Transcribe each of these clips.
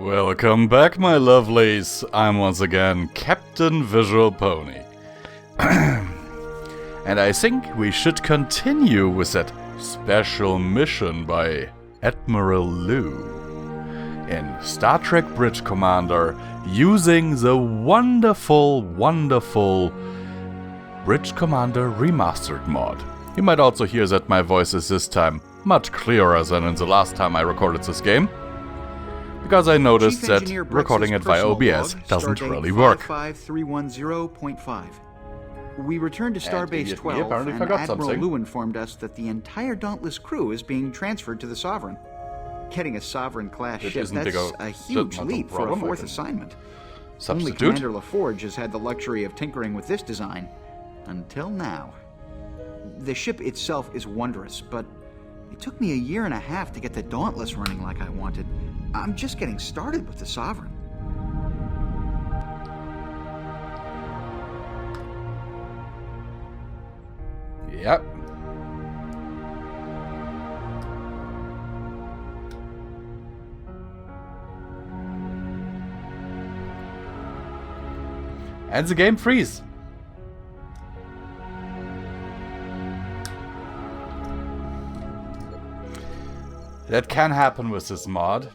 Welcome back, my lovelies. I'm once again Captain Visual Pony. And I think we should continue with that special mission by Admiral Lou in Star Trek Bridge Commander using the wonderful Bridge Commander Remastered mod. You might also hear that my voice is this time much clearer than in the last time I recorded this game, because I noticed that recording it via OBS doesn't really work. 55310.5. We returned to Starbase 12, and Admiral Lou informed us that the entire Dauntless crew is being transferred to the Sovereign. Getting a Sovereign-class ship, that's a huge leap for a fourth assignment. Only Commander LaForge has had the luxury of tinkering with this design, until now. The ship itself is wondrous, but it took me a year and a half to get the Dauntless running like I wanted. I'm just getting started with the Sovereign. Yep. And the game freeze. That can happen with this mod.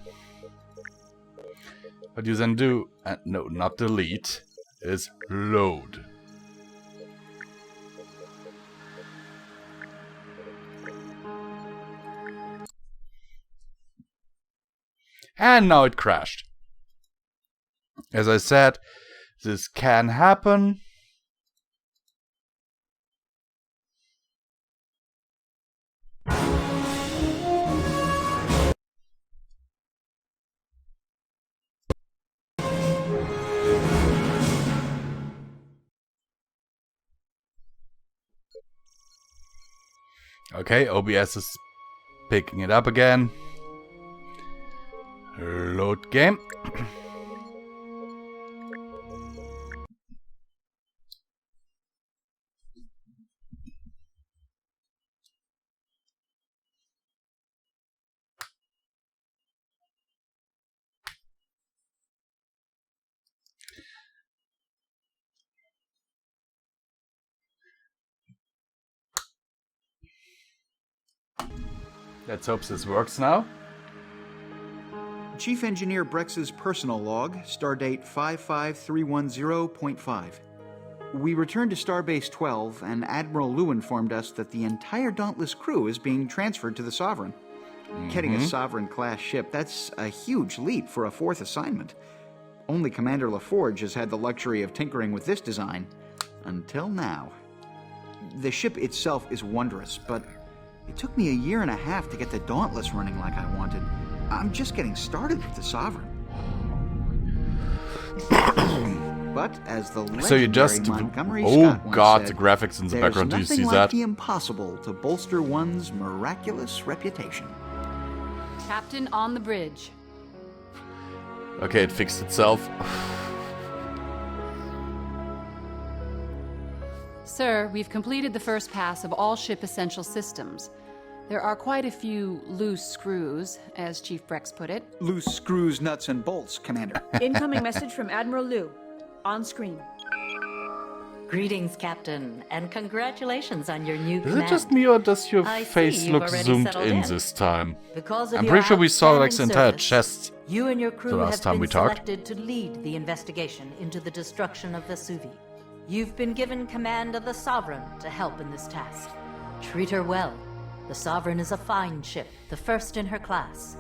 What you then do, no, not delete, is load. And now it crashed. As I said, this can happen. Okay, OBS is picking it up again. Load game. Let's hope this works now. Chief Engineer Brex's personal log, stardate 55310.5. We returned to Starbase 12, and Admiral Lou informed us that the entire Dauntless crew is being transferred to the Sovereign. Getting a Sovereign-class ship, that's a huge leap for a fourth assignment. Only Commander LaForge has had the luxury of tinkering with this design, until now. The ship itself is wondrous, but it took me a year and a half to get the Dauntless running like I wanted. I'm just getting started with the Sovereign. But as the legendary Montgomery Scott once said, the graphics in the background, do you see there's nothing that? like the impossible to bolster one's miraculous reputation. Captain on the bridge. Okay, it fixed itself. Sir, we've completed the first pass of all ship essential systems. There are quite a few loose screws, as Chief Brex put it. Loose screws, nuts, and bolts, Commander. Incoming message from Admiral Lou. On screen. Greetings, Captain, and congratulations on your new Is command. it just me, or does your I face see look you've already zoomed settled in in. this time? Because of I'm your pretty sure we saw like the outstanding entire service, chest. You and your crew the last have time been we talked. selected to lead the investigation into the destruction of Vesuvi. You've been given command of the Sovereign to help in this task. Treat her well. The Sovereign is a fine ship, the first in her class.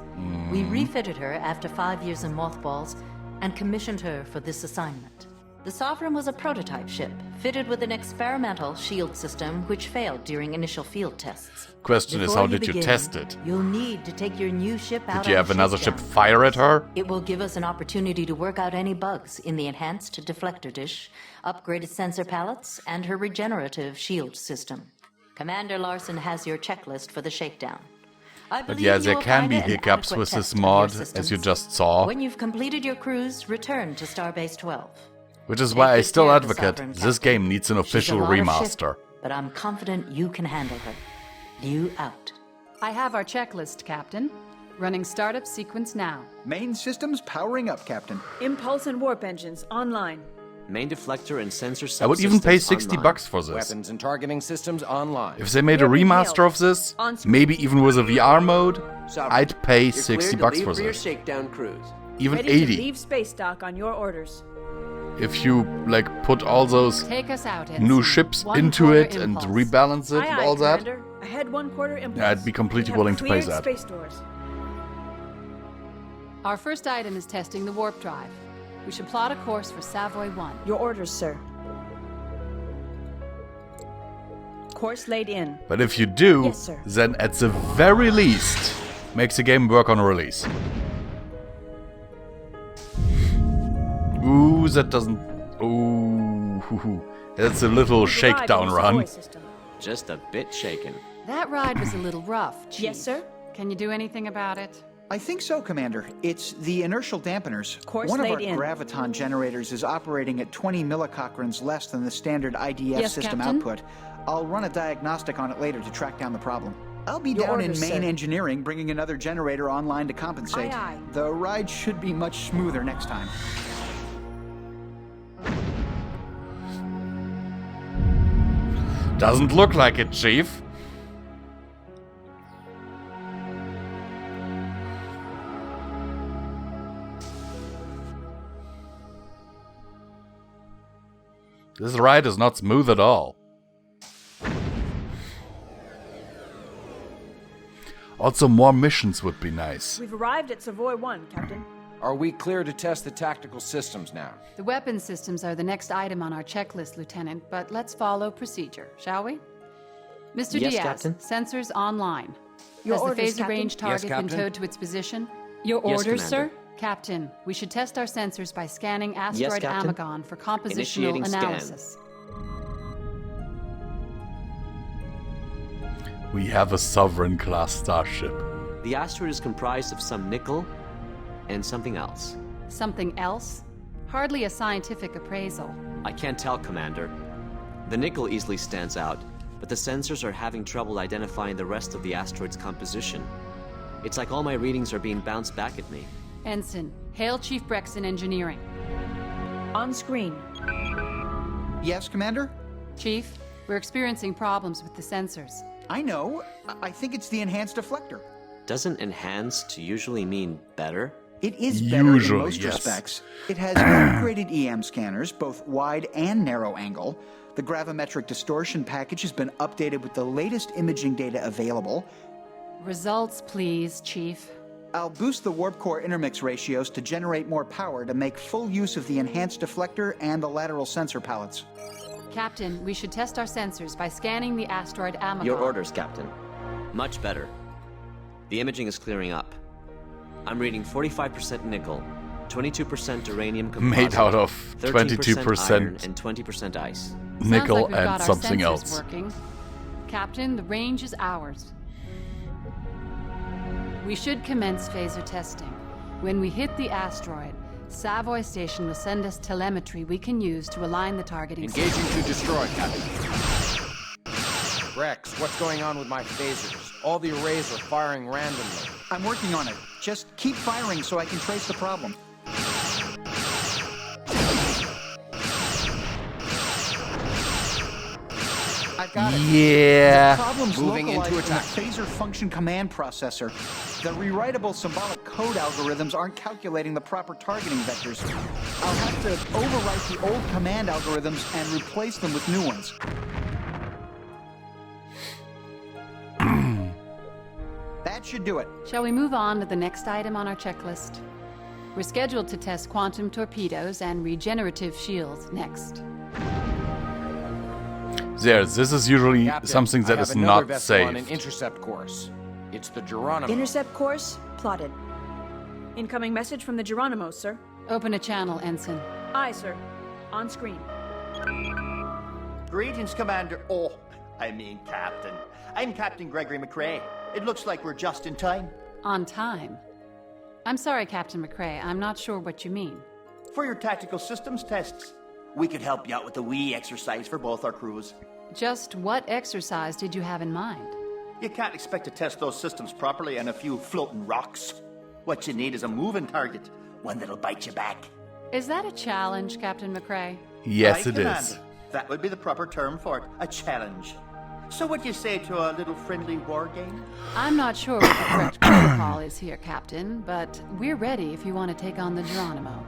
We refitted her after 5 years in mothballs and commissioned her for this assignment. The Sovereign was a prototype ship, fitted with an experimental shield system which failed during initial field tests. Question is, Before how did you begin, test it? You'll need to take your new ship out Did you on have another ship shakedown. fire at her? It will give us an opportunity to work out any bugs in the enhanced deflector dish, upgraded sensor palettes, and her regenerative shield system. Commander Larson has your checklist for the shakedown. I But believe yeah, you there will can find be an hiccups adequate with this test of your mod, as you systems. just saw. When you've completed your cruise, return to Starbase 12. Which is why I Take still care of the advocate Sovereign, this Captain. game needs an She's a official lot of ship, remaster. but I'm confident you can handle her. You out. I have our checklist, Captain. Running startup sequence now. Main systems powering up, Captain. Impulse and warp engines online. Main deflector and sensor subsystems I would even pay 60 online. bucks for this. Weapons and targeting systems online. If they made a remaster of this, maybe even with a VR mode, I'd pay 60 bucks for your this. shakedown cruise. Even Ready 80. to leave space dock on your orders. If you, like, put all those Take us out, new Ensign. ships 1/4 into it and impulse. rebalance it Aye, and aye, all that. Commander. Ahead 1/4 impulse. Yeah, I'd be completely We have willing to pay cleared that. Space doors. Our first item is testing the warp drive. We should plot a course for Savoy 1. Your orders, sir. Course laid in. But if you do, Yes, sir. then at the very least, makes the game work on release. Ooh, that doesn't... Ooh, that's a little We've arrived shakedown in the run. Savoy system. Just a bit shaken. That ride was a little rough, Chief. Yes, sir. Can you do anything about it? I think so, Commander. It's the inertial dampeners. Course One of our laid in. graviton generators is operating at 20 millicochrons less than the standard IDF Yes, system Captain? output. I'll run a diagnostic on it later to track down the problem. I'll be Your down orders, in main sir. engineering bringing another generator online to compensate. Aye, aye. The ride should be much smoother next time. Doesn't look like it, Chief. This ride is not smooth at all. Also, more missions would be nice. We've arrived at Savoy 1, Captain. Are we clear to test the tactical systems now? The weapon systems are the next item on our checklist, Lieutenant, but let's follow procedure, shall we? Mr. Yes, Diaz, Captain. sensors online. Your Has the orders, phaser Captain. range target been Captain. towed to its position? Your Yes, orders, Commander. sir? Captain, we should test our sensors by scanning asteroid Captain. Amagon for compositional Initiating scan. analysis. We have a Sovereign-class starship. The asteroid is comprised of some nickel and something else. Something else? Hardly a scientific appraisal. I can't tell, Commander. The nickel easily stands out, but the sensors are having trouble identifying the rest of the asteroid's composition. It's like all my readings are being bounced back at me. Ensign, hail Chief Brex in engineering. On screen. Yes, Commander? Chief, we're experiencing problems with the sensors. I know. I think it's the enhanced deflector. Doesn't enhanced usually mean better? It is better Usually, in most yes. respects. It has upgraded EM scanners, both wide and narrow angle. The gravimetric distortion package has been updated with the latest imaging data available. Results, please, Chief. I'll boost the warp core intermix ratios to generate more power to make full use of the enhanced deflector and the lateral sensor pallets. Captain, we should test our sensors by scanning the asteroid Amagon. Your orders, Captain. Much better. The imaging is clearing up. I'm reading 45% nickel, 22% uranium composite, Made out of 13% iron, 22% and 20% ice. nickel Sounds like we've got and our something sensors else. Working. Captain, the range is ours. We should commence phaser testing. When we hit the asteroid, Savoy Station will send us telemetry we can use to align the targeting Engaging system. to destroy, Captain. Rex, what's going on with my phasers? All the arrays are firing randomly. I'm working on it. Just keep firing so I can trace the problem. I've got it. Yeah. The problem's Moving localized into attack. in the phaser function command processor. The rewritable symbolic code algorithms aren't calculating the proper targeting vectors. I'll have to overwrite the old command algorithms and replace them with new ones. That should do it. Shall we move on to the next item on our checklist? We're scheduled to test quantum torpedoes and regenerative shields next. There, this is usually Captain, something I that have is another not vessel on an safe. intercept course. It's the Geronimo. Intercept course plotted. Incoming message from the Geronimo, sir. Open a channel, Ensign. Aye, sir. On screen. Greetings, Commander. Oh, I mean, Captain. I'm Captain Gregory McRae. It looks like we're just in time. On time. I'm sorry, Captain McRae. I'm not sure what you mean. For your tactical systems tests. We could help you out with a wee exercise for both our crews. Just what exercise did you have in mind? You can't expect to test those systems properly on a few floating rocks. What you need is a moving target, one that'll bite you back. Is that a challenge, Captain McCrae? Yes, Aye, it is. Commander. That would be the proper term for it, a challenge. So what do you say to a little friendly war game? I'm not sure what the correct protocol is here, Captain, but we're ready if you want to take on the Geronimo.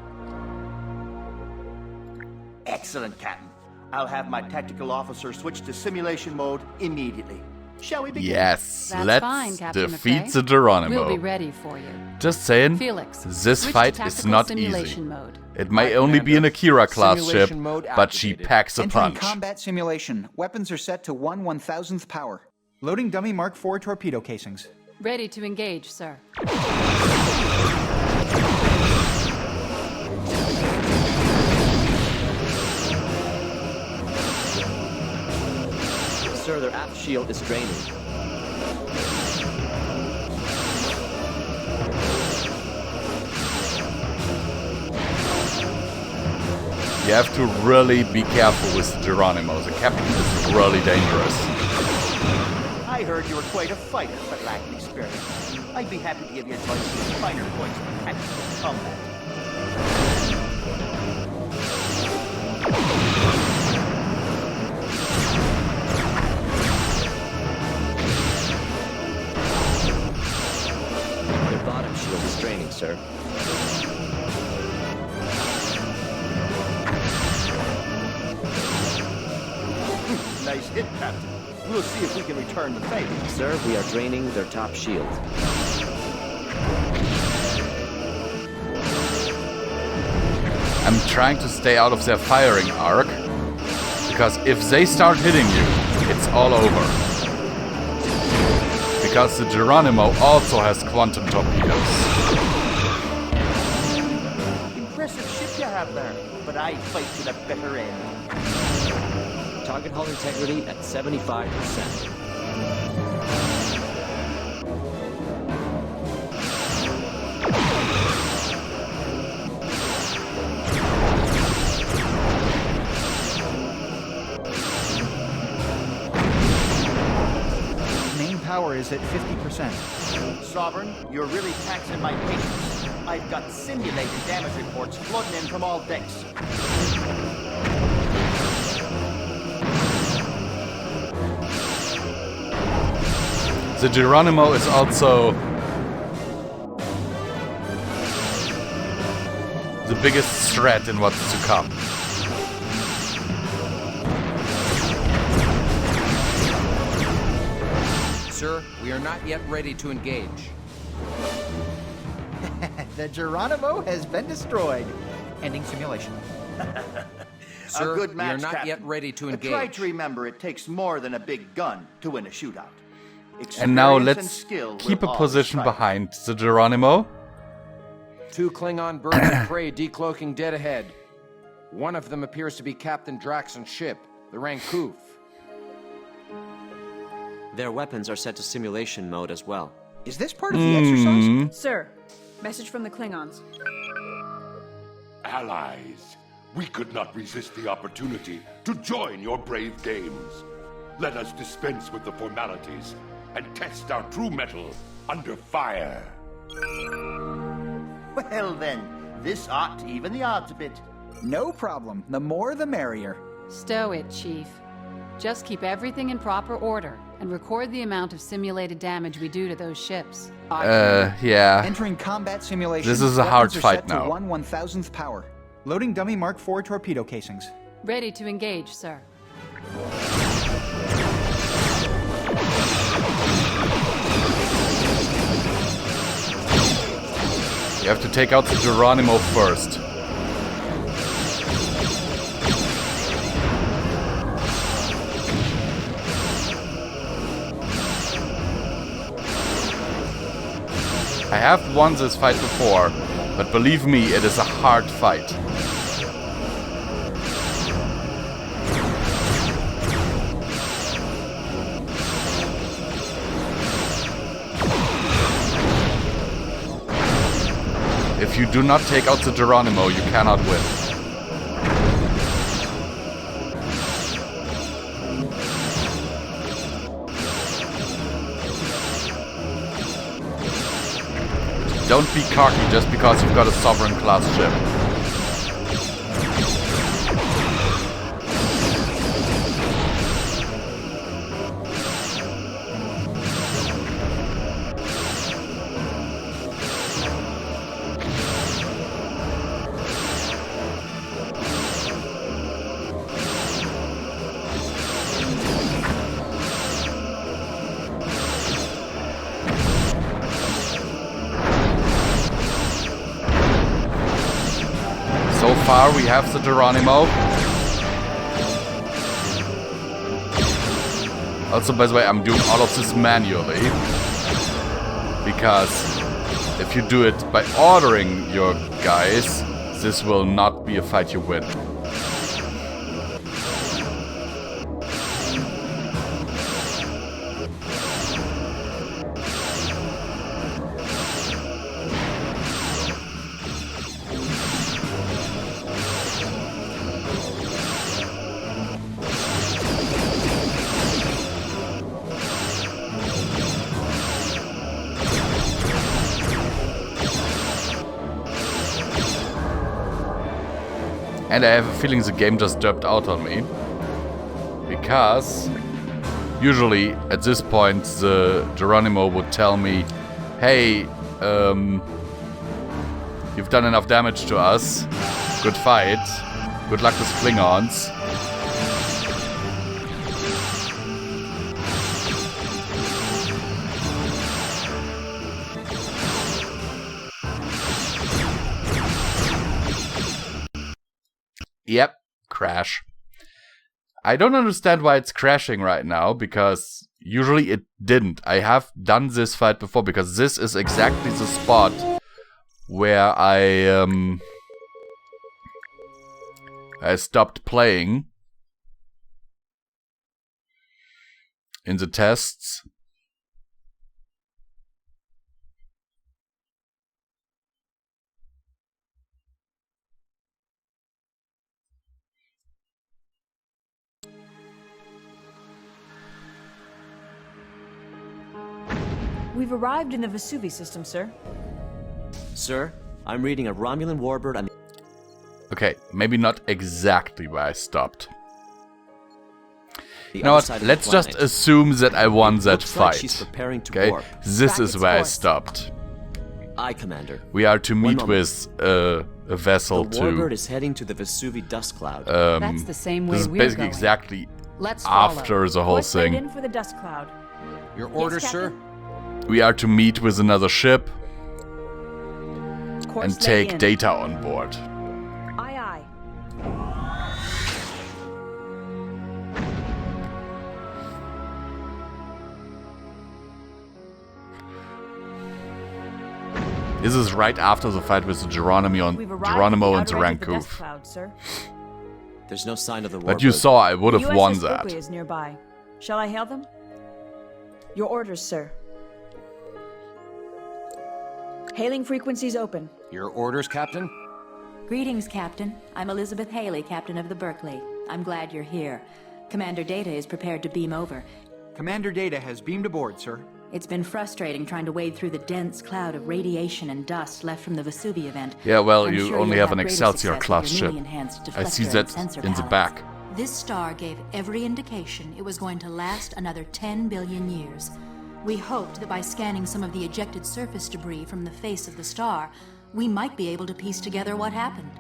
Excellent, Captain. I'll have my tactical officer switch to simulation mode immediately. Shall we begin? Yes, That's let's fine, Captain defeat McCrae. the Geronimo. We'll be ready for you. Just saying, Felix, this switch fight to is tactical not simulation easy. mode. It may Right, only be an Commander. Akira-class ship, Simulation mode but she activated. packs a Entering punch. combat simulation. Weapons are set to 1/1000th power. Loading dummy Mark IV torpedo casings. Ready to engage, sir. Sir, their aft shield is draining. You have to really be careful with the Geronimo. The captain is really dangerous. I heard you were quite a fighter, but lacked experience. I'd be happy to give you advice on finer points of tactical combat. Their bottom shield is draining, sir. Nice hit, Captain. We'll see if we can return the favor. Sir, we are draining their top shield. I'm trying to stay out of their firing arc, because if they start hitting you, it's all over. Because the Geronimo also has quantum torpedoes. Impressive ship you have there, but I fight to the bitter end. Target hull integrity at 75%. Main power is at 50%. Sovereign, you're really taxing my patience. I've got simulated damage reports flooding in from all decks. The Geronimo is also the biggest threat in what's to come. Sir, we are not yet ready to engage. The Geronimo has been destroyed. Ending simulation. Sir, a good we match, are not Captain. yet ready to engage. Try to remember it takes more than a big gun to win a shootout. And now Experience and let's skill keep a will position always triumph. behind the Geronimo. 2 Klingon birds of prey decloaking dead ahead. One of them appears to be Captain Draxon's ship, the Rankoof. Their weapons are set to simulation mode as well. Is this part of the exercise? Sir, message from the Klingons. Allies, we could not resist the opportunity to join your brave games. Let us dispense with the formalities and test our true mettle under fire. Well then, this ought to even the odds a bit. No problem. The more the merrier. Stow it, Chief. Just keep everything in proper order and record the amount of simulated damage we do to those ships. Yeah. Entering combat simulation. This is a hard Weapons are fight set now. To 1/1000th power. Loading dummy Mark IV torpedo casings. Ready to engage, sir. You have to take out the Geronimo first. I have won this fight before, but believe me, it is a hard fight. If you do not take out the Geronimo, you cannot win. Don't be cocky just because you've got a Sovereign class ship. So far, we have the Geronimo. Also, by the way, I'm doing all of this manually. Because if you do it by ordering your guys, this will not be a fight you win. And I have a feeling the game just dropped out on me. Because usually at this point the Geronimo would tell me, hey, you've done enough damage to us. Good fight. Good luck with Klingons. Yep, crash. I don't understand why it's crashing right now, because usually it didn't. I have done this fight before, because this is exactly the spot where I stopped playing in the tests. We've arrived in the Vesuvi system, sir. Sir, I'm reading a Romulan warbird. Okay, maybe not exactly where I stopped. You know what? Let's just assume that I won that fight. Okay, this is where I stopped. Aye, Commander. We are to meet with a vessel the warbird is heading to the Vesuvi dust cloud. That's the same way this is we're basically going. exactly Let's after the whole Voice right thing. in for the dust cloud. Your orders, Yes, sir? We are to meet with another ship Course and laid take in. data on board. Aye, aye. This is right after the fight with the Geronimo and We've arrived Geronimo at and the outer edge of the dust Rancouv. cloud, sir. There's no sign of the warbird. But you saw I would have The won USS that. Berkeley is nearby. Shall I hail them? Your orders, sir. Hailing frequencies open. Your orders, Captain? Greetings, Captain. I'm Elizabeth Haley, Captain of the Berkeley. I'm glad you're here. Commander Data is prepared to beam over. Commander Data has beamed aboard, sir. It's been frustrating trying to wade through the dense cloud of radiation and dust left from the Vesuvi event. Yeah, well, I'm you sure only you'll have an greater Excelsior success class with your ship. newly enhanced I see deflector that and sensor in the pallets. back. This star gave every indication it was going to last another 10 billion years. We hoped that by scanning some of the ejected surface debris from the face of the star, we might be able to piece together what happened.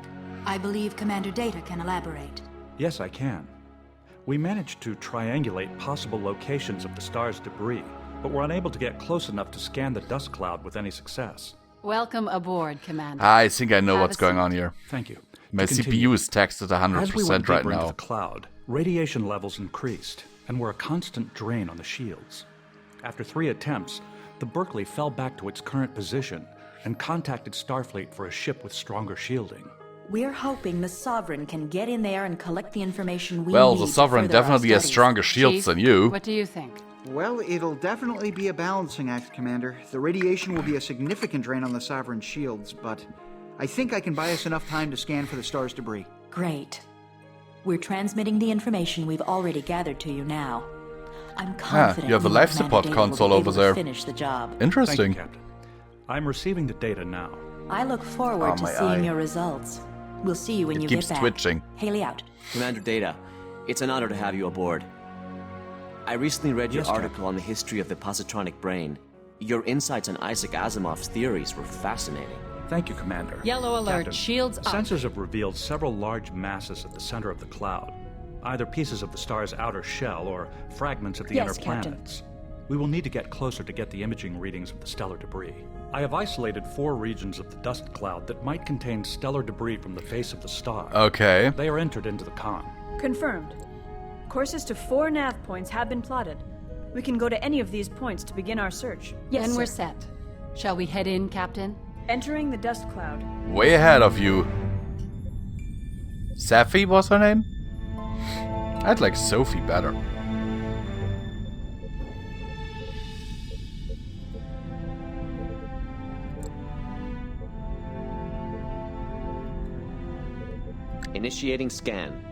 I believe Commander Data can elaborate. Yes, I can. We managed to triangulate possible locations of the star's debris, but were unable to get close enough to scan the dust cloud with any success. Welcome aboard, Commander. I think I know Have what's a going seat. on here. Thank you. My To CPU continue, is taxed at 100% as we went right deeper into now. the cloud, radiation levels increased and were a constant drain on the shields. After 3 attempts, the Berkeley fell back to its current position and contacted Starfleet for a ship with stronger shielding. We're hoping the Sovereign can get in there and collect the information we Well, need the to Sovereign further our definitely has studies. stronger shields Chief, than you. What do you think? Well, it'll definitely be a balancing act, Commander. The radiation will be a significant drain on the Sovereign's shields, but I think I can buy us enough time to scan for the star's debris. Great. We're transmitting the information we've already gathered to you now. I'm confident you have a you life and Commander support Data console will be over able there. to finish the job. Thank Interesting. you, Captain. I'm receiving the data now. I look forward to seeing your results. We'll see you when you get back. It keeps twitching. Haley out. Commander Data, it's an honor to have you aboard. I recently read your article on the history of the positronic brain. Your insights on Isaac Asimov's theories were fascinating. Thank you, Commander. Yellow alert, Captain, shields up. Sensors have revealed several large masses at the center of the cloud. Either pieces of the star's outer shell or fragments of the inner planets. We will need to get closer to get the imaging readings of the stellar debris. I have isolated 4 regions of the dust cloud that might contain stellar debris from the face of the star. Okay. They are entered into the con. Confirmed. Courses to 4 nav points have been plotted. We can go to any of these points to begin our search. Yes, then we're set. Shall we head in, Captain? Entering the dust cloud. Way ahead of you. Safi was her name? I'd like Sophie better. Initiating scan.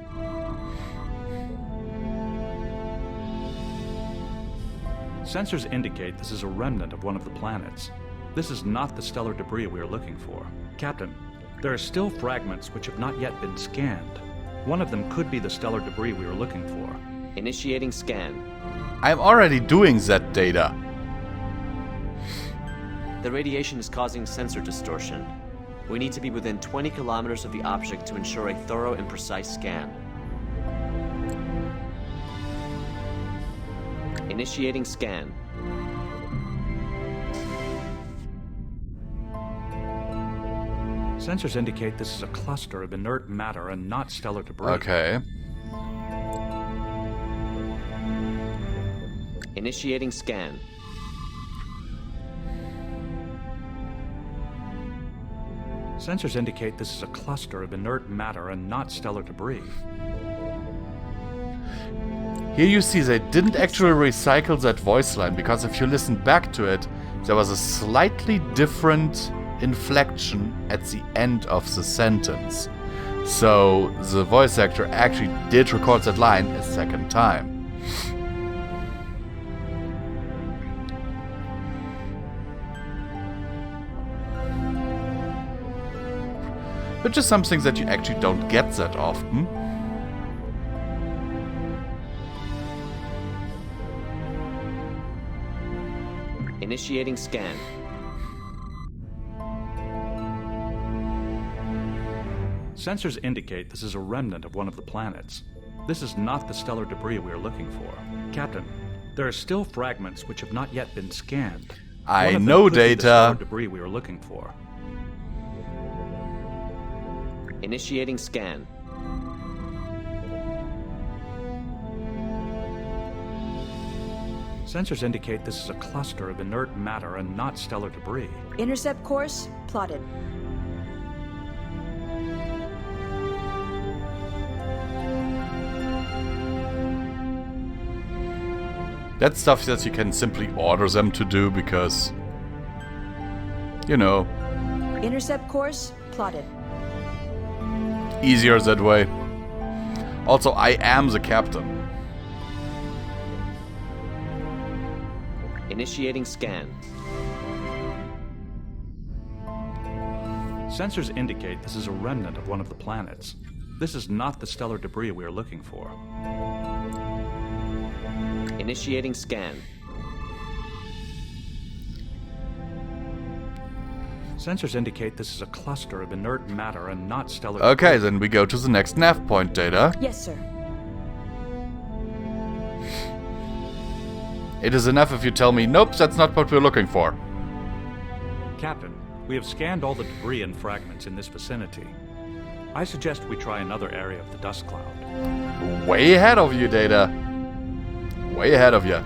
Sensors indicate this is a remnant of one of the planets. This is not the stellar debris we are looking for. Captain, there are still fragments which have not yet been scanned. One of them could be the stellar debris we are looking for. Initiating scan. I'm already doing that data. The radiation is causing sensor distortion. We need to be within 20 kilometers of the object to ensure a thorough and precise scan. Initiating scan. Sensors indicate this is a cluster of inert matter and not stellar debris. Okay. Initiating scan. Sensors indicate this is a cluster of inert matter and not stellar debris. Here you see they didn't actually recycle that voice line, because if you listen back to it, there was a slightly different inflection at the end of the sentence. So the voice actor actually did record that line a second time. Which is something that you actually don't get that often. Initiating scan. Sensors indicate this is a remnant of one of the planets. This is not the stellar debris we are looking for. Captain, there are still fragments which have not yet been scanned. I know data. The stellar debris we are looking for. Initiating scan. Sensors indicate this is a cluster of inert matter and not stellar debris. Intercept course plotted. That's stuff that you can simply order them to do because, you know. Intercept course plotted. Easier that way. Also, I am the captain. Initiating scan. Sensors indicate this is a remnant of one of the planets. This is not the stellar debris we are looking for. Initiating scan. Sensors indicate this is a cluster of inert matter and not stellar Okay, debris. then we go to the next nav point data. Yes, sir. It is enough if you tell me, nope, that's not what we're looking for. Captain, we have scanned all the debris and fragments in this vicinity. I suggest we try another area of the dust cloud. Way ahead of you, Data. Way ahead of you.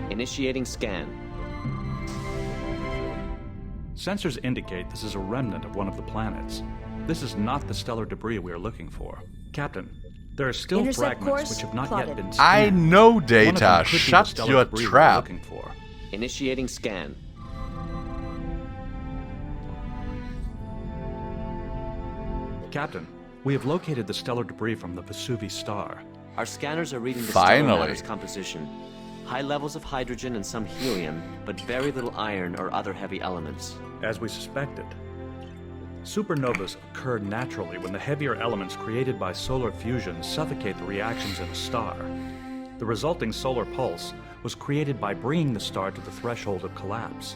Initiating scan. Sensors indicate this is a remnant of one of the planets. This is not the stellar debris we are looking for. Captain, there are still Intercept fragments course which have not plotted. yet been I scanned. know, One of Data. them could be the Shut stellar your debris we are trap. looking for. Initiating scan. Captain, we have located the stellar debris from the Vesuvius star. Our scanners are reading the Finally. stellar matter's composition. High levels of hydrogen and some helium, but very little iron or other heavy elements. As we suspected. Supernovas occur naturally when the heavier elements created by solar fusion suffocate the reactions in a star. The resulting solar pulse was created by bringing the star to the threshold of collapse.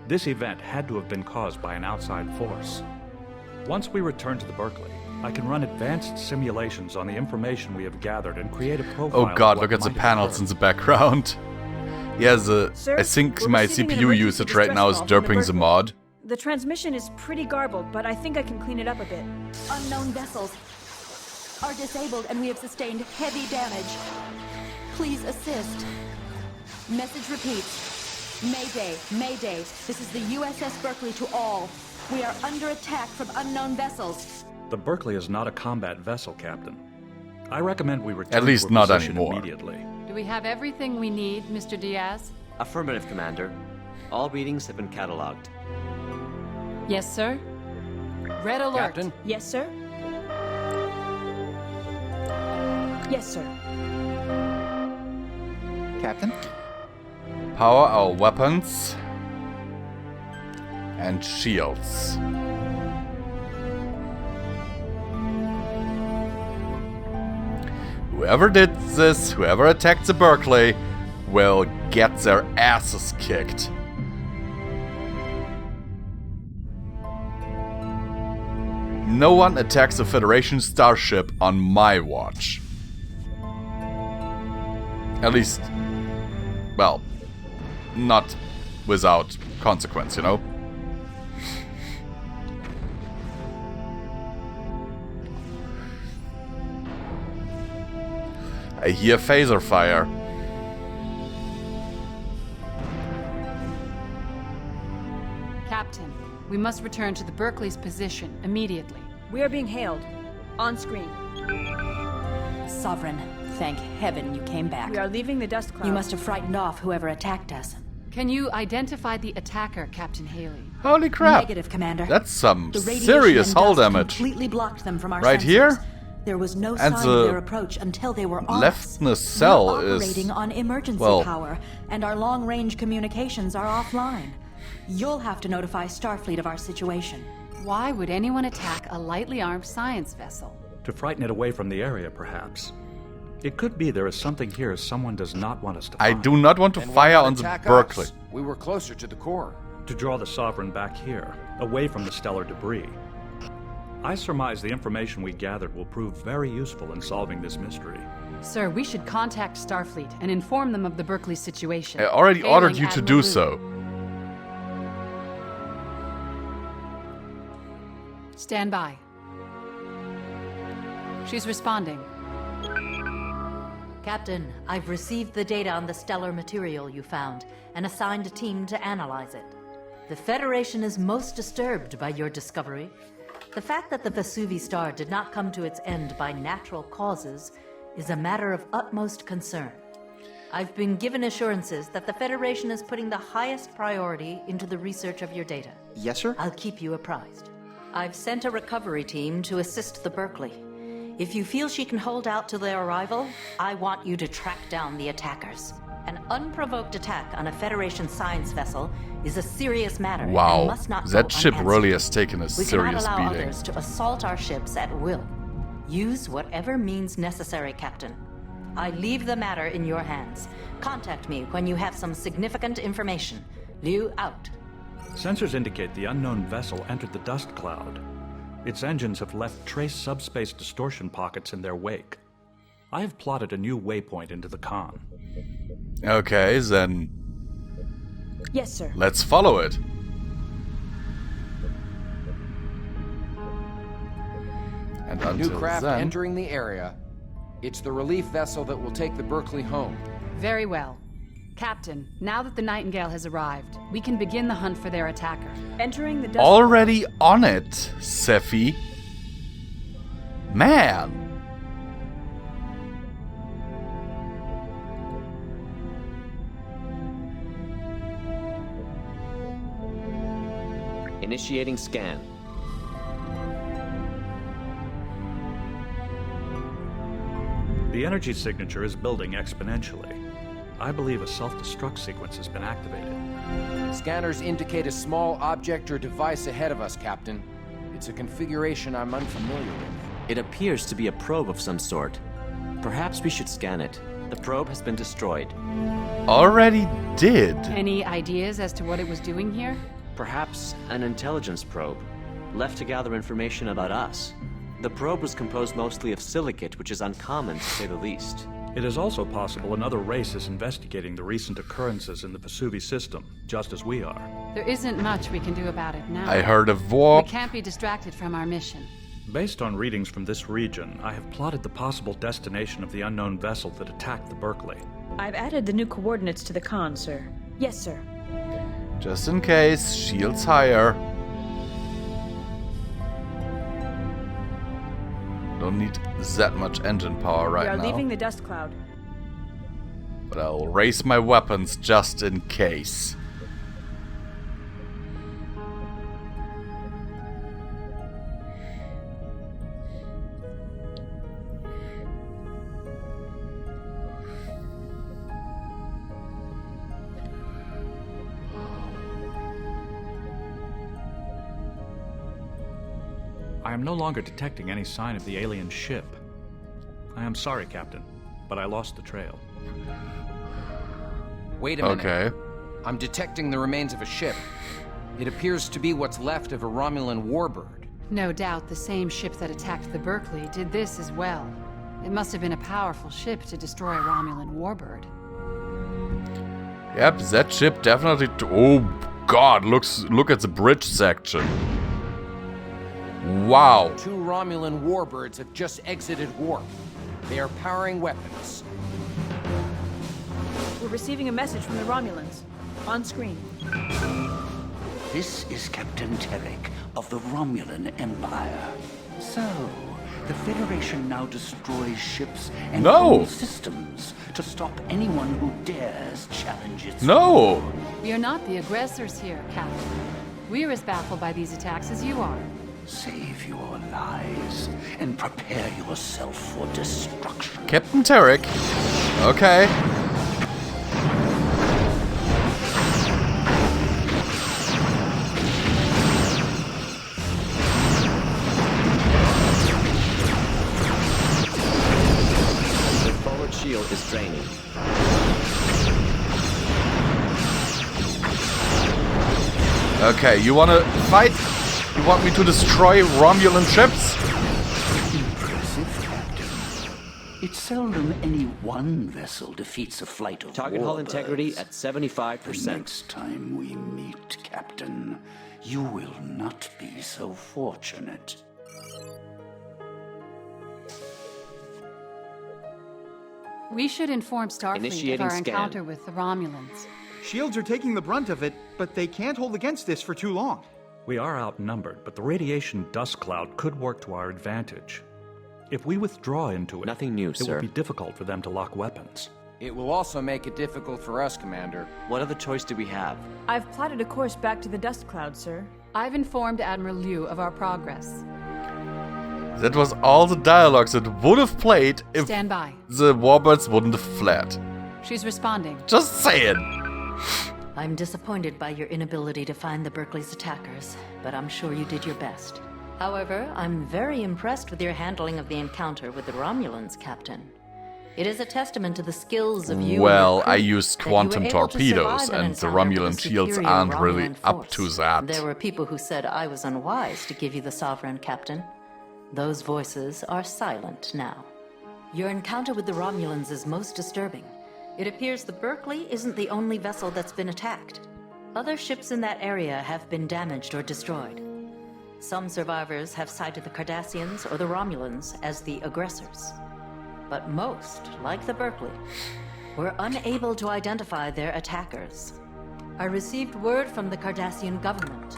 This event had to have been caused by an outside force. Once we return to the Berkeley, I can run advanced simulations on the information we have gathered and create a profile. Oh god, look at the panels in the background. Yeah, Sir, I think we're my receiving an CPU emergency usage right distress now is call from the derping the Berkeley. mod. The transmission is pretty garbled, but I think I can clean it up a bit. Unknown vessels are disabled and we have sustained heavy damage. Please assist. Message repeats. Mayday, Mayday. This is the USS Berkeley to all. We are under attack from unknown vessels. The Berkeley is not a combat vessel, Captain. I recommend we return At least to not our position anymore. immediately. Do we have everything we need, Mr. Diaz? Affirmative, Commander. All readings have been catalogued. Yes, sir. Red alert. Captain? Yes, sir? Yes, sir. Captain? Power our weapons and shields. Whoever did this, whoever attacked the Berkeley, will get their asses kicked. No one attacks a Federation starship on my watch. At least, well, not without consequence, you know? I hear phaser fire. Captain, we must return to the Berkeley's position immediately. We are being hailed. On screen. Sovereign, thank heaven you came back. We are leaving the dust cloud. You must have frightened off whoever attacked us. Can you identify the attacker, Captain Haley? Holy crap! Negative, Commander. That's some The radiation serious and hull dust damage. completely blocked them from our Right sensors. here? There was no And sign the of their approach until they were on left us. nacelle We're is, operating on emergency well, power, and our long-range communications are offline. You'll have to notify Starfleet of our situation. Why would anyone attack a lightly armed science vessel? To frighten it away from the area, perhaps. It could be there is something here someone does not want us to I find. do not want to And fire why not on the attack Berkeley. us? We were closer to the core. To draw the Sovereign back here, away from the stellar debris. I surmise the information we gathered will prove very useful in solving this mystery. Sir, we should contact Starfleet and inform them of the Berkeley situation. I already Hailing ordered you to Admiral do Lu. so. Stand by. She's responding. Captain, I've received the data on the stellar material you found and assigned a team to analyze it. The Federation is most disturbed by your discovery. The fact that the Vesuvius star did not come to its end by natural causes is a matter of utmost concern. I've been given assurances that the Federation is putting the highest priority into the research of your data. Yes, sir? I'll keep you apprised. I've sent a recovery team to assist the Berkeley. If you feel she can hold out till their arrival, I want you to track down the attackers. An unprovoked attack on a Federation science vessel is a serious matter and Wow, must not that go ship unanswered. really has taken a We cannot serious allow beating. others to assault our ships at will. Use whatever means necessary, Captain. I leave the matter in your hands. Contact me when you have some significant information. Liu out. Sensors indicate the unknown vessel entered the dust cloud. Its engines have left trace subspace distortion pockets in their wake. I have plotted a new waypoint into the con. Okay, then Yes, sir. let's follow it. And New until craft then, entering the area. It's the relief vessel that will take the Berkeley home. Very well. Captain, now that the Nightingale has arrived, we can begin the hunt for their attacker. Entering the dust already on it, Sephi. Man. Initiating scan. The energy signature is building exponentially. I believe a self-destruct sequence has been activated. Scanners indicate a small object or device ahead of us, Captain. It's a configuration I'm unfamiliar with. It appears to be a probe of some sort. Perhaps we should scan it. The probe has been destroyed. Already did. Any ideas as to what it was doing here? Perhaps an intelligence probe, left to gather information about us. The probe was composed mostly of silicate, which is uncommon to say the least. It is also possible another race is investigating the recent occurrences in the Vesuvi system, just as we are. There isn't much we can do about it now. I heard a warp. We can't be distracted from our mission. Based on readings from this region, I have plotted the possible destination of the unknown vessel that attacked the Berkeley. I've added the new coordinates to the con, sir. Yes, sir. Just in case, shields higher. Don't need that much engine power right now. We are leaving the dust cloud. But I'll raise my weapons just in case. I am no longer detecting any sign of the alien ship. I am sorry, Captain, but I lost the trail. Wait a minute. Okay. I'm detecting the remains of a ship. It appears to be what's left of a Romulan warbird. No doubt the same ship that attacked the Berkeley did this as well. It must have been a powerful ship to destroy a Romulan warbird. Yep, that ship definitely... Oh god, look at the bridge section. Wow. 2 Romulan warbirds have just exited warp. They are powering weapons. We're receiving a message from the Romulans. On screen. This is Captain Terek of the Romulan Empire. So, the Federation now destroys ships and whole systems to stop anyone who dares challenge its No! We are not the aggressors here, Captain. We're as baffled by these attacks as you are. Save your lies and prepare yourself for destruction. Captain Terek. Okay. The forward shield is draining. Okay, you wanna fight? You want me to destroy Romulan ships? Impressive, Captain. It's seldom any one vessel defeats a flight of Target hull warbirds. integrity at 75%. The next time we meet, Captain, you will not be so fortunate. We should inform Starfleet of Initiating our scan. encounter with the Romulans. Shields are taking the brunt of it, but they can't hold against this for too long. We are outnumbered, but the radiation dust cloud could work to our advantage. If we withdraw into it, Nothing new, it sir. will be difficult for them to lock weapons. It will also make it difficult for us, Commander. What other choice do we have? I've plotted a course back to the dust cloud, sir. I've informed Admiral Liu of our progress. That was all the dialogues that would have played if Stand by. the warbirds wouldn't have fled. She's responding. Just saying. I'm disappointed by your inability to find the Berkeley's attackers, but I'm sure you did your best. However, I'm very impressed with your handling of the encounter with the Romulans, Captain. It is a testament to the skills of you Well, and your crew I used that you quantum were able to torpedoes, survive an and the encounter with Romulan a shields superior aren't really Romulan up force. to that. There were people who said I was unwise to give you the Sovereign, Captain. Those voices are silent now. Your encounter with the Romulans is most disturbing. It appears the Berkeley isn't the only vessel that's been attacked. Other ships in that area have been damaged or destroyed. Some survivors have cited the Cardassians or the Romulans as the aggressors. But most, like the Berkeley, were unable to identify their attackers. I received word from the Cardassian government.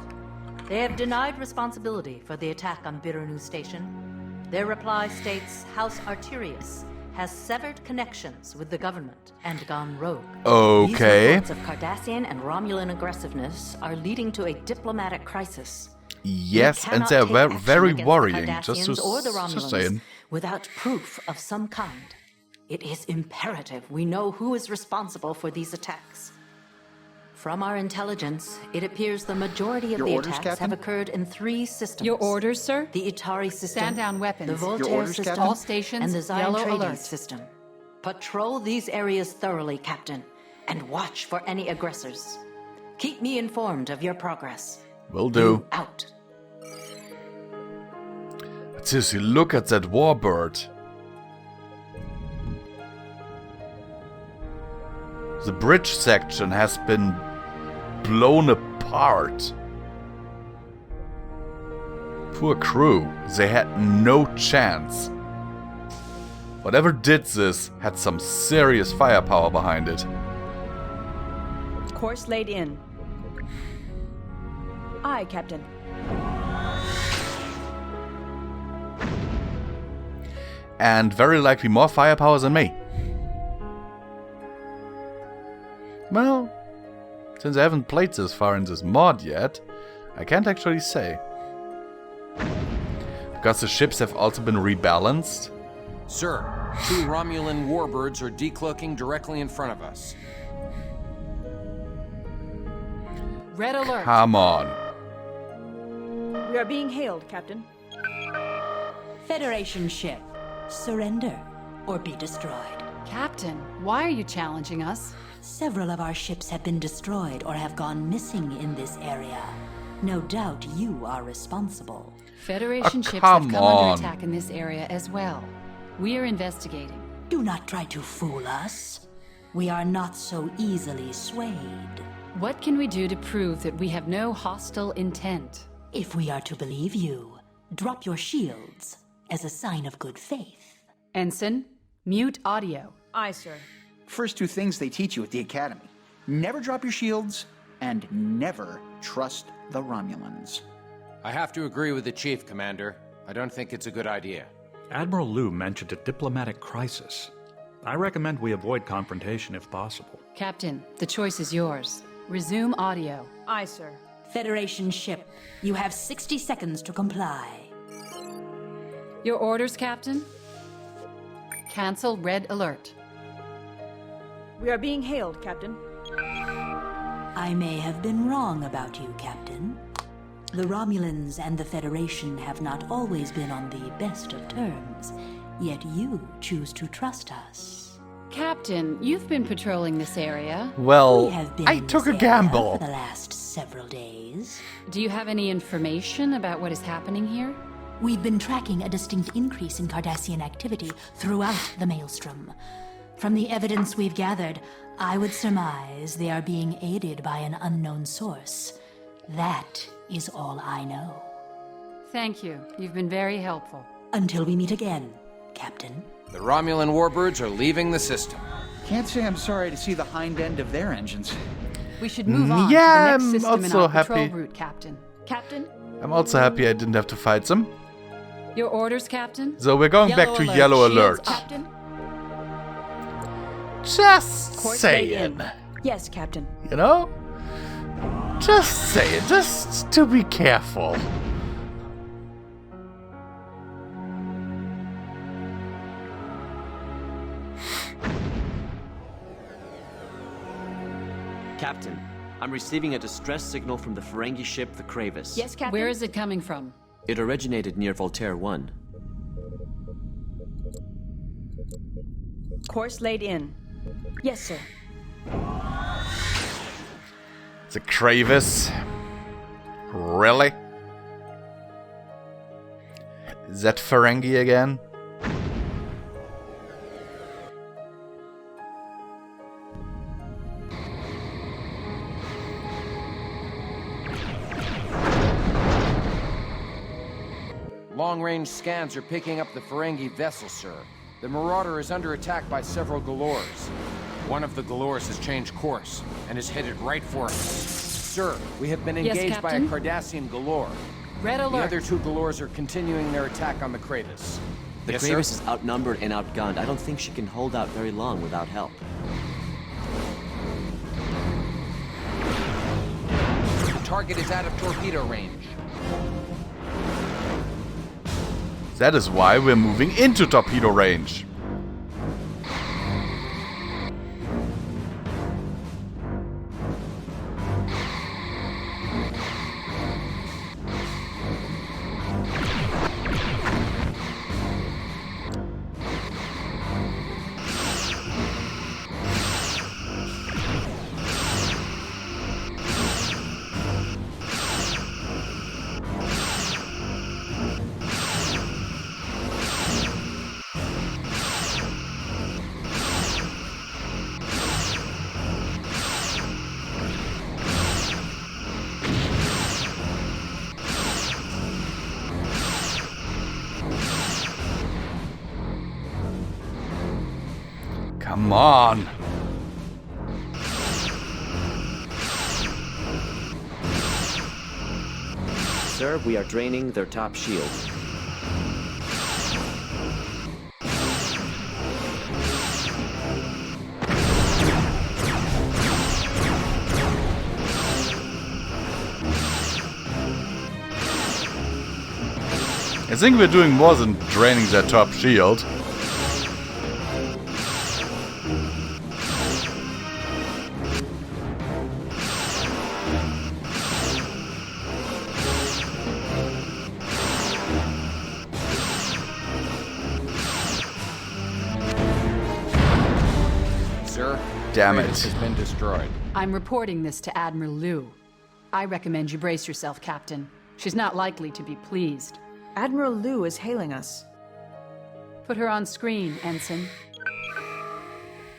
They have denied responsibility for the attack on Birunu Station. Their reply states House Arterius has severed connections with the government and gone rogue. Okay. These reports of Cardassian and Romulan aggressiveness are leading to a diplomatic crisis. Yes, We and cannot they're take action very against worrying. the Just Cardassians or the just Romulans saying. without proof of some kind. It is imperative we know who is responsible for these attacks. From our intelligence, it appears the majority of the attacks have occurred in 3 systems. Your orders, sir? The Itari system, Stand down weapons. the Voltaire system, all stations, and the Zion yellow Trades alert. system. Patrol these areas thoroughly, Captain, and watch for any aggressors. Keep me informed of your progress. Will do. Out. Seriously, look at that warbird. The bridge section has been blown apart. Poor crew, they had no chance. Whatever did this had some serious firepower behind it. Course laid in. Aye, Captain. And very likely more firepower than me. Well, since I haven't played this far in this mod yet, I can't actually say. Because the ships have also been rebalanced. Sir, 2 Romulan warbirds are decloaking directly in front of us. Red alert. Come on. We are being hailed, Captain. Federation ship, surrender or be destroyed. Captain, why are you challenging us? Several of our ships have been destroyed or have gone missing in this area. No doubt you are responsible. Federation ships have come come on. under attack in this area as well. We are investigating. Do not try to fool us. We are not so easily swayed. What can we do to prove that we have no hostile intent? If we are to believe you, drop your shields as a sign of good faith. Ensign, mute audio. Aye, sir. First 2 things they teach you at the Academy. Never drop your shields, and never trust the Romulans. I have to agree with the Chief, Commander. I don't think it's a good idea. Admiral Liu mentioned a diplomatic crisis. I recommend we avoid confrontation if possible. Captain, the choice is yours. Resume audio. Aye, sir. Federation ship, you have 60 seconds to comply. Your orders, Captain? Cancel red alert. We are being hailed, Captain. I may have been wrong about you, Captain. The Romulans and the Federation have not always been on the best of terms, yet you choose to trust us. Captain, you've been patrolling this area. Well, We have been I in took a this area gamble. for the last several days. Do you have any information about what is happening here? We've been tracking a distinct increase in Cardassian activity throughout the Maelstrom. From the evidence we've gathered, I would surmise they are being aided by an unknown source. That is all I know. Thank you. You've been very helpful. Until we meet again, Captain. The Romulan warbirds are leaving the system. Can't say I'm sorry to see the hind end of their engines. We should move on Yeah, to the next I'm system in also our patrol happy. route, Captain. Captain? I'm also happy I didn't have to fight them. Your orders, Captain? So we're going back to yellow alert. Captain? Just Course laid saying. in. Yes, Captain. You know? Just saying. Just to be careful. Captain, I'm receiving a distress signal from the Ferengi ship, the Kravis. Yes, Captain? Where is it coming from? It originated near Voltaire 1. Course laid in. Yes, sir. The Kravis. Really? Is that Ferengi again? Long-range scans are picking up the Ferengi vessel, sir. The Marauder is under attack by several Galors. One of the Galors has changed course and is headed right for us. Sir, we have been Yes, engaged by a Captain? Cardassian Galor. Red The alert. other 2 Galors are continuing their attack on the Kravis. The Yes, Kravis sir? is outnumbered and outgunned. I don't think she can hold out very long without help. The target is out of torpedo range. That is why we're moving into torpedo range. Come on. Sir, we are draining their top shield. I think we're doing more than draining their top shield. Sir, damn it. Has been destroyed. I'm reporting this to Admiral Liu. I recommend you brace yourself, Captain. She's not likely to be pleased. Admiral Liu is hailing us. Put her on screen, Ensign.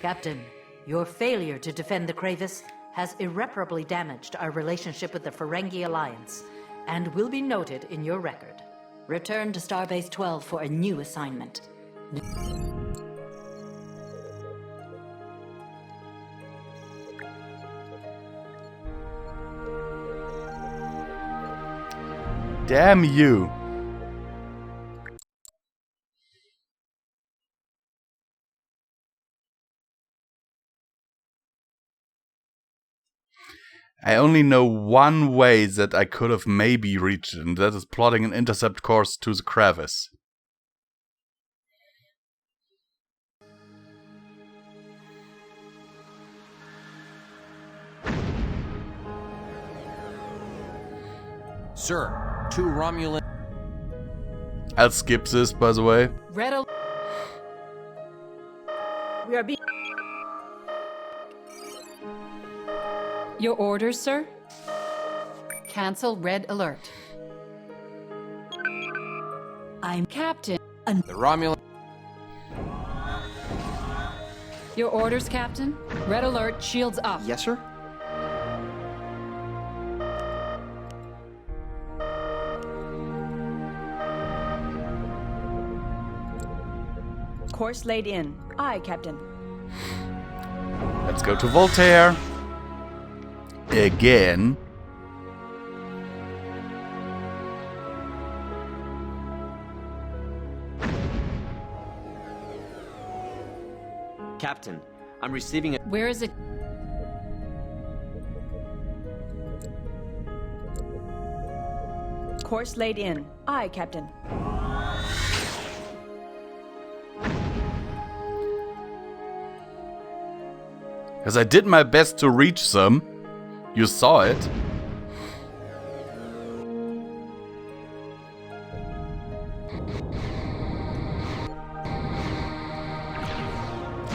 Captain, your failure to defend the Kravis has irreparably damaged our relationship with the Ferengi Alliance, and will be noted in your record. Return to Starbase 12 for a new assignment. Damn you. I only know one way that I could have maybe reached it, and that is plotting an intercept course to the crevice. Sir, 2 Romulan... I'll skip this, by the way. Red alert. We are being... Your orders, sir? Cancel red alert. I'm Captain. The Romulan... Your orders, Captain? Red alert, shields up. Yes, sir? Course laid in. Aye, Captain. Let's go to Voltaire. Again. Captain, I'm receiving a... Where is it? Course laid in. Aye, Captain. As I did my best to reach them. You saw it.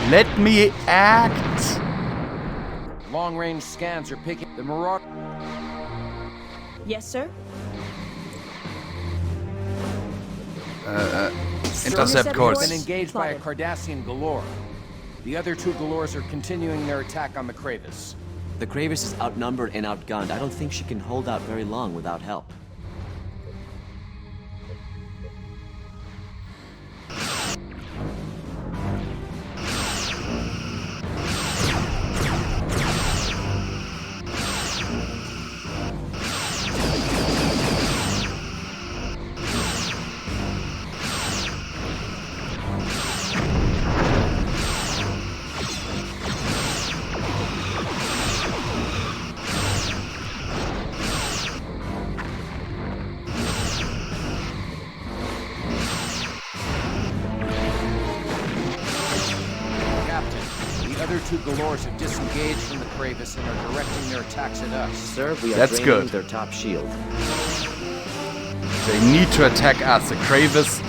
Let me act. Long-range scans are picking the Marauder... Yes, sir? Intercept course. Been engaged by a Cardassian Galore. The other 2 Galores are continuing their attack on the Kravis. The Kravis is outnumbered and outgunned. I don't think she can hold out very long without help. The other 2 Galores have disengaged from the Kravis and are directing their attacks at us. Sir, we are That's draining good. their top shield. They need to attack us. The Kravis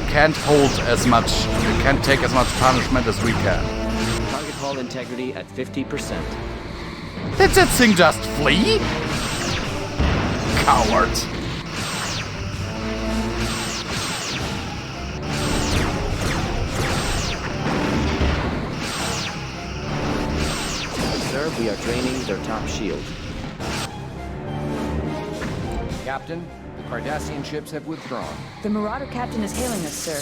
can't hold as much, can't take as much punishment as we can. Target hull integrity at 50%. Did that thing just flee? Coward. Sir, we are draining their top shield. Captain, the Cardassian ships have withdrawn. The Marauder captain is hailing us, sir.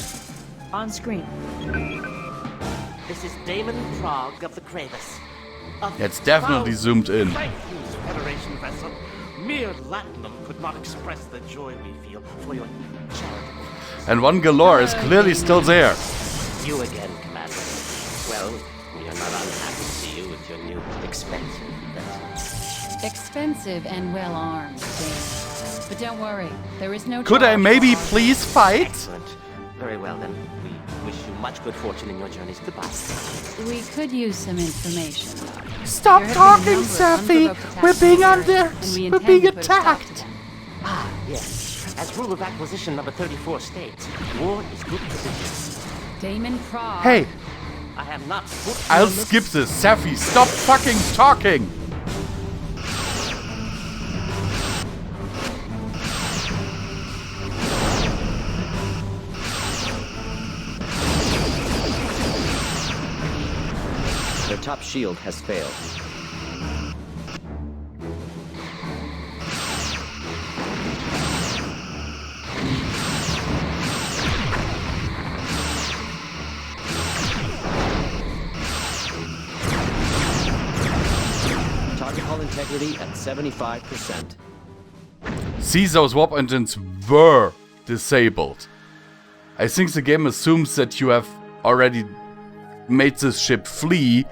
On screen. This is Damon Prague of the Kravis. It's definitely zoomed in. Thank you, Federation vessel. Mere Latinum could not express the joy we feel for your charitable. And one galore is clearly still there. You again, Commander. Well, we are not unhappy to see you with your new expensive vessel. Expensive and well armed, Dave. But don't worry, there is no. Could I maybe please fight? Excellent. Very well then. We wish you much good fortune in your journeys. Goodbye. We could use some information. Stop talking, Safi! We're being attacked! Ah, yes. As rule of acquisition number 34 states, war is good for business. Damon Prague. Hey! I have not put I'll skip this, Safi! Stop fucking talking! Their top shield has failed. Target hull integrity at 75%. See, those warp engines were disabled. I think the game assumes that you have already made this ship flee,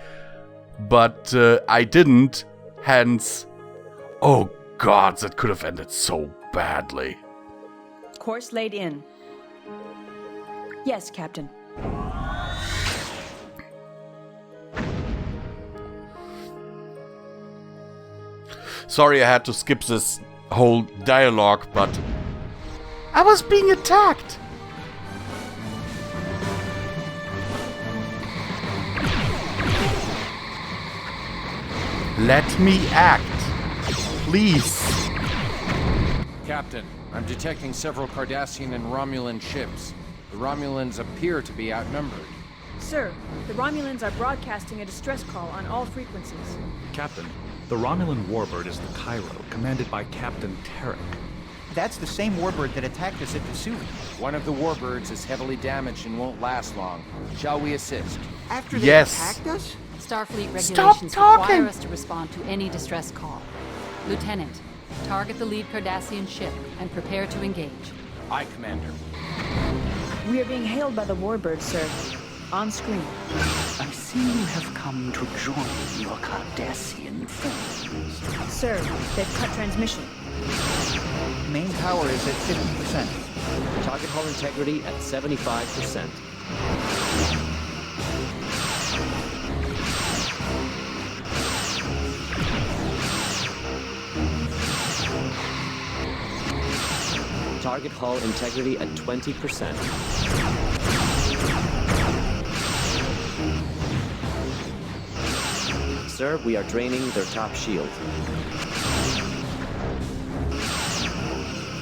but I didn't, hence... Oh god, that could have ended so badly. Course laid in. Yes, Captain. Sorry I had to skip this whole dialogue, but... I was being attacked! Let me act, please. Captain, I'm detecting several Cardassian and Romulan ships. The Romulans appear to be outnumbered. Sir, the Romulans are broadcasting a distress call on all frequencies. Captain, the Romulan warbird is the Cairo, commanded by Captain Tarek. That's the same warbird that attacked us at Vesuvi. One of the warbirds is heavily damaged and won't last long. Shall we assist? After they attacked us? Starfleet regulations require us to respond to any distress call. Lieutenant, target the lead Cardassian ship and prepare to engage. Aye, Commander. We are being hailed by the warbird, sir. On screen. I see you have come to join your Cardassian friends. Sir, they've cut transmission. Main power is at 50%. Target hull integrity at 75%. Target hull integrity at 20%. Sir, we are draining their top shield.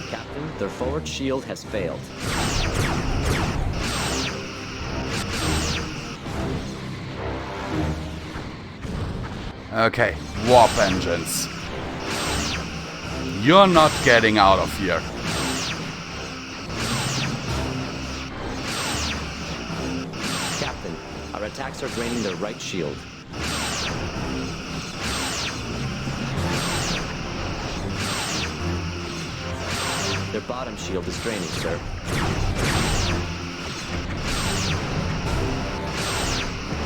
Captain, their forward shield has failed. Okay, warp engines. You're not getting out of here. Captain, our attacks are draining their right shield. Their bottom shield is draining, sir.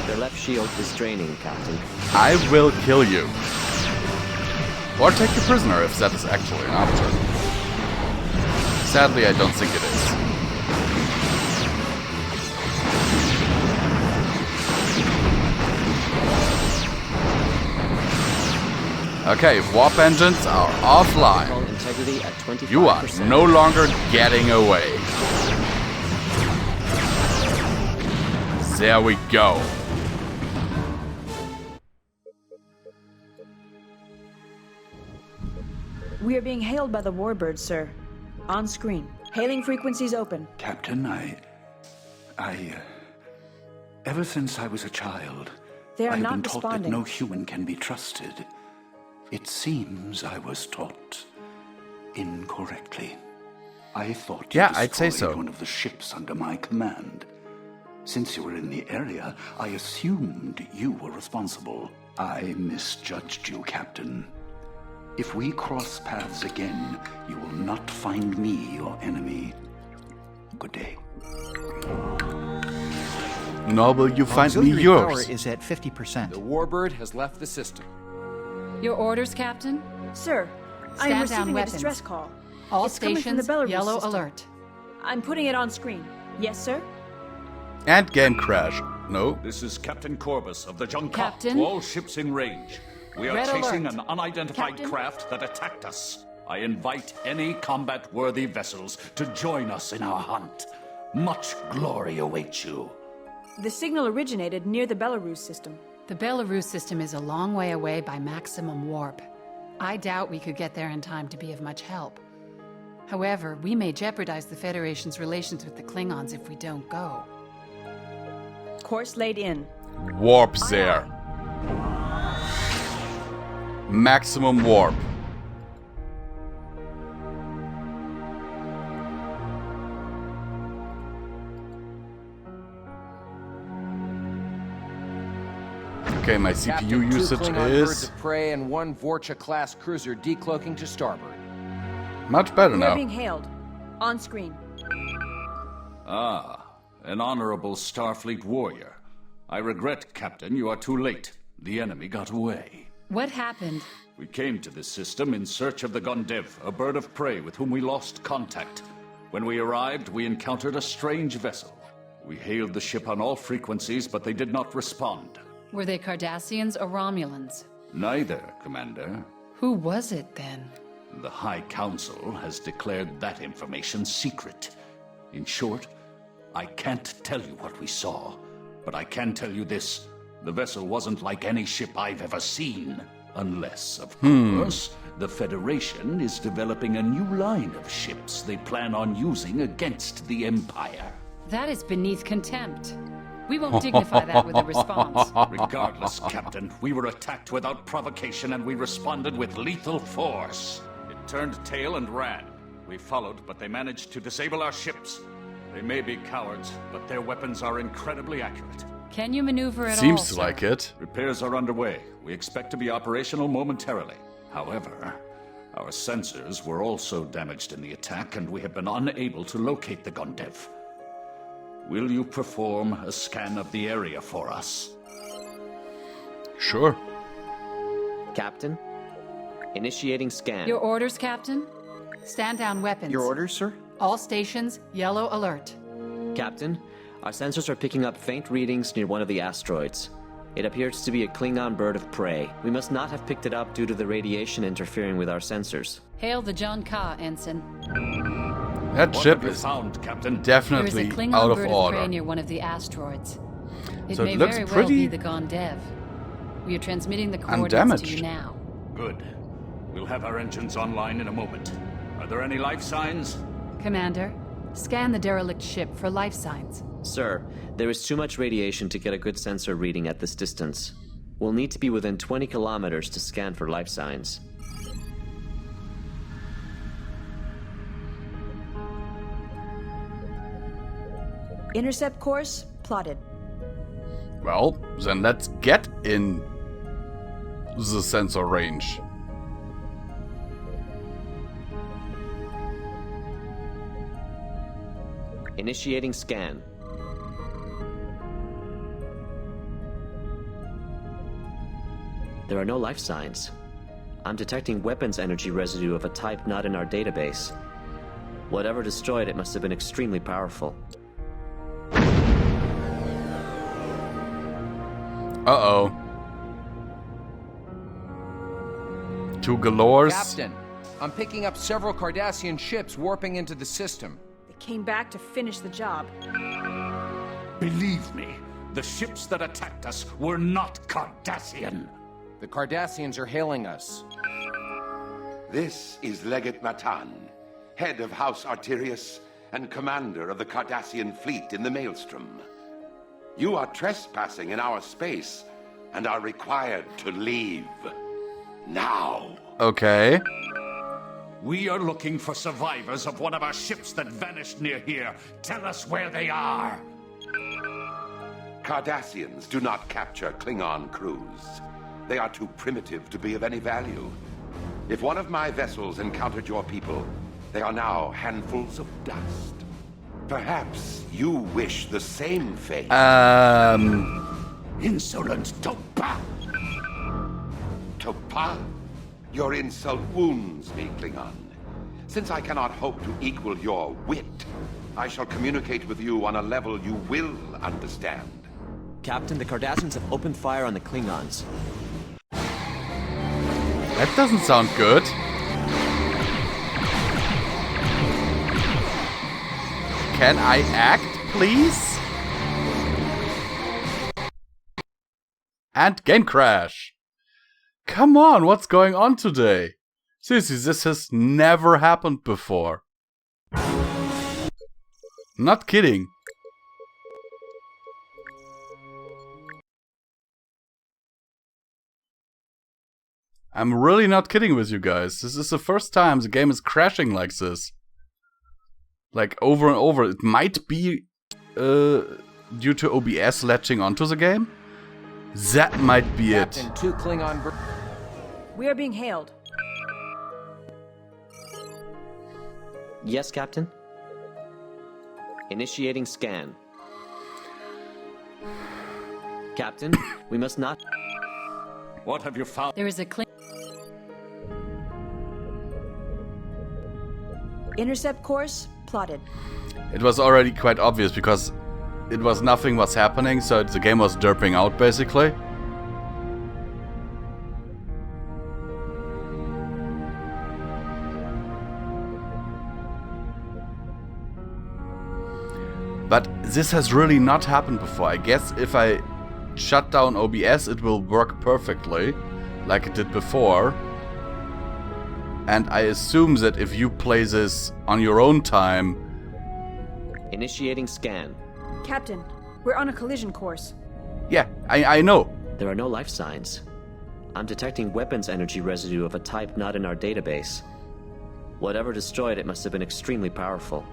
Their left shield is draining, Captain. I will kill you. Or take you prisoner if that is actually an option. Sadly, I don't think it is. Okay, warp engines are offline. Integrity at 25%. You are no longer getting away. There we go. We are being hailed by the warbird, sir. On screen. Hailing frequencies open. Captain, ever since I was a child, They are I have not been taught that responding. no human can be trusted. It seems I was taught incorrectly. I thought you Yeah, I'd say destroyed so. one of the ships under my command. Since you were in the area, I assumed you were responsible. I misjudged you, Captain. If we cross paths again, you will not find me your enemy. Good day. Nor will you find me Auxiliary yours. power is at 50%. The Warbird has left the system. Your orders, Captain? Sir, I Stand am down receiving a weapons. distress call. All It's coming from the stations, Belarus yellow system. alert. I'm putting it on screen. Yes, sir? And game crash. No. This is Captain Corbus of the Junka. Captain? To all ships in range. We are Red chasing alert. an unidentified Captain? craft that attacked us. I invite any combat-worthy vessels to join us in our hunt. Much glory awaits you. The signal originated near the Belarus system. The Belarus system is a long way away by maximum warp. I doubt we could get there in time to be of much help. However, we may jeopardize the Federation's relations with the Klingons if we don't go. Course laid in. Warp there. Maximum warp. Okay, my CPU Captain, 2 usage Klingon birds is of prey and 1 Vorcha-class cruiser decloaking to starboard. much better We are now. being hailed. On screen. Ah, an honorable Starfleet warrior. I regret, Captain, you are too late. The enemy got away. What happened? We came to this system in search of the Gondev, a bird of prey with whom we lost contact. When we arrived, we encountered a strange vessel. We hailed the ship on all frequencies, but they did not respond. Were they Cardassians or Romulans? Neither, Commander. Who was it then? The High Council has declared that information secret. In short, I can't tell you what we saw, but I can tell you this. The vessel wasn't like any ship I've ever seen. Unless, of course, the Federation is developing a new line of ships they plan on using against the Empire. That is beneath contempt. We won't dignify that with a response. Regardless, Captain, we were attacked without provocation and we responded with lethal force. It turned tail and ran. We followed, but they managed to disable our ships. They may be cowards, but their weapons are incredibly accurate. Can you maneuver at all, Seems sir? like it. Repairs are underway. We expect to be operational momentarily. However, our sensors were also damaged in the attack, and we have been unable to locate the Gondev. Will you perform a scan of the area for us? Sure. Captain? Initiating scan. Your orders, Captain? Stand down weapons. Your orders, sir? All stations, yellow alert. Captain, our sensors are picking up faint readings near one of the asteroids. It appears to be a Klingon bird of prey. We must not have picked it up due to the radiation interfering with our sensors. Hail the John Ka, Ensign. That What ship have you is found, Captain? There is definitely a Klingon out of bird of prey order. near one of the asteroids. It So it may looks very well pretty be the Gondev. We are transmitting the coordinates to undamaged. you now. Good. We'll have our engines online in a moment. Are there any life signs? Commander, scan the derelict ship for life signs. Sir, there is too much radiation to get a good sensor reading at this distance. We'll need to be within 20 kilometers to scan for life signs. Intercept course plotted. Well, then let's get in the sensor range. Initiating scan. There are no life signs. I'm detecting weapons energy residue of a type not in our database. Whatever destroyed it must have been extremely powerful. Uh-oh. Two galores. Captain, I'm picking up several Cardassian ships warping into the system. They came back to finish the job. Believe me, the ships that attacked us were not Cardassian. The Cardassians are hailing us. This is Legate Matan, head of House Arterius and commander of the Cardassian fleet in the Maelstrom. You are trespassing in our space and are required to leave. Now. Okay. We are looking for survivors of one of our ships that vanished near here. Tell us where they are. Cardassians do not capture Klingon crews. They are too primitive to be of any value. If one of my vessels encountered your people, they are now handfuls of dust. Perhaps you wish the same fate. Insolent Topa! Topa? Your insult wounds me, Klingon. Since I cannot hope to equal your wit, I shall communicate with you on a level you will understand. Captain, the Cardassians have opened fire on the Klingons. That doesn't sound good. Can I act, please? And game crash. Come on, what's going on today? Seriously, this has never happened before. Not kidding. I'm really not kidding with you guys. This is the first time the game is crashing like this. Like over and over. It might be due to OBS latching onto the game. That might be Captain, it. 2 Klingon. We are being hailed. Yes, Captain? Initiating scan. Captain, we must not... What have you found? There is a Intercept course plotted. It was already quite obvious because it was nothing was happening, so the game was derping out basically. But this has really not happened before. I guess if I shut down OBS, it will work perfectly, like it did before. And I assume that if you play this on your own time... Initiating scan. Captain, we're on a collision course. Yeah, I know. There are no life signs. I'm detecting weapons energy residue of a type not in our database. Whatever destroyed it must have been extremely powerful.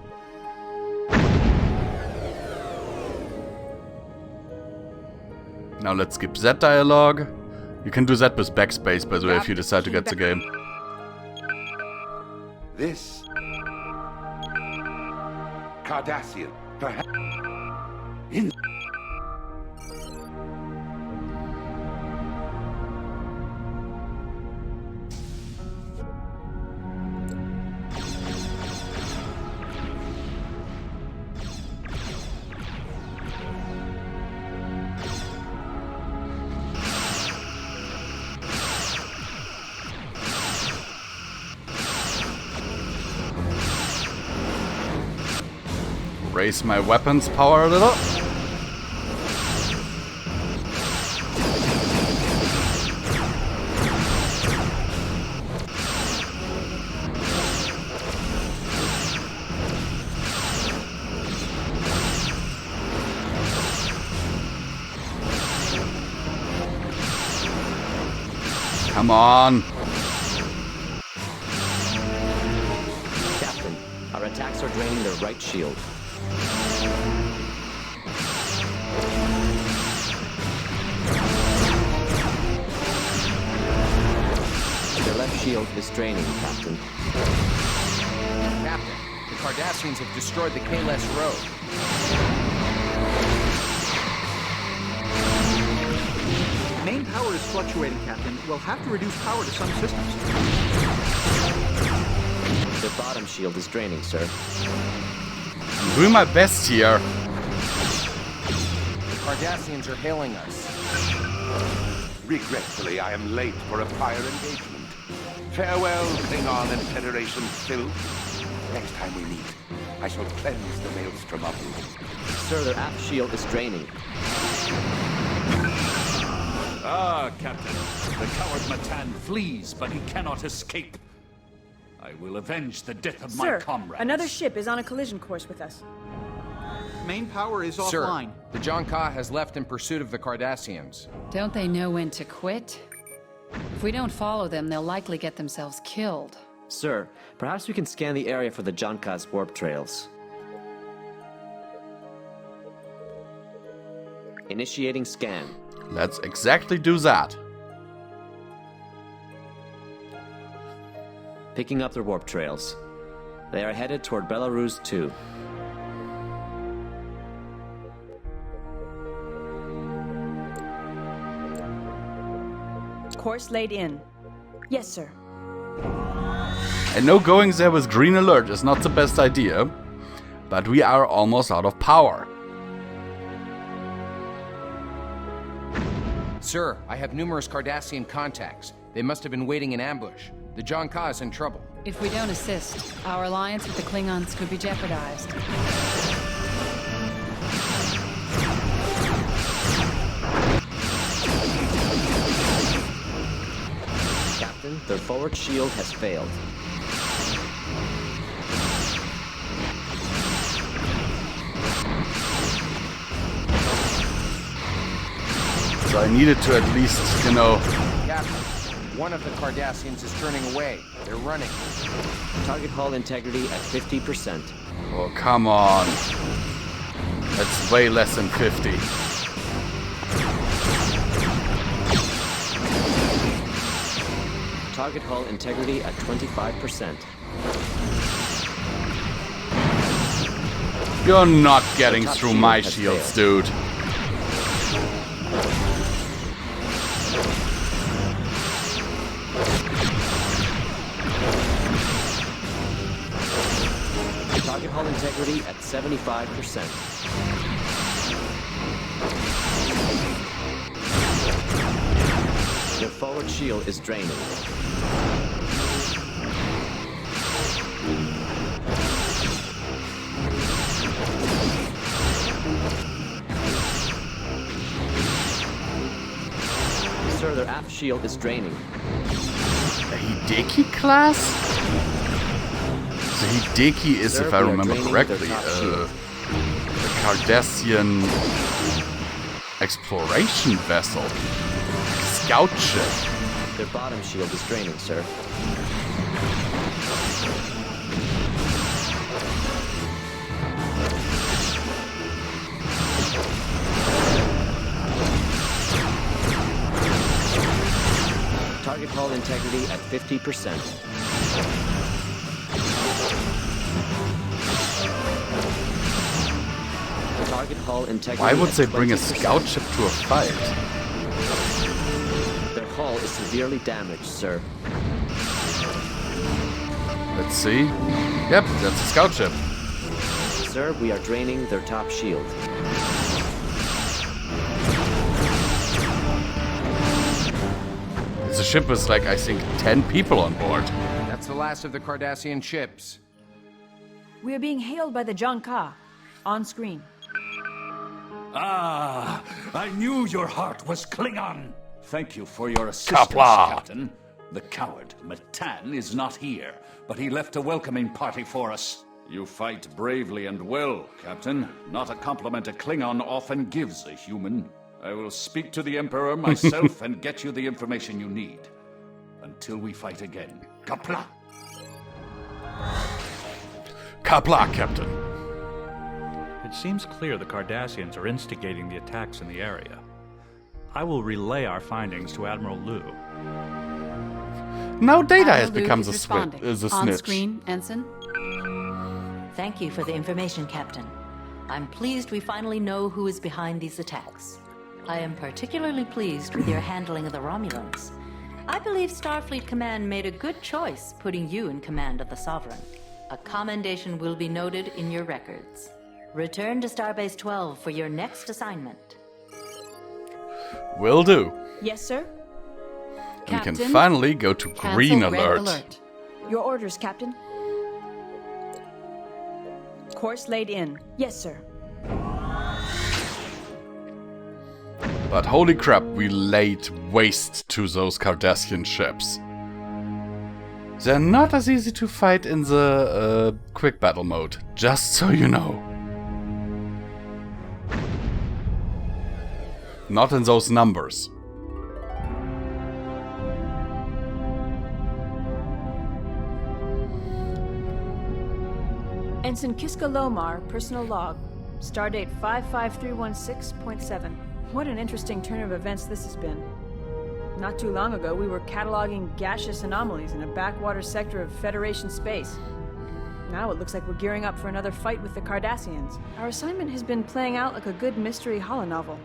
Now let's skip that dialogue. You can do that with backspace, by the way, if you decide to get the game. This Cardassian, perhaps. Raise my weapons power a little. Come on. Captain, our attacks are draining their right shield. Their left shield is draining, Captain. Captain, the Cardassians have destroyed the Kahless Road. Main power is fluctuating, Captain. We'll have to reduce power to some systems. Their bottom shield is draining, sir. I'm doing my best here. The Cardassians are hailing us. Regretfully, I am late for a prior engagement. Farewell, Klingon and Federation filth. Next time we meet, I shall cleanse the maelstrom of you. Sir, their aft shield is draining. Ah, Captain. The coward Matan flees, but he cannot escape. I will avenge the death of my comrades. Another ship is on a collision course with us. Main power is Sir, offline. the John-Ka has left in pursuit of the Cardassians. Don't they know when to quit? If we don't follow them, they'll likely get themselves killed. Sir, perhaps we can scan the area for the John-Ka's warp trails. Initiating scan. Let's exactly do that. Picking up their warp trails. They are headed toward Belarus 2. Course laid in. Yes, sir. I know going there with green alert is not the best idea, but we are almost out of power. Sir, I have numerous Cardassian contacts. They must have been waiting in ambush. The John Ka is in trouble. If we don't assist, our alliance with the Klingons could be jeopardized. Captain, their forward shield has failed. So I needed to at least, you know... Captain, one of the Cardassians is turning away. They're running. Target hull integrity at 50%. Oh, come on. That's way less than 50. Target hull integrity at 25%. You're not getting through my shields, dude. Target hull integrity at 75%. Their forward shield is draining. Sir, their aft shield is draining. The Hideki class? The Hideki is, Sir, if I remember correctly, the Cardassian exploration vessel. Scout ship. Their bottom shield is draining, sir. Target hull integrity at 50%. Target hull integrity. Why would they at bring a 20%. scout ship to a fight? Their hull is severely damaged, sir. Let's see. Yep, that's a scout ship. Sir, we are draining their top shield. It's a ship with, like, I think 10 people on board. That's the last of the Cardassian ships. We are being hailed by the John Ka. On screen. Ah, I knew your heart was Klingon. Thank you for your assistance, Kapla. Captain. The coward, Matan, is not here, but he left a welcoming party for us. You fight bravely and well, Captain. Not a compliment a Klingon often gives a human. I will speak to the Emperor myself and get you the information you need. Until we fight again. Kapla! Kapla, Captain. It seems clear the Cardassians are instigating the attacks in the area. I will relay our findings to Admiral Liu. Now Data has Admiral Liu become is a responding. snitch. On screen, Ensign. Thank you for the information, Captain. I'm pleased we finally know who is behind these attacks. I am particularly pleased with your handling of the Romulans. I believe Starfleet Command made a good choice putting you in command of the Sovereign. A commendation will be noted in your records. Return to Starbase 12 for your next assignment. Will do. Yes, sir. And we can Captain, finally go to cancel green red alert. Your orders, Captain. Course laid in. Yes, sir. But holy crap, we laid waste to those Cardassian ships. They're not as easy to fight in the quick battle mode, just so you know. Not in those numbers. Ensign Kiska Lomar, personal log. Stardate 55316.7. What an interesting turn of events this has been. Not too long ago, we were cataloging gaseous anomalies in a backwater sector of Federation space. Now it looks like we're gearing up for another fight with the Cardassians. Our assignment has been playing out like a good mystery holonovel.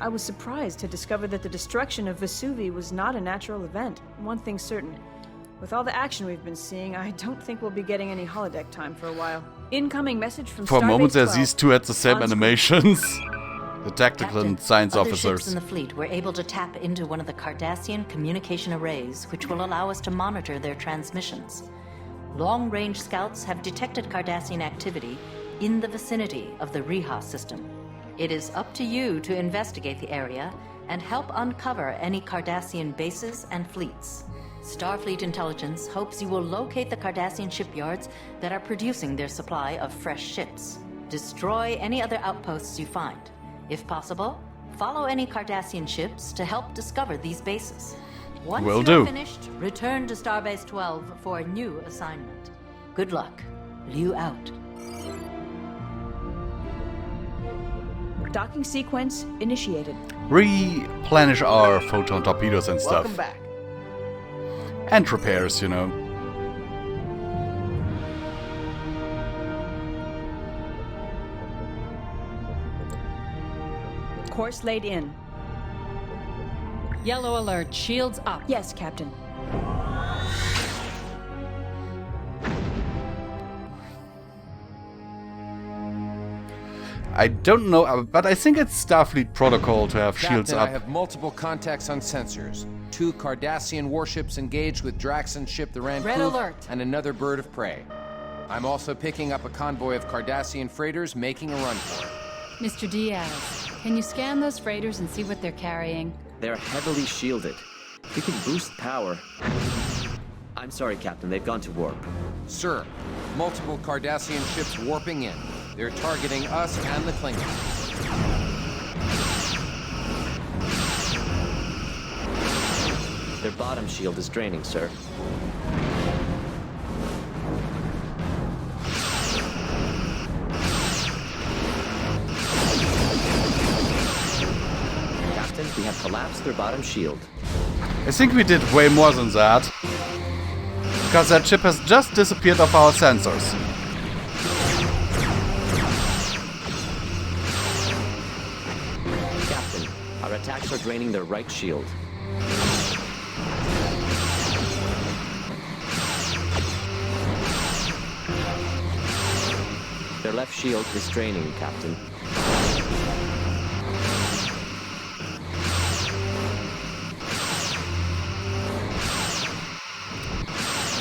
I was surprised to discover that the destruction of Vesuvi was not a natural event. One thing's certain. With all the action we've been seeing, I don't think we'll be getting any holodeck time for a while. Incoming message from For a moment there, 12. these two had the same animations. The tactical and science other officers. ships in the fleet were able to tap into one of the Cardassian communication arrays, which will allow us to monitor their transmissions. Long-range scouts have detected Cardassian activity in the vicinity of the Riha system. It is up to you to investigate the area and help uncover any Cardassian bases and fleets. Starfleet Intelligence hopes you will locate the Cardassian shipyards that are producing their supply of fresh ships. Destroy any other outposts you find. If possible, follow any Cardassian ships to help discover these bases. Once you're finished, return to Starbase 12 for a new assignment. Good luck. Liu out. Docking sequence initiated. Replenish our photon torpedoes and stuff. Welcome back. And repairs, you know. Course laid in. Yellow alert, shields up. Yes, Captain. I don't know, but I think it's Starfleet protocol to have shields Captain, up. I have multiple contacts on sensors. 2 Cardassian warships engaged with Draxon's ship, the Red Rancouf, alert. and another bird of prey. I'm also picking up a convoy of Cardassian freighters making a run for it. Mr. Diaz, can you scan those freighters and see what they're carrying? They're heavily shielded. We can boost power. I'm sorry, Captain. They've gone to warp. Sir, multiple Cardassian ships warping in. They're targeting us and the Klingons. Their bottom shield is draining, sir. Captain, we have collapsed their bottom shield. I think we did way more than that. Because that ship has just disappeared off our sensors. Captain, our attacks are draining their right shield. Their left shield is draining, Captain.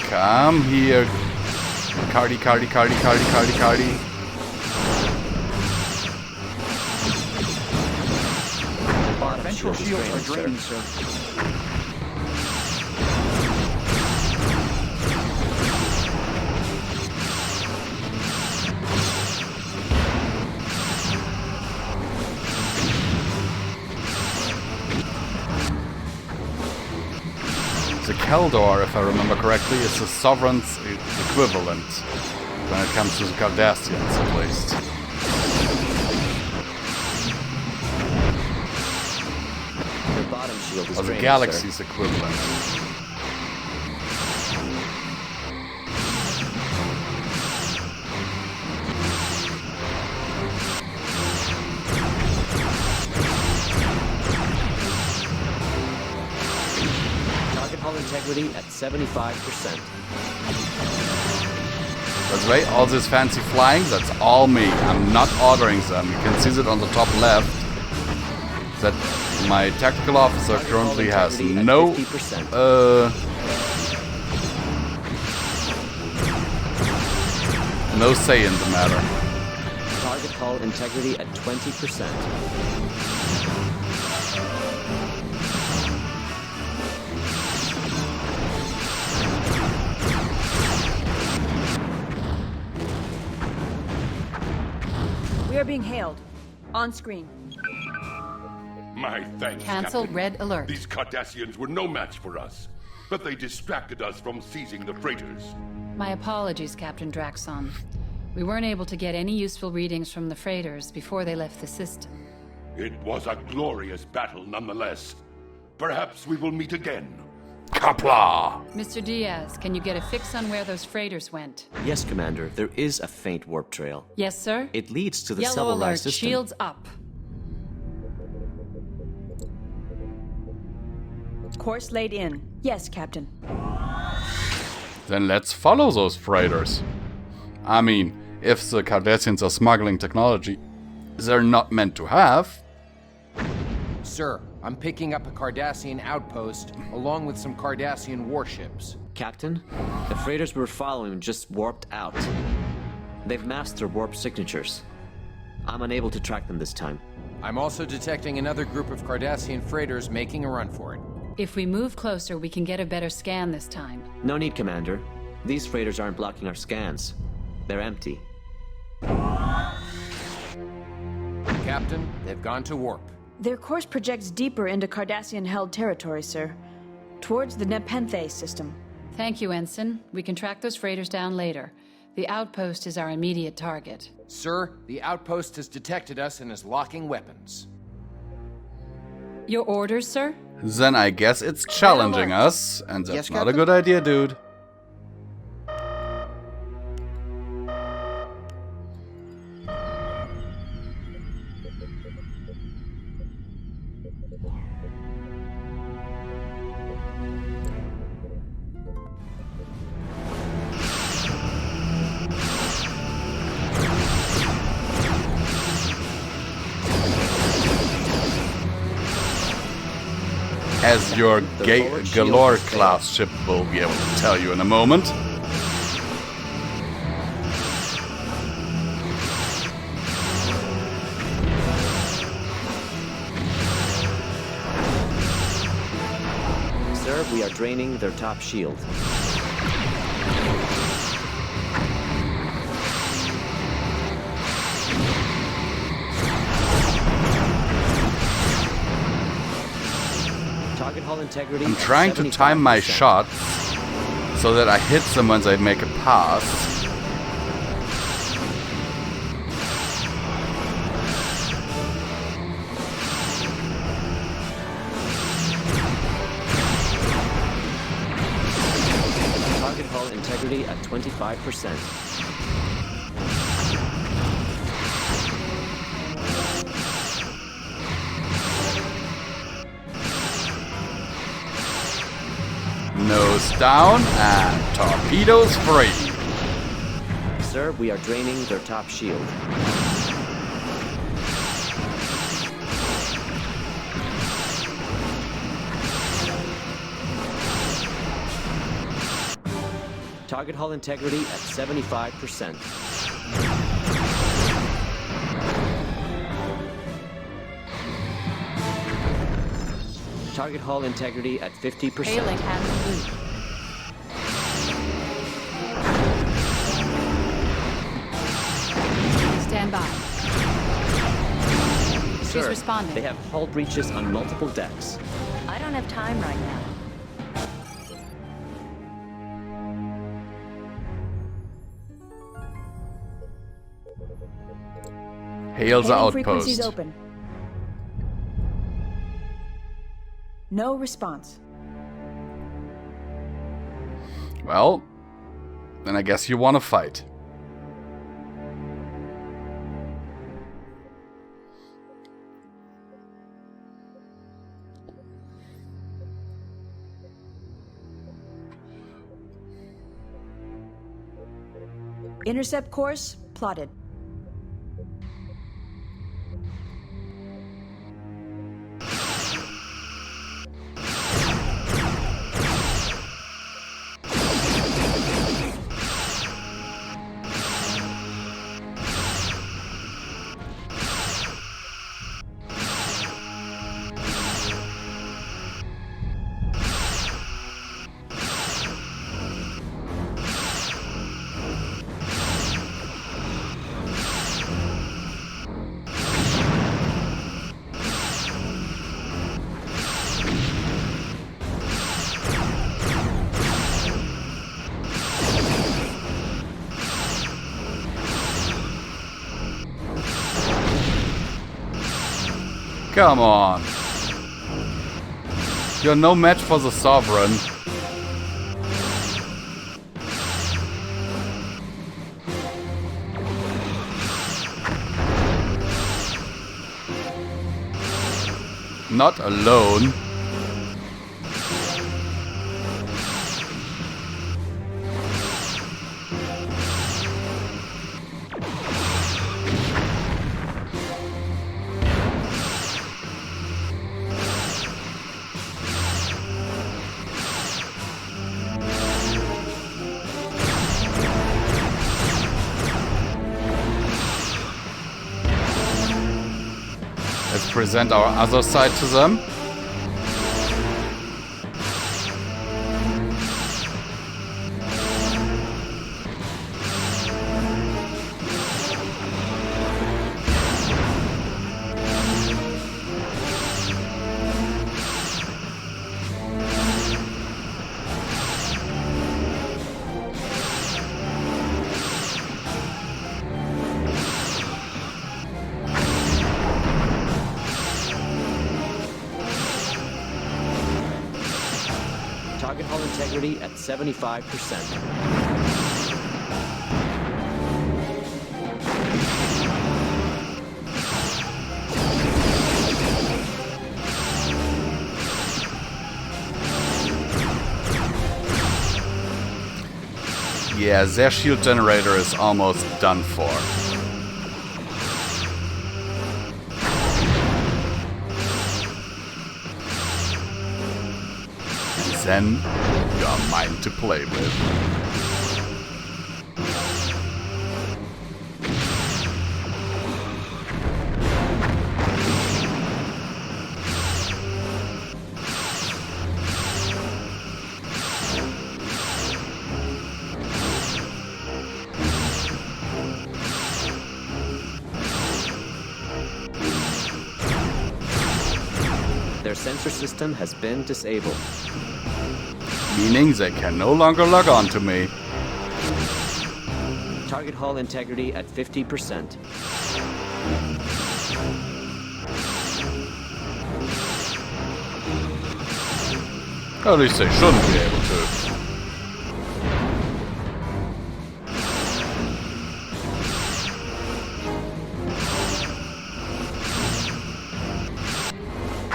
Come here. Cardi. Ventral shields are draining, sir. The Keldor, if I remember correctly, is the Sovereign's equivalent when it comes to the Cardassians, at least. Their bottom shield is Or the draining, Galaxy's sir. equivalent. Integrity at 75%. By the way, all this fancy flying, that's all me. I'm not ordering them. You can see that on the top left. That my tactical officer currently has no no say in the matter. Target hull integrity at 20%. We are being hailed. On screen. My thanks, Cancel Captain. red alert. These Cardassians were no match for us, but they distracted us from seizing the freighters. My apologies, Captain Draxon. We weren't able to get any useful readings from the freighters before they left the system. It was a glorious battle nonetheless. Perhaps we will meet again. Kapla! Mr. Diaz, can you get a fix on where those freighters went? Yes, Commander. There is a faint warp trail. Yes, sir? It leads to the Yellow subarise alert, system. shields up. Course laid in. Yes, Captain. Then let's follow those freighters. I mean, if the Cardassians are smuggling technology they're not meant to have. Sir, I'm picking up a Cardassian outpost along with some Cardassian warships. Captain, the freighters we were following just warped out. They've masked their warp signatures. I'm unable to track them this time. I'm also detecting another group of Cardassian freighters making a run for it. If we move closer, we can get a better scan this time. No need, Commander. These freighters aren't blocking our scans. They're empty. Captain, they've gone to warp. Their course projects deeper into Cardassian-held territory, sir. Towards the Nepenthe system. Thank you, Ensign. We can track those freighters down later. The outpost is our immediate target. Sir, the outpost has detected us and is locking weapons. Your orders, sir? Then I guess it's challenging us, and that's Yes, not a Captain? good idea, dude. As your Galore class ship will be able to tell you in a moment. Sir, we are draining their top shield. Target hull integrity. I'm trying to time my shots so that I hit them once I make a pass. Target hull integrity at 25%. Nose down and torpedoes free. Sir, we are draining their top shield. Target hull integrity at 75%. Target hull integrity at 50%. Hailing Admiral Luke. Stand by. Sir, She's responding. they have hull breaches on multiple decks. I don't have time right now. Hail the Hailing frequencies outpost. open. No response. Well, then I guess you want to fight. Intercept course plotted. Come on. You're no match for the Sovereign. Not alone. Let's present our other side to them. Target hull integrity at 75%. Yeah, their shield generator is almost done for. Then you are mine to play with. Their sensor system has been disabled. Meaning they can no longer log on to me. Target hull integrity at 50%. At least they shouldn't be able to.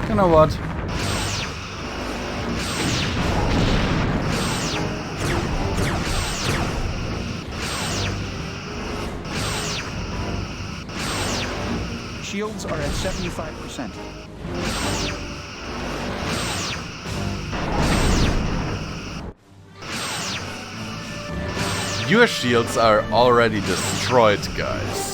You know what? Shields are at 75%. Your shields are already destroyed, guys.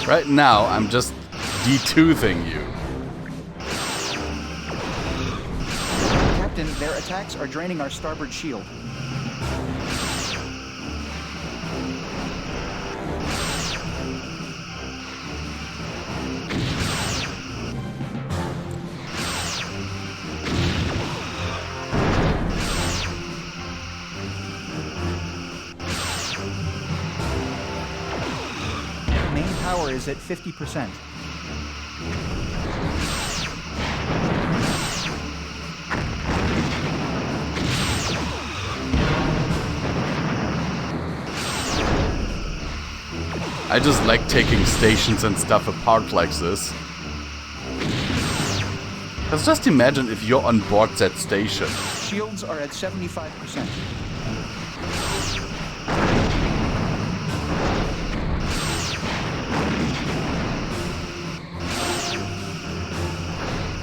Right now, I'm just detoothing you. Captain, their attacks are draining our starboard shield. Main power is at 50%. I just like taking stations and stuff apart like this. Let's just imagine if you're on board that station. Shields are at 75%.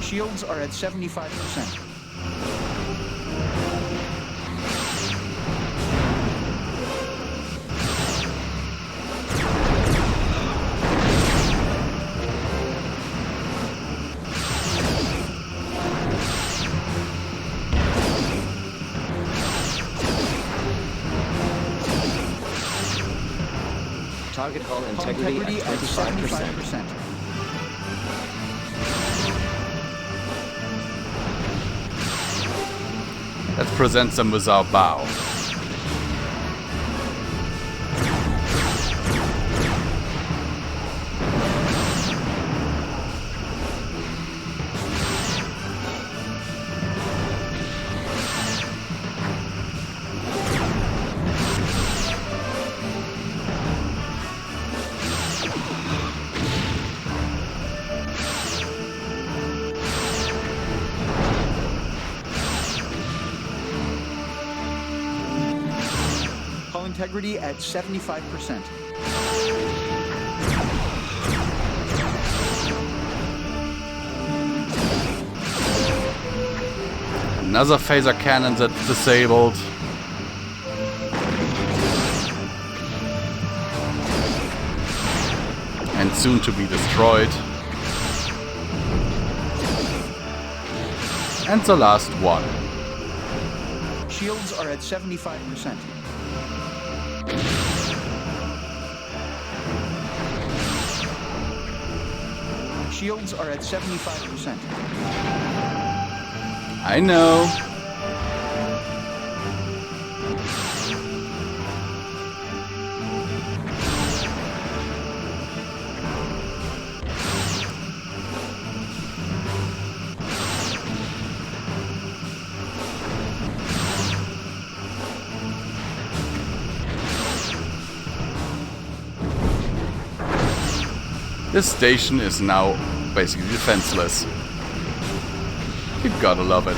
Shields are at 75%. Target hull integrity at 75%. Let's present them with our bow. Integrity at 75%. Another phaser cannon that's disabled. And soon to be destroyed. And the last one. Shields are at 75%. Shields are at 75%. I know. This station is now basically defenseless. You gotta love it.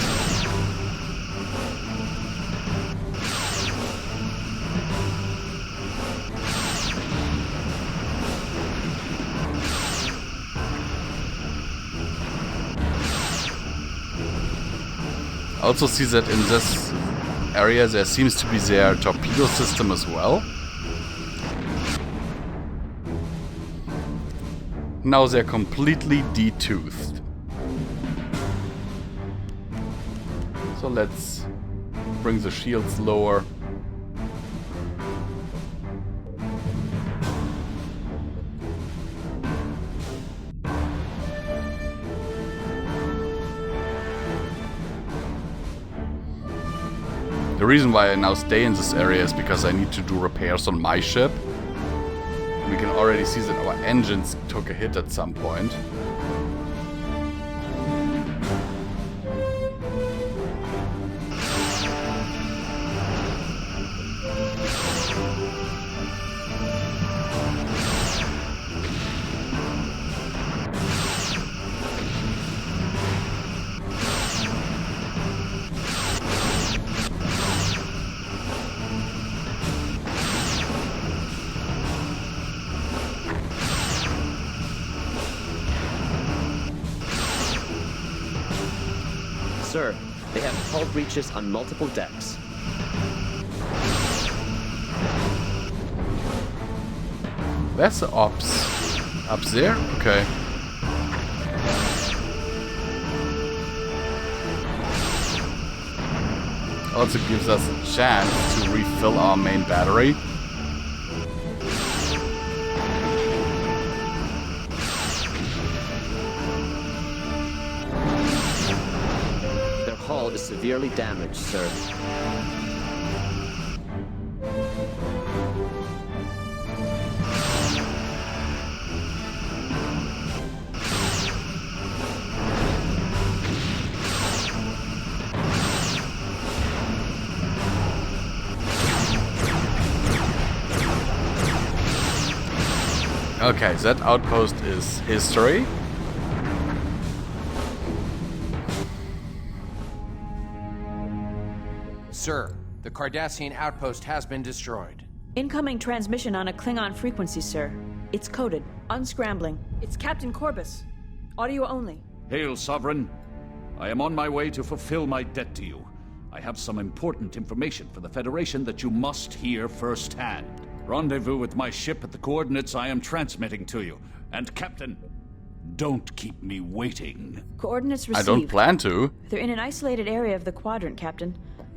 Also see that in this area there seems to be their torpedo system as well. Now they're completely detoothed. So let's bring the shields lower. The reason why I now stay in this area is because I need to do repairs on my ship. We can already see that our engines took a hit at some point. Sir, they have hull breaches on multiple decks. That's the ops. Up there? Okay. Also gives us a chance to refill our main battery. Is severely damaged, sir. Okay, that outpost is history. Sir, the Cardassian outpost has been destroyed. Incoming transmission on a Klingon frequency, sir. It's coded. Unscrambling. It's Captain Corbus. Audio only. Hail, Sovereign. I am on my way to fulfill my debt to you. I have some important information for the Federation that you must hear firsthand. Rendezvous with my ship at the coordinates I am transmitting to you. And Captain, don't keep me waiting. Coordinates received. I don't plan to. They're in an isolated area of the quadrant, Captain.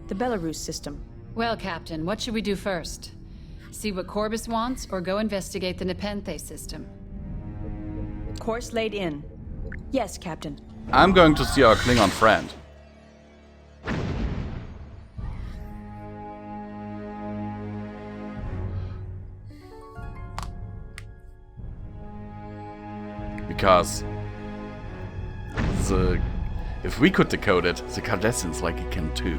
The Belarus system. Well, Captain, what should we do first? See what Corbus wants, or go investigate the Nepenthe system. Course laid in. Yes, Captain. I'm going to see our Klingon friend. Because if we could decode it, the Cardassians likely can too.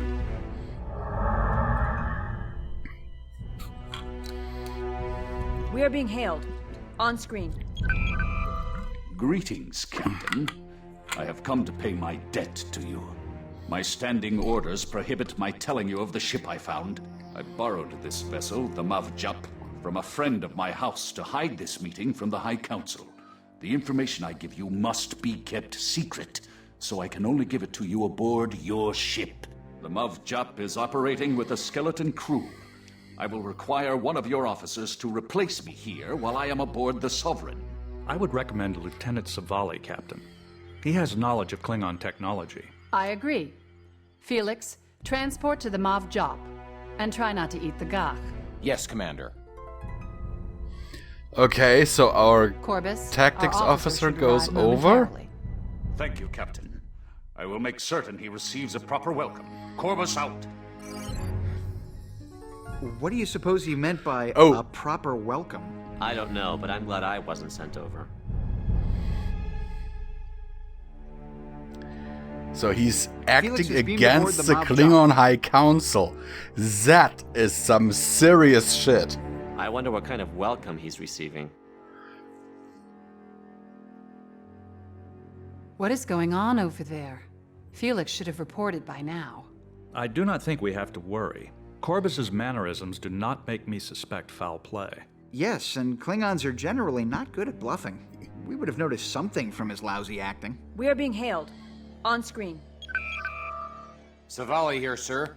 We are being hailed. On screen. Greetings, Captain. I have come to pay my debt to you. My standing orders prohibit my telling you of the ship I found. I borrowed this vessel, the Mavjup, from a friend of my house to hide this meeting from the High Council. The information I give you must be kept secret, so I can only give it to you aboard your ship. The Mavjup is operating with a skeleton crew. I will require one of your officers to replace me here while I am aboard the Sovereign. I would recommend Lieutenant Savali, Captain. He has knowledge of Klingon technology. I agree. Felix, transport to the Mav Jop, and try not to eat the gach. Yes, Commander. Okay, so our Corbus, tactics our officer should goes arrive over. momentarily. Thank you, Captain. I will make certain he receives a proper welcome. Corbus out. What do you suppose he meant by Oh. a proper welcome? I don't know, but I'm glad I wasn't sent over. So he's Felix acting is beamed aboard against the the Mav Klingon High Council. That is some serious shit. I wonder what kind of welcome he's receiving. What is going on over there? Felix should have reported by now. I do not think we have to worry. Corbus's mannerisms do not make me suspect foul play. Yes, and Klingons are generally not good at bluffing. We would have noticed something from his lousy acting. We are being hailed. On screen. Savali here, sir.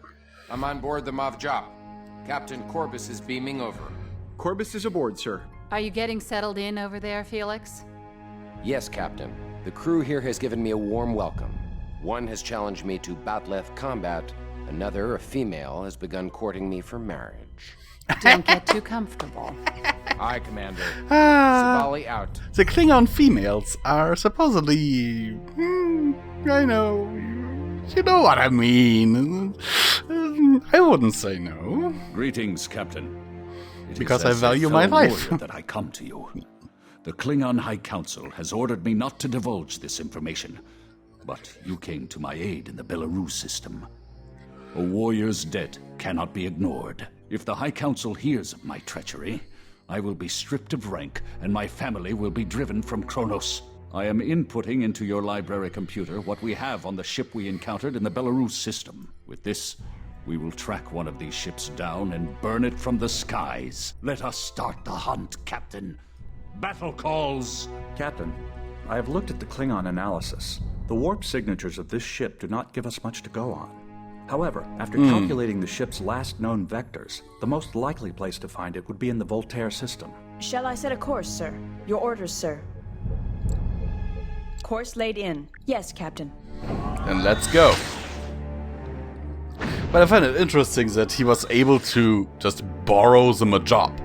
I'm on board the Mavjop. Captain Corbus is beaming over. Corbus is aboard, sir. Are you getting settled in over there, Felix? Yes, Captain. The crew here has given me a warm welcome. One has challenged me to Batleth combat. Another, a female, has begun courting me for marriage. Don't get too comfortable. Aye, Commander. Savali out. The Klingon females are supposedly... I know. You know what I mean. I wouldn't say no. Greetings, Captain. It Because is I as a value my fellow life. warrior that I come to you. The Klingon High Council has ordered me not to divulge this information, but you came to my aid in the Belarus system. A warrior's debt cannot be ignored. If the High Council hears of my treachery, I will be stripped of rank and my family will be driven from Kronos. I am inputting into your library computer what we have on the ship we encountered in the Belarus system. With this, we will track one of these ships down and burn it from the skies. Let us start the hunt, Captain. Battle calls! Captain, I have looked at the Klingon analysis. The warp signatures of this ship do not give us much to go on. However, after calculating the ship's last known vectors, the most likely place to find it would be in the Voltaire system. Shall I set a course, sir? Your orders, sir. Course laid in. Yes, Captain. Then let's go. But I find it interesting that he was able to just borrow them a job.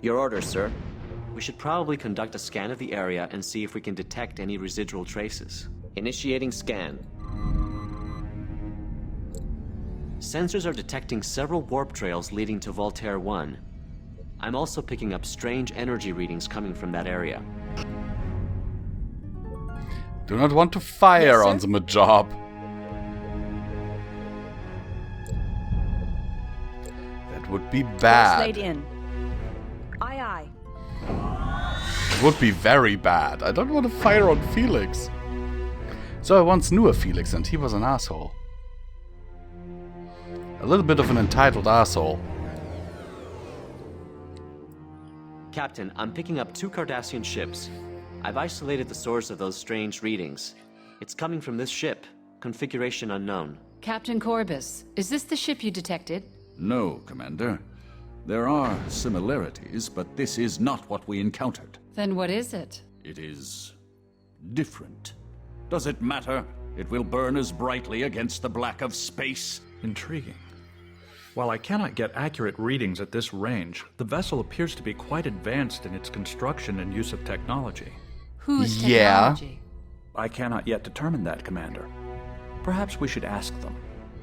Your orders, sir. We should probably conduct a scan of the area and see if we can detect any residual traces. Initiating scan. Sensors are detecting several warp trails leading to Voltaire 1. I'm also picking up strange energy readings coming from that area. Do not want to fire Yes, on them a job. That would be Course bad. laid in. Aye, aye. It would be very bad. I don't want to fire on Felix. So I once knew a Felix and he was an asshole. A little bit of an entitled asshole. Captain, I'm picking up 2 Cardassian ships. I've isolated the source of those strange readings. It's coming from this ship. Configuration unknown. Captain Corbus, is this the ship you detected? No, Commander. There are similarities, but this is not what we encountered. Then what is it? It is different. Does it matter? It will burn as brightly against the black of space. Intriguing. While I cannot get accurate readings at this range, the vessel appears to be quite advanced in its construction and use of technology. Whose technology? I cannot yet determine that, Commander. Perhaps we should ask them.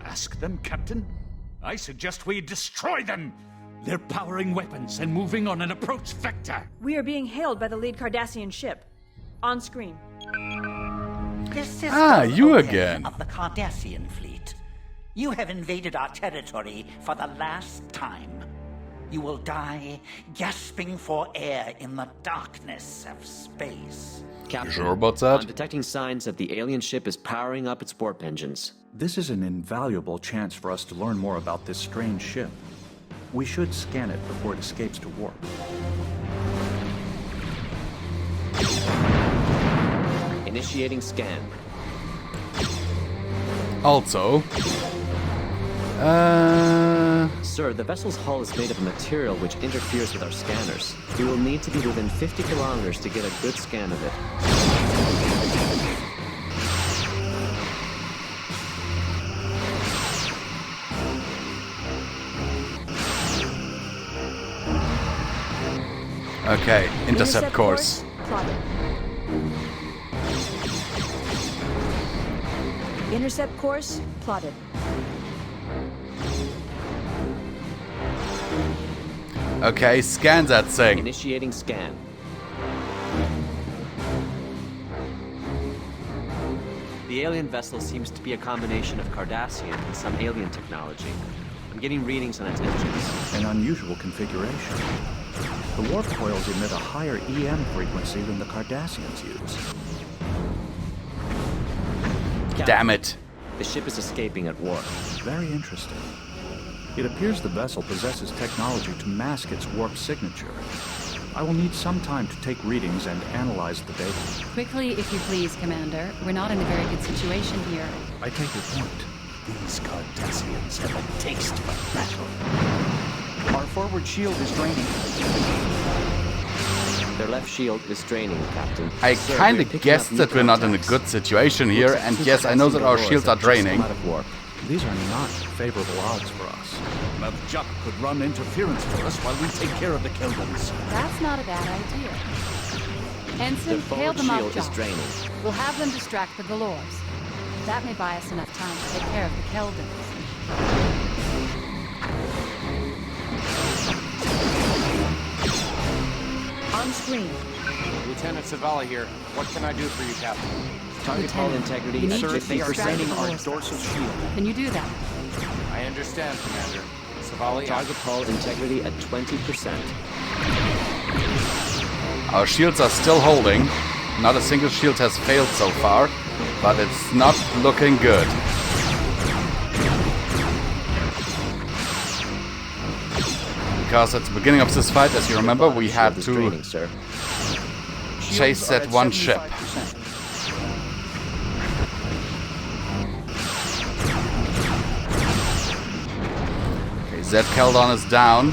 Ask them, Captain? I suggest we destroy them! They're powering weapons and moving on an approach vector. We are being hailed by the lead Cardassian ship. On screen. This is you again. Of the Cardassian fleet. You have invaded our territory for the last time. You will die gasping for air in the darkness of space. Captain, you sure about that? I'm detecting signs that the alien ship is powering up its warp engines. This is an invaluable chance for us to learn more about this strange ship. We should scan it before it escapes to warp. Initiating scan. Also... Sir, the vessel's hull is made of a material which interferes with our scanners. We will need to be within 50 kilometers to get a good scan of it. Okay, intercept course. Plotted. Intercept course plotted. Okay, scan that thing. Initiating scan. The alien vessel seems to be a combination of Cardassian and some alien technology. I'm getting readings on its engines. An unusual configuration. The warp coils emit a higher EM frequency than the Cardassians use. Damn it. The ship is escaping at warp. Very interesting. It appears the vessel possesses technology to mask its warp signature. I will need some time to take readings and analyze the data. Quickly, if you please, Commander. We're not in a very good situation here. I take your point. These Cardassians have a taste for battle. Our forward shield is draining. Their left shield is draining, Captain. I kinda guessed that we're not in a good situation here, and yes, I know that our shields are draining. These are not favorable odds for us. Mavjuk could run interference for us while we take care of the Keldons. That's not a bad idea. Ensign, hail the shield is Mavjuk. draining. We'll have them distract the Galores. That may buy us enough time to take care of the Keldons. On screen. Lieutenant Zavala here. What can I do for you, Captain? Target hull integrity you at need to 50%. distract the our Galores. dorsal shield. Can you do that? I understand, Commander. Zavala, Target hull integrity at 20%. Our shields are still holding. Not a single shield has failed so far, but it's not looking good. Because at the beginning of this fight, as you remember, we had to draining, sir. chase that one ship. Okay, Z Keldon is down.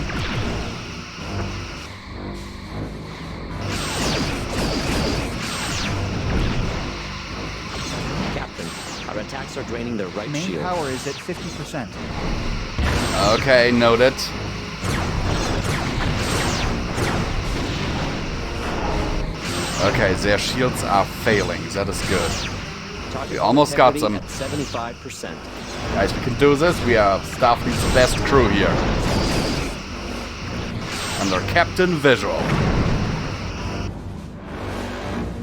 Captain, our attacks are draining their right Main shield. power is at 50%. Okay, noted. Okay, their shields are failing. That is good. We almost got them. 75%. Guys, we can do this. We are Starfleet's best crew here. Under Captain Visual.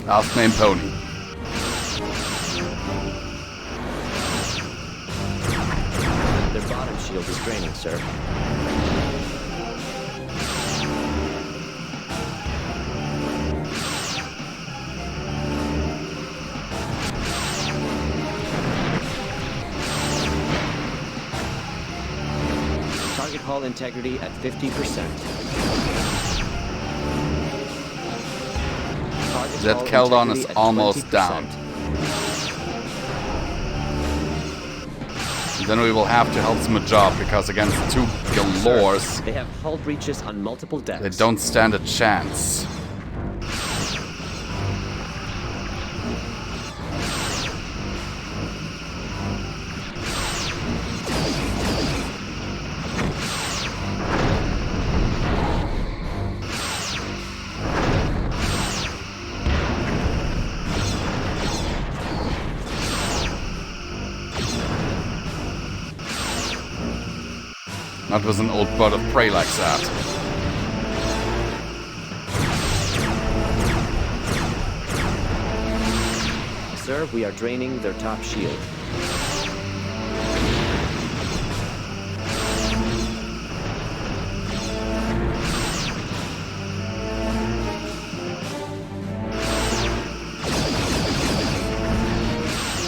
Last name Pony. Their bottom shield is draining, sir. Target hull integrity at 50%. That Keldon is almost down. Then we will have to help them a job, because against two Galores, they have hull breaches on multiple decks. they don't stand a chance. Not with an old bird of prey like that. Sir, we are draining their top shield.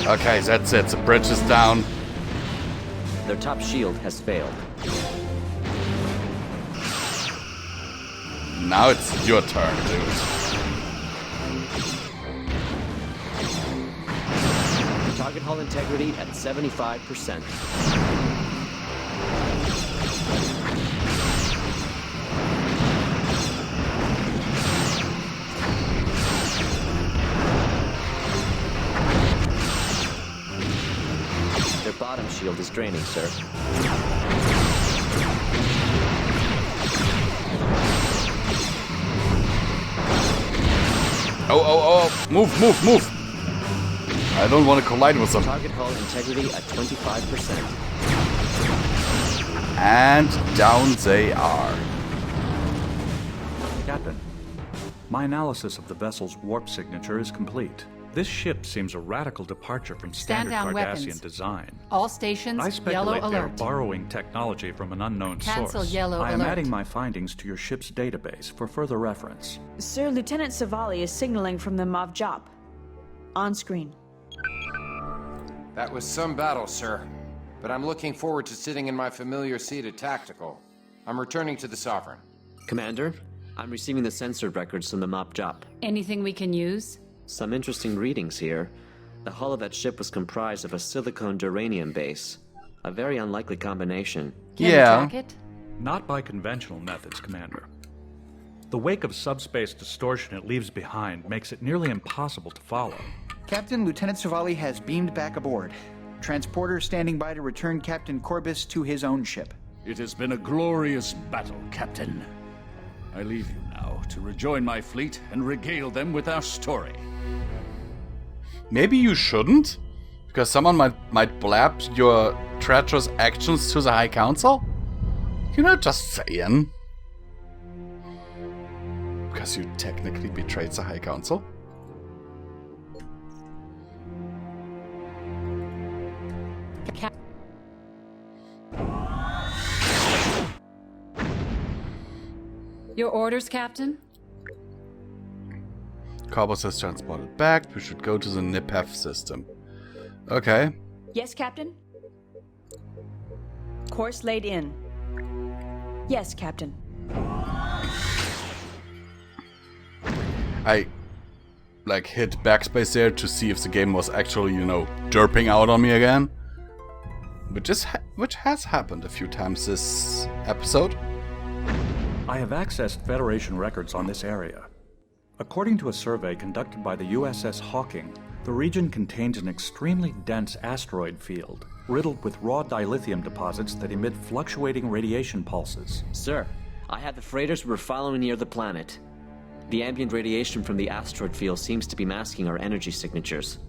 Okay, that's it. The bridge is down. Their top shield has failed. Now it's your turn, dude. Target hull integrity at 75%. Their bottom shield is draining, sir. Oh. Move. I don't want to collide with them. Target hull integrity at 25%. And down they are. Captain, my analysis of the vessel's warp signature is complete. This ship seems a radical departure from Stand standard down Cardassian weapons. Design. All stations, I yellow speculate they are alert. borrowing technology from an unknown Cancel source. yellow I am alert. adding my findings to your ship's database for further reference. Sir, Lieutenant Savali is signaling from the Mav Jop. On screen. That was some battle, sir. But I'm looking forward to sitting in my familiar seat at Tactical. I'm returning to the Sovereign. Commander, I'm receiving the sensor records from the Mop Jop. Anything we can use? Some interesting readings here. The hull of that ship was comprised of a silicone duranium base. A very unlikely combination. Can we track it? Not by conventional methods, Commander. The wake of subspace distortion it leaves behind makes it nearly impossible to follow. Captain, Lieutenant Savali has beamed back aboard. Transporter standing by to return Captain Corbus to his own ship. It has been a glorious battle, Captain. I leave you now to rejoin my fleet and regale them with our story. Maybe you shouldn't? Because someone might blab your treacherous actions to the High Council? You know, just saying. Because you technically betrayed the High Council? Your orders, Captain? Corbus has transported back. We should go to the NIPEF system. Okay. Yes, Captain? Course laid in. Yes, Captain. I hit backspace there to see if the game was actually, derping out on me again. Which has happened a few times this episode. I have accessed Federation records on this area. According to a survey conducted by the USS Hawking, the region contains an extremely dense asteroid field, riddled with raw dilithium deposits that emit fluctuating radiation pulses. Sir, I have the freighters we're following near the planet. The ambient radiation from the asteroid field seems to be masking our energy signatures.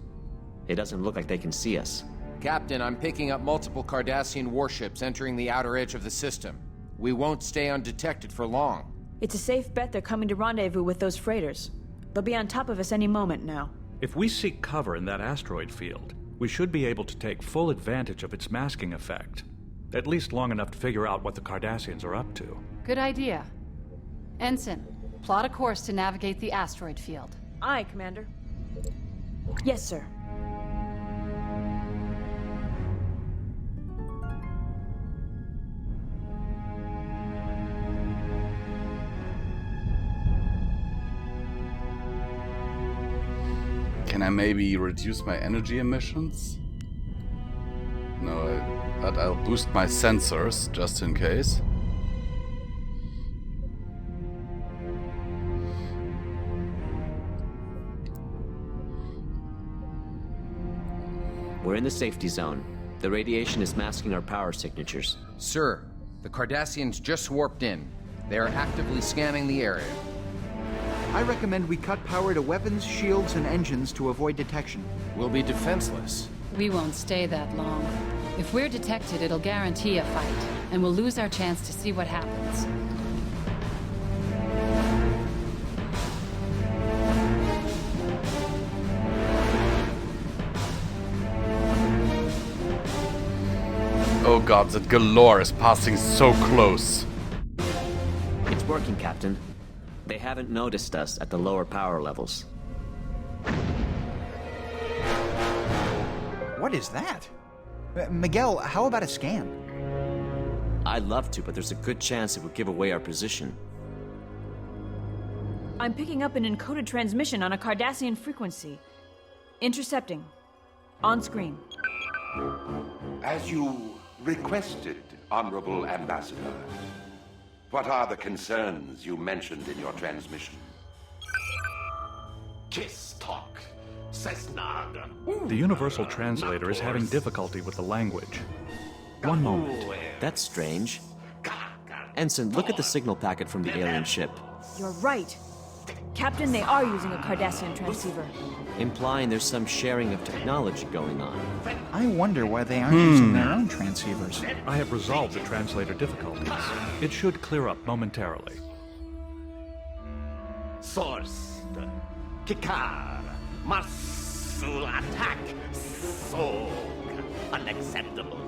It doesn't look like they can see us. Captain, I'm picking up multiple Cardassian warships entering the outer edge of the system. We won't stay undetected for long. It's a safe bet they're coming to rendezvous with those freighters. They'll be on top of us any moment now. If we seek cover in that asteroid field, we should be able to take full advantage of its masking effect. At least long enough to figure out what the Cardassians are up to. Good idea. Ensign, plot a course to navigate the asteroid field. Aye, Commander. Yes, sir. Can I maybe reduce my energy emissions? No, but I'll boost my sensors, just in case. We're in the safety zone. The radiation is masking our power signatures. Sir, the Cardassians just warped in. They are actively scanning the area. I recommend we cut power to weapons, shields, and engines to avoid detection. We'll be defenseless. We won't stay that long. If we're detected, it'll guarantee a fight, and we'll lose our chance to see what happens. Oh god, that Galore is passing so close. It's working, Captain. They haven't noticed us at the lower power levels. What is that? Miguel, how about a scan? I'd love to, but there's a good chance it would give away our position. I'm picking up an encoded transmission on a Cardassian frequency. Intercepting. On screen. As you requested, Honorable Ambassador. What are the concerns you mentioned in your transmission? Kiss talk. The Universal Translator is having difficulty with the language. One moment. That's strange. Ensign, look at the signal packet from the alien ship. You're right. Captain, they are using a Cardassian transceiver. Implying there's some sharing of technology going on. I wonder why they aren't using their own transceivers. I have resolved the translator difficulties. It should clear up momentarily. Source. Kikar. Marsul attack. So unacceptable.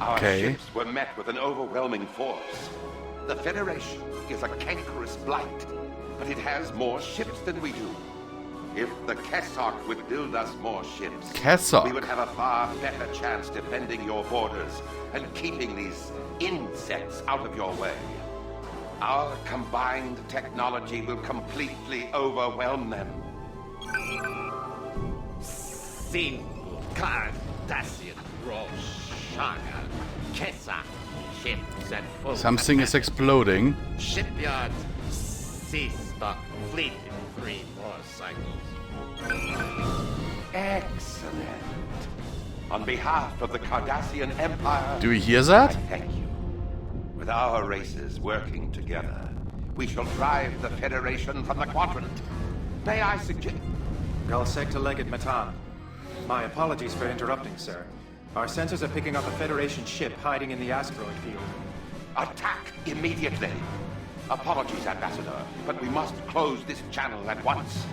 Our ships were met with an overwhelming force. The Federation is a cankerous blight, but it has more ships than we do. If the Kessok would build us more ships, we would have a far better chance defending your borders and keeping these insects out of your way. Our combined technology will completely overwhelm them. Single Cardassian Roshaga Kessa ships at full Something is exploding. Shipyard sea stock fleet in 3 more cycles. Excellent. On behalf of the Cardassian Empire, Do we hear that? I thank you. With our races working together, we shall drive the Federation from the quadrant. May I suggest... Galsec to Legate Matan. My apologies for interrupting, sir. Our sensors are picking up a Federation ship hiding in the asteroid field. Attack immediately. Apologies, Ambassador, but we must close this channel at once.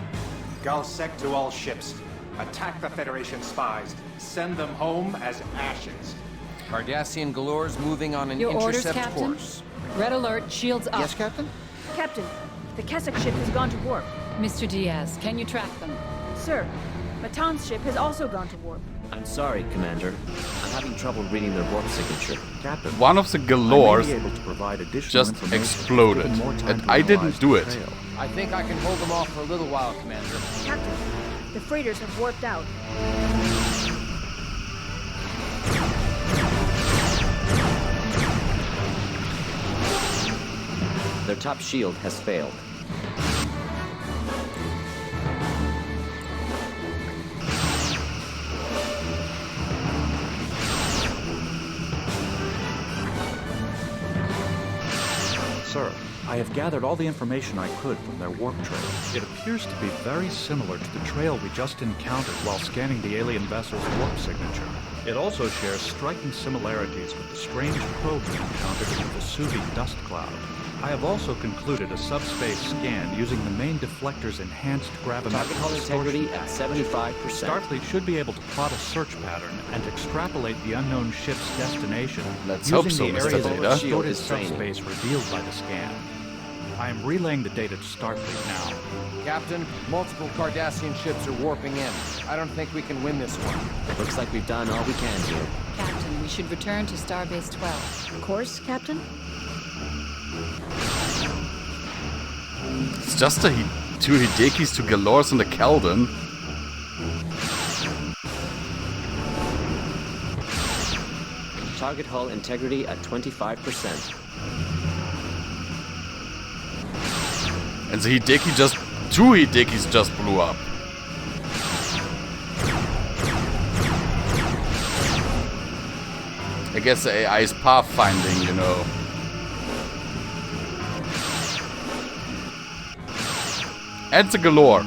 Galsec to all ships. Attack the Federation spies. Send them home as ashes. Cardassian Galore's moving on an Your orders, intercept Captain? course. Red alert, shields up. Yes, Captain? Captain, the Kessok ship has gone to warp. Mr. Diaz, can you track them? Sir, Matan's ship has also gone to warp. I'm sorry, Commander. I'm having trouble reading their warp signature. Captain, One of the Galores able to provide just exploded, and I didn't do it. I think I can hold them off for a little while, Commander. Captain, the freighters have warped out. Their top shield has failed. Sir, I have gathered all the information I could from their warp trail. It appears to be very similar to the trail we just encountered while scanning the alien vessel's warp signature. It also shares striking similarities with the strange probe we encountered in the Vesuvi dust cloud. I have also concluded a subspace scan using the main deflector's enhanced Target hull gravimetric integrity distortion. at 75%. Starfleet should be able to plot a search pattern and extrapolate the unknown ship's destination Let's hope so, using the Mr. areas Data. of distorted subspace revealed by the scan. I am relaying the data to Starfleet now. Captain, multiple Cardassian ships are warping in. I don't think we can win this one. Looks like we've done all we can here. Captain, we should return to Starbase 12. Of course, Captain? It's just the two Hidekis, two Galores, and the Keldon. Target hull integrity at 25%. And the two Hidekis just blew up. I guess the AI is pathfinding, you know. And the Galore.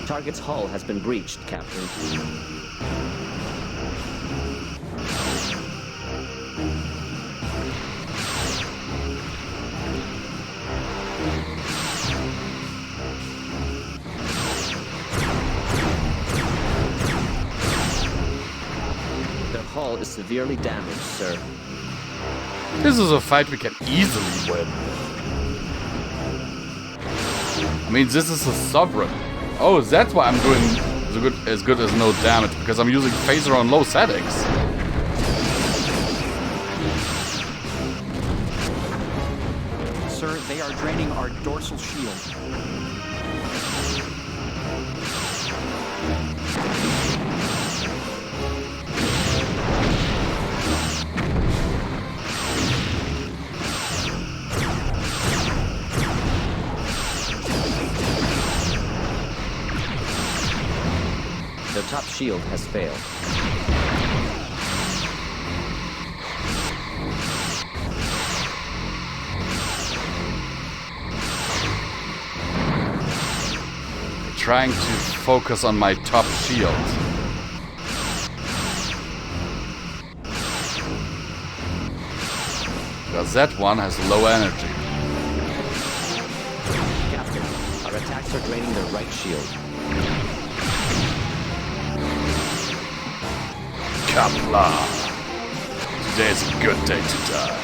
Target's hull has been breached, Captain. Their hull is severely damaged, sir. This is a fight we can easily win. I mean, this is a Sovereign. Oh, that's why I'm doing as good as no damage, because I'm using phaser on low settings. Sir, they are draining our dorsal shield. Their top shield has failed. Trying to focus on my top shield. Because that one has low energy. Captain, our attacks are draining their right shield. Kapla. Today's a good day to die.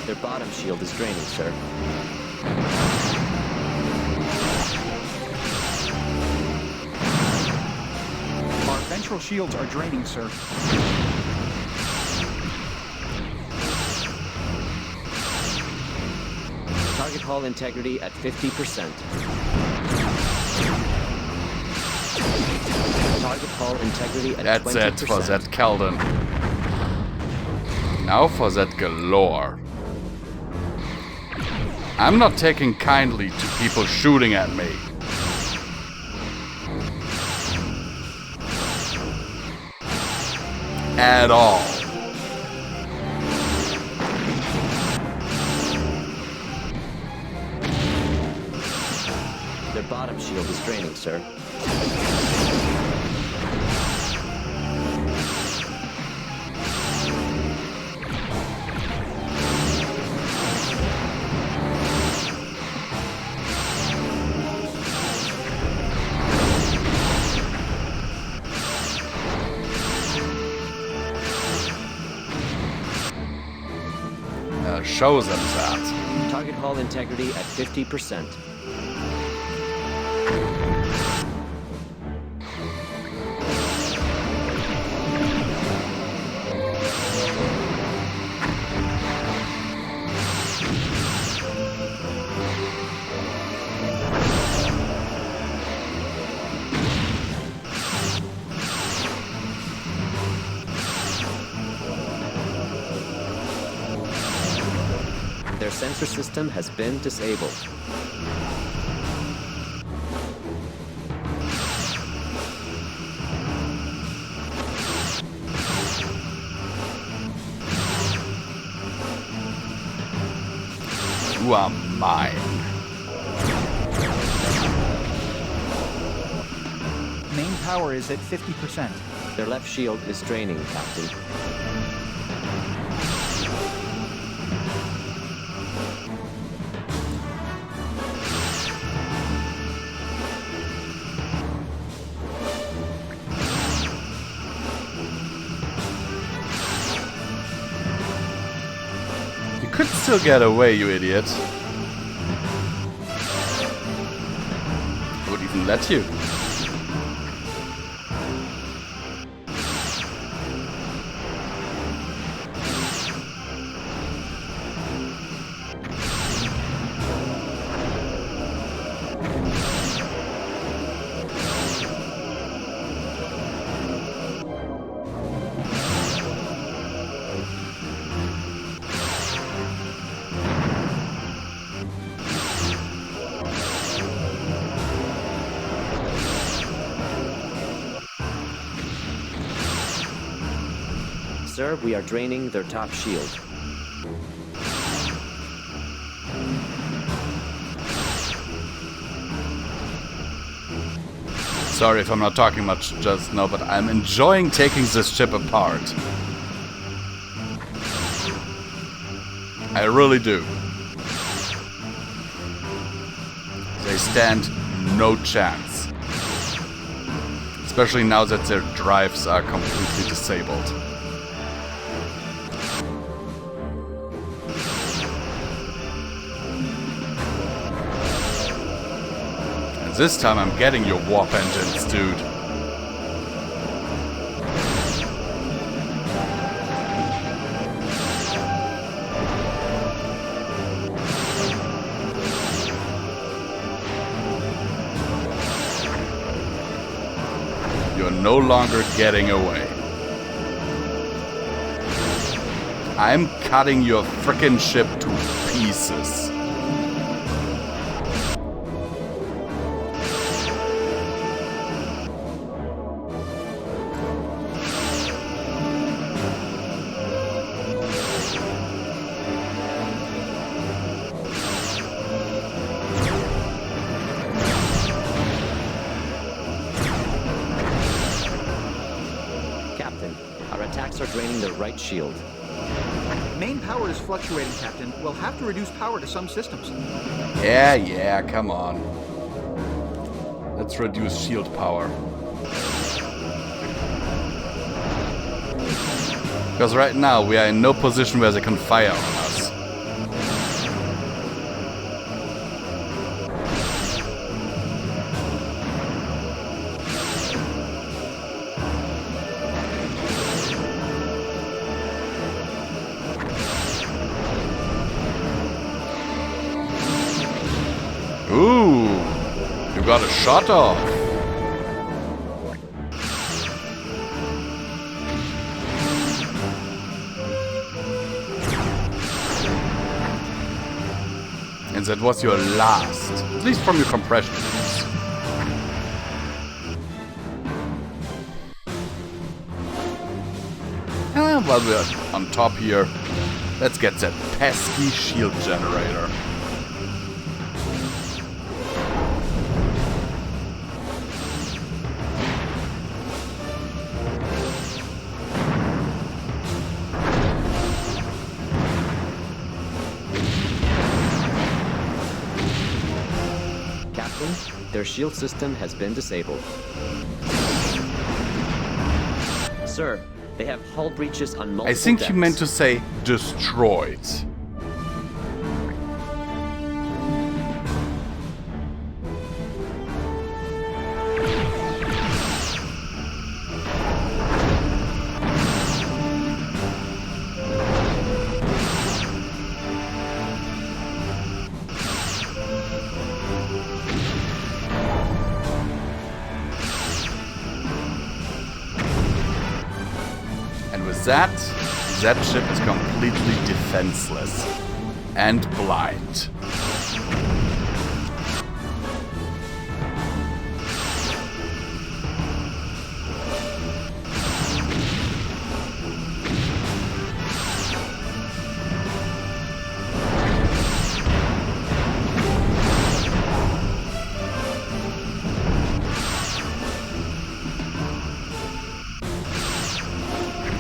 Their bottom shield is draining, sir. Our ventral shields are draining, sir. Target hull integrity at 50%. Target hull integrity at 20%. That's it for that Keldon. Now for that Galore. I'm not taking kindly to people shooting at me. At all. Their bottom shield is draining, sir. Shows them that. Target hull integrity at 50%. Their sensor system has been disabled. You are mine. Main power is at 50%. Their left shield is draining, Captain. Could still get away, you idiot. I would even let you. Sir, we are draining their top shield. Sorry if I'm not talking much just now, but I'm enjoying taking this ship apart. I really do. They stand no chance. Especially now that their drives are completely disabled. And this time I'm getting your warp engines, dude. You're no longer getting away. I'm cutting your frickin' ship to pieces. Are draining the right shield. Main power is fluctuating, Captain. We'll have to reduce power to some systems. Yeah, come on. Let's reduce shield power. Because right now we are in no position where they can fire on us. Ooh, you got a shot off. And that was your last, at least from your compression use. While we're on top here, let's get that pesky shield generator. Their shield system has been disabled. Sir, they have hull breaches on multiple I think decks. you meant to say destroyed. That ship is completely defenseless and blind.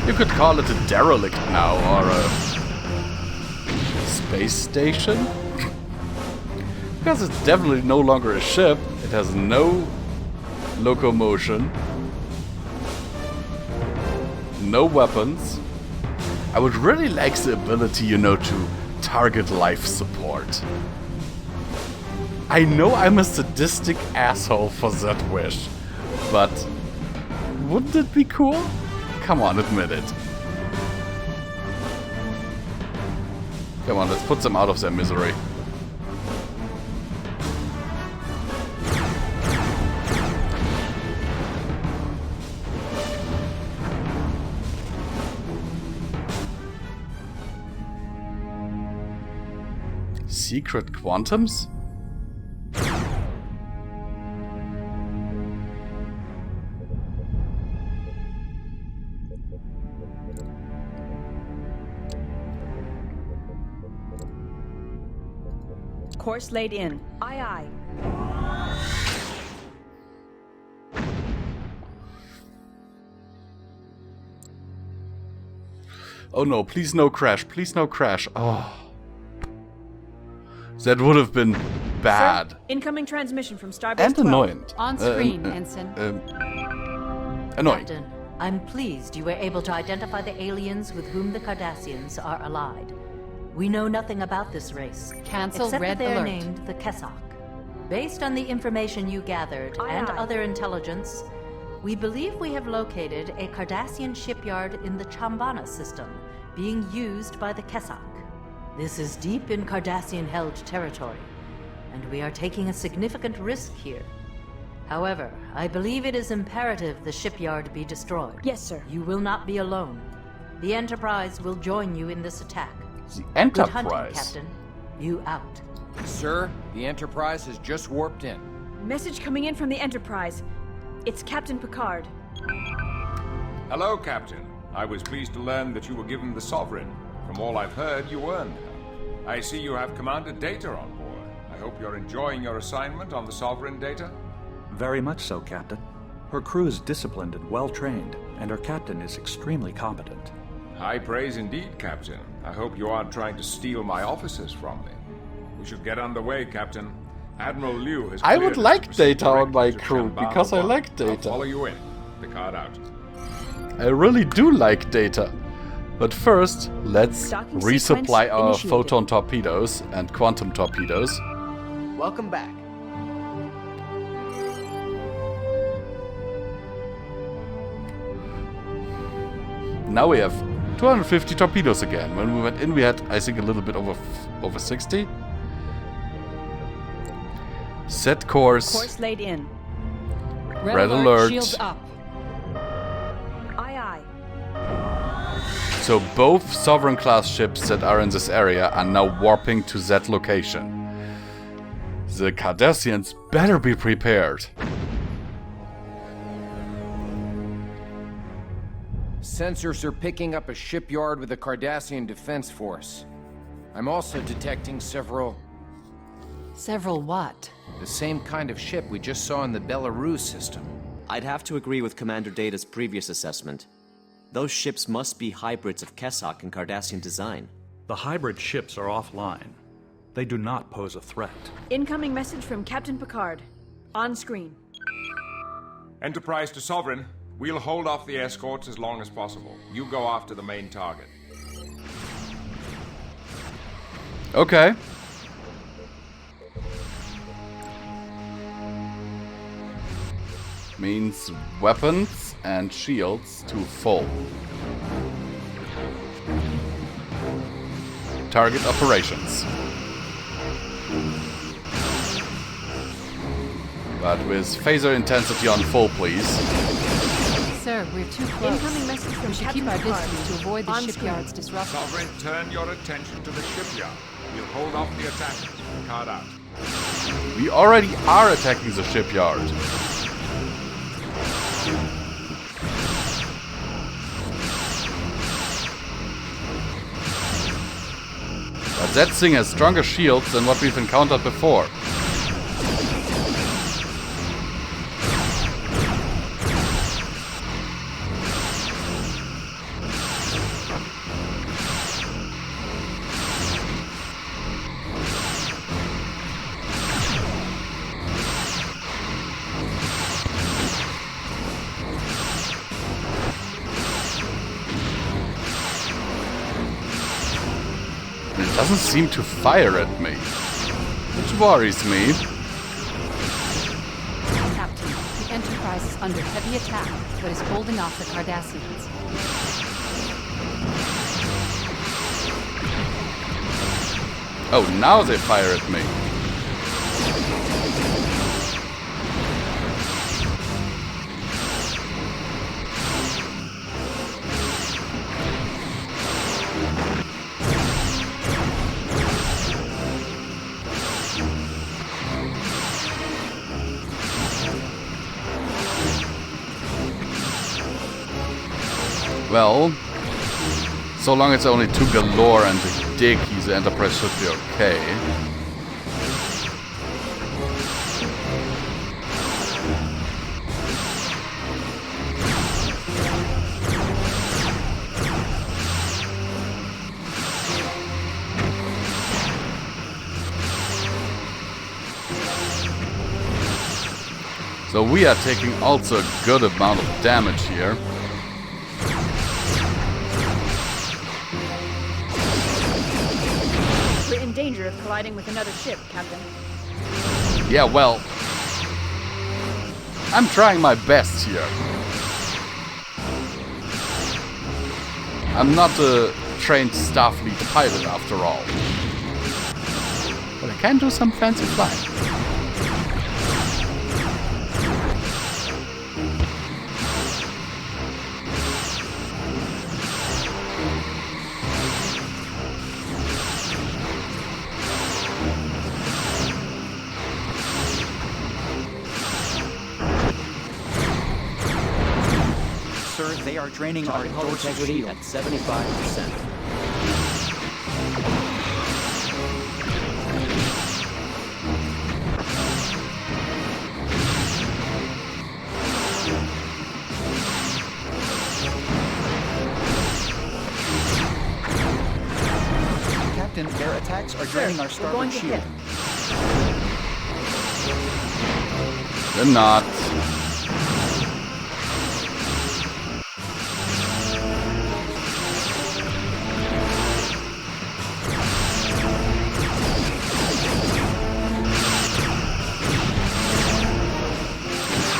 You could call it a derelict now, or a space station? Because it's definitely no longer a ship. It has no locomotion, no weapons. I would really like the ability, you know, to target life support. I know I'm a sadistic asshole for that wish, but wouldn't it be cool? Come on, admit it. Come on, let's put them out of their misery. Secret quantums? Course laid in. Aye, aye. Oh no, please no crash. Please no crash. Oh. That would have been bad. Sir, incoming transmission from Starbase And 12. annoying. On screen, Ensign. Annoying. Captain, I'm pleased you were able to identify the aliens with whom the Cardassians are allied. We know nothing about this race. Cancel except red that they are alert. named the Kessak. Based on the information you gathered and other intelligence, we believe we have located a Cardassian shipyard in the Chambana system, being used by the Kessak. This is deep in Cardassian-held territory, and we are taking a significant risk here. However, I believe it is imperative the shipyard be destroyed. Yes, sir. You will not be alone. The Enterprise will join you in this attack. The Good hunting, Enterprise. Captain. You out. Sir, the Enterprise has just warped in. Message coming in from the Enterprise. It's Captain Picard. Hello, Captain. I was pleased to learn that you were given the Sovereign. From all I've heard, you earned her. I see you have Commander Data on board. I hope you're enjoying your assignment on the Sovereign, Data? Very much so, Captain. Her crew is disciplined and well-trained, and her captain is extremely competent. High praise indeed, Captain. I hope you aren't trying to steal my officers from me. We should get underway, Captain. Admiral Liu has I would cleared us like to proceed Data on my directly to crew, Shambhala because I 1. like I'll Data. follow you in. Picard out. I really do like Data. But first, let's Docking resupply sequence our initiated. photon torpedoes and quantum torpedoes. Welcome back. Now we have 250 torpedoes again. When we went in, we had, I think, a little bit over 60. Set course. Course laid in. Red alert. Shields up. Aye, aye. So both Sovereign class ships that are in this area are now warping to that location. The Cardassians better be prepared. Sensors are picking up a shipyard with a Cardassian defense force. I'm also detecting several... Several what? the same kind of ship we just saw in the Belarus system. I'd have to agree with Commander Data's previous assessment. Those ships must be hybrids of Kessak and Cardassian design. The hybrid ships are offline. They do not pose a threat. Incoming message from Captain Picard. On screen. Enterprise to Sovereign. We'll hold off the escorts as long as possible. You go after the main target. Okay. Means weapons and shields to full. Target operations. But with phaser intensity on full, please. Sir, we're too close. Incoming message from We should Captain keep our Picard. distance to avoid the On shipyard's disruption. Sovereign, turn your attention to the shipyard. We'll hold off the attackers. Picard out. We already are attacking the shipyard. But that thing has stronger shields than what we've encountered before. It doesn't seem to fire at me, which worries me. Captain, the Enterprise is under heavy attack, but is holding off the Cardassians. Oh, now they fire at me. Well, so long it's only two galore and a dig, the Enterprise should be okay. So we are taking also a good amount of damage here. We're in danger of colliding with another ship, Captain. Yeah, well, I'm trying my best here. I'm not a trained Starfleet pilot after all. But I can do some fancy flying. Sir, they are draining our hull integrity at 75%. Captain, their attacks are draining our starboard shield. They're not.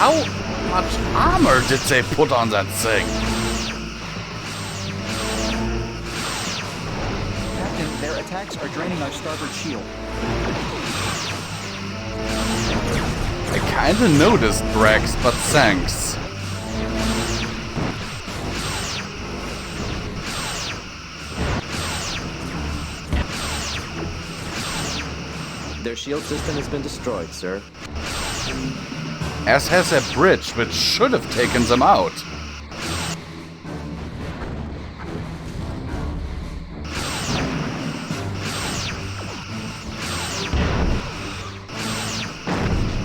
How much armor did they put on that thing? Captain, their attacks are draining our starboard shield. I kinda noticed, Brax, but thanks. Their shield system has been destroyed, sir. As has a bridge, which should have taken them out.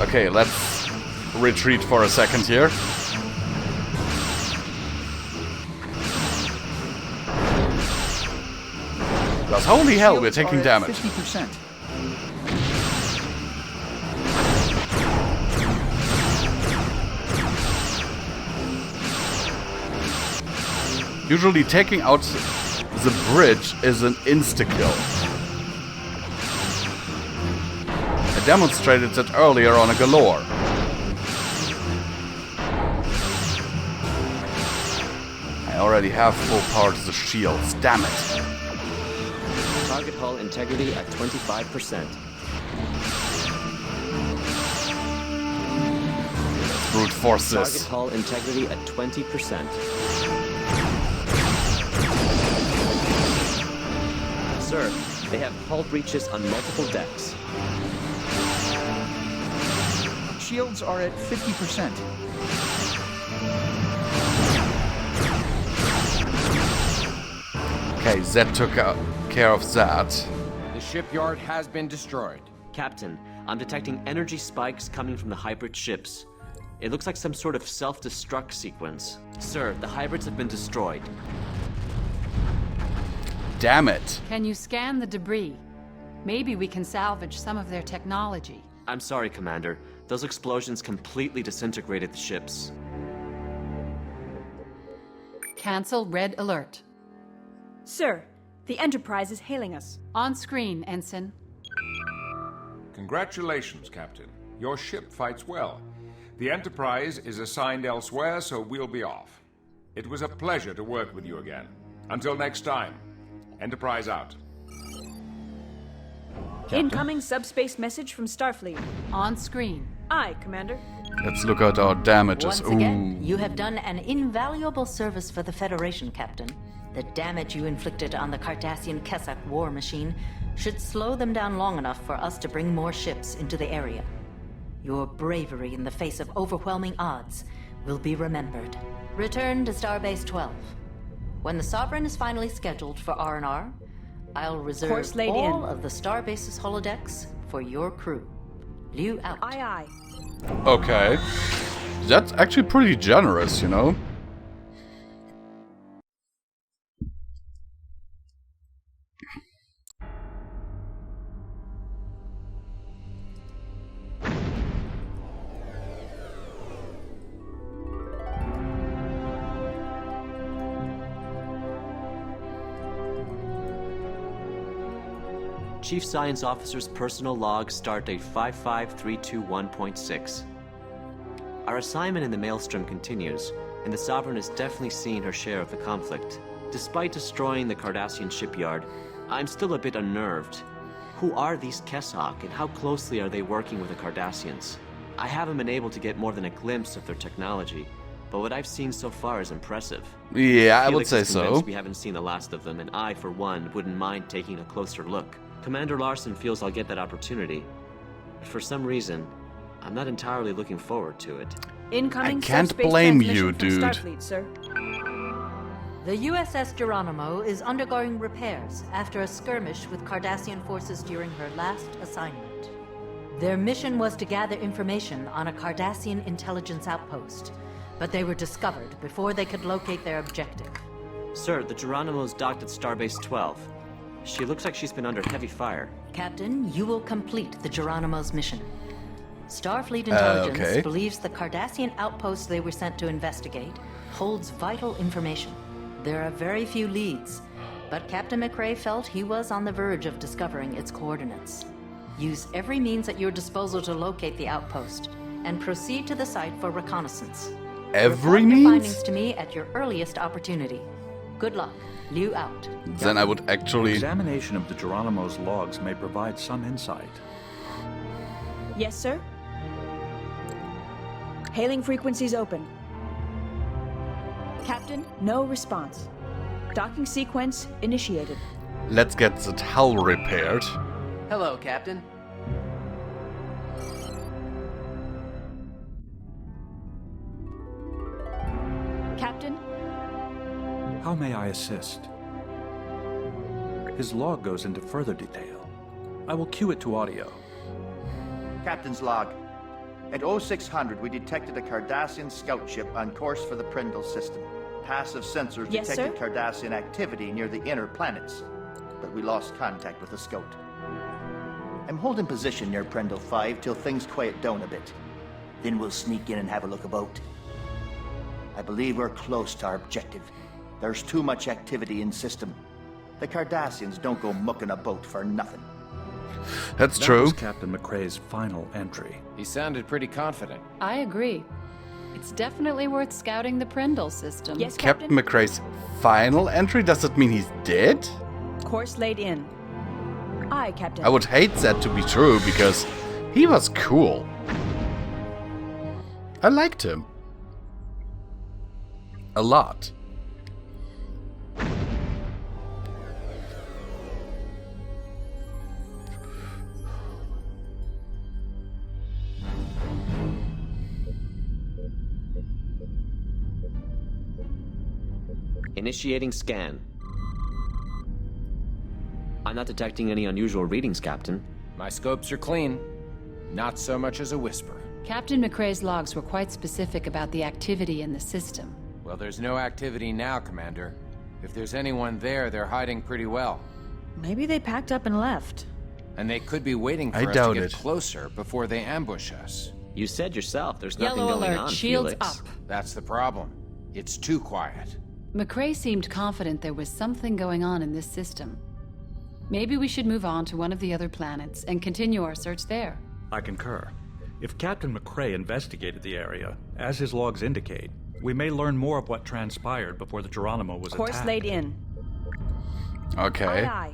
Okay, let's retreat for a second here. Because holy hell, we're taking damage. 50%. Usually taking out the bridge is an insta-kill. I demonstrated that earlier on a Galore. I already have full power to the shields, damn it. Target hull integrity at 25%. Let's brute force this. Target hull integrity at 20%. Sir, they have hull breaches on multiple decks. Shields are at 50%. Okay, Zed took care of that. The shipyard has been destroyed. Captain, I'm detecting energy spikes coming from the hybrid ships. It looks like some sort of self-destruct sequence. Sir, the hybrids have been destroyed. Damn it. Can you scan the debris? Maybe we can salvage some of their technology. I'm sorry, Commander. Those explosions completely disintegrated the ships. Cancel red alert. Sir, the Enterprise is hailing us. On screen, Ensign. Congratulations, Captain. Your ship fights well. The Enterprise is assigned elsewhere, so we'll be off. It was a pleasure to work with you again. Until next time, Enterprise out. Captain? Incoming subspace message from Starfleet. On screen. Aye, Commander. Let's look at our damages. Once again, you have done an invaluable service for the Federation, Captain. The damage you inflicted on the Cardassian Kessak war machine should slow them down long enough for us to bring more ships into the area. Your bravery in the face of overwhelming odds will be remembered. Return to Starbase 12. When the Sovereign is finally scheduled for R&R, I'll reserve all of the Starbase's holodecks for your crew. Liu out. Aye, aye. Okay. That's actually pretty generous, you know? Chief Science Officer's personal log, stardate 55321.6. Our assignment in the Maelstrom continues, and the Sovereign has definitely seen her share of the conflict. Despite destroying the Cardassian shipyard, I'm still a bit unnerved. Who are these Keshak, and how closely are they working with the Cardassians? I haven't been able to get more than a glimpse of their technology, but what I've seen so far is impressive. Yeah, I would Felix say is convinced so. We haven't seen the last of them, and I, for one, wouldn't mind taking a closer look. Commander Larson feels I'll get that opportunity, but for some reason, I'm not entirely looking forward to it. Incoming I can't subspace blame transmission you, from dude. Starfleet, sir. The USS Geronimo is undergoing repairs after a skirmish with Cardassian forces during her last assignment. Their mission was to gather information on a Cardassian intelligence outpost, but they were discovered before they could locate their objective. Sir, the Geronimo's docked at Starbase 12. She looks like she's been under heavy fire. Captain, you will complete the Geronimo's mission. Starfleet intelligence okay. believes the Cardassian outpost they were sent to investigate holds vital information. There are very few leads, but Captain McRae felt he was on the verge of discovering its coordinates. Use every means at your disposal to locate the outpost, and proceed to the site for reconnaissance. Every Report your means? findings to me at your earliest opportunity. Good luck. Liu out. Then I would actually... Examination of the Geronimo's logs may provide some insight. Yes, sir? Hailing frequencies open. Captain, no response. Docking sequence initiated. Let's get that hull repaired. Hello, Captain. Captain? How may I assist? His log goes into further detail. I will cue it to audio. Captain's log. At 0600, we detected a Cardassian scout ship on course for the Prindle system. Passive sensors Yes, detected sir? Cardassian activity near the inner planets, but we lost contact with the scout. I'm holding position near Prindle 5 till things quiet down a bit. Then we'll sneak in and have a look about. I believe we're close to our objective. There's too much activity in system. The Cardassians don't go mucking about for nothing. That's That true. was Captain McRae's final entry. He sounded pretty confident. I agree. It's definitely worth scouting the Prindle system. Yes, Captain Captain? McRae's final entry? Does it mean he's dead? Course laid in. Aye, Captain. I would hate that to be true because he was cool. I liked him. A lot. Initiating scan. I'm not detecting any unusual readings, Captain. My scopes are clean. Not so much as a whisper. Captain McRae's logs were quite specific about the activity in the system. Well, there's no activity now, Commander. If there's anyone there, they're hiding pretty well. Maybe they packed up and left. And they could be waiting for I us doubt to get it. closer before they ambush us. You said yourself there's nothing Yellow going alert, on, shields Felix. up. That's the problem. It's too quiet. McRae seemed confident there was something going on in this system. Maybe we should move on to one of the other planets and continue our search there. I concur. If Captain McRae investigated the area, as his logs indicate, we may learn more of what transpired before the Geronimo was Course attacked. laid in. Okay. Aye,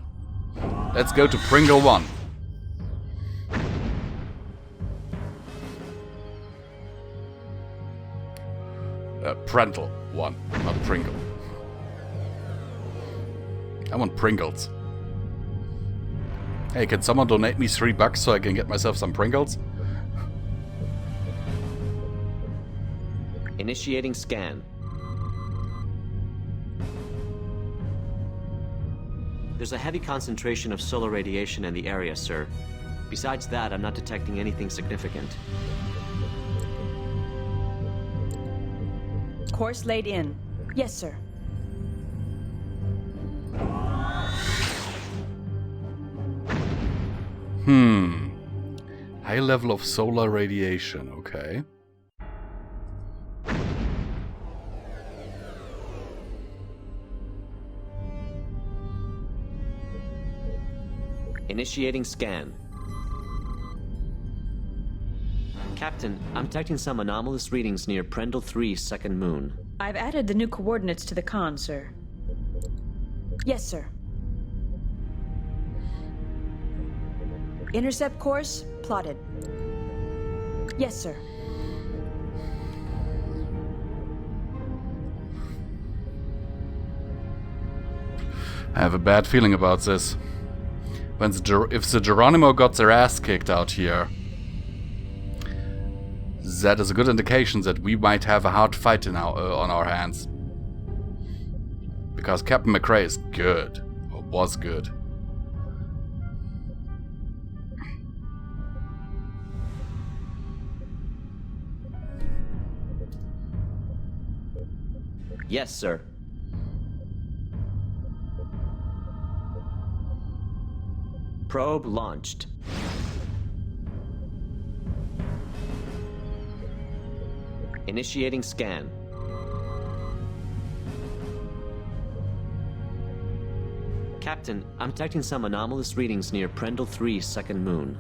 aye. Let's go to Pringle 1. Prental 1, not Pringle. I want Pringles. Hey, can someone donate me $3 so I can get myself some Pringles? Initiating scan. There's a heavy concentration of solar radiation in the area, sir. Besides that, I'm not detecting anything significant. Course laid in. Yes, sir. High level of solar radiation, okay. Initiating scan. Captain, I'm detecting some anomalous readings near Prendle 3's second moon. I've added the new coordinates to the con, sir. Yes, sir. Intercept course plotted. Yes, sir. I have a bad feeling about this. If the Geronimo got their ass kicked out here, that is a good indication that we might have a hard fight on our hands. Because Captain McRae is good. Or was good. Yes, sir. Probe launched. Initiating scan. Captain, I'm detecting some anomalous readings near Prendle 3's second moon.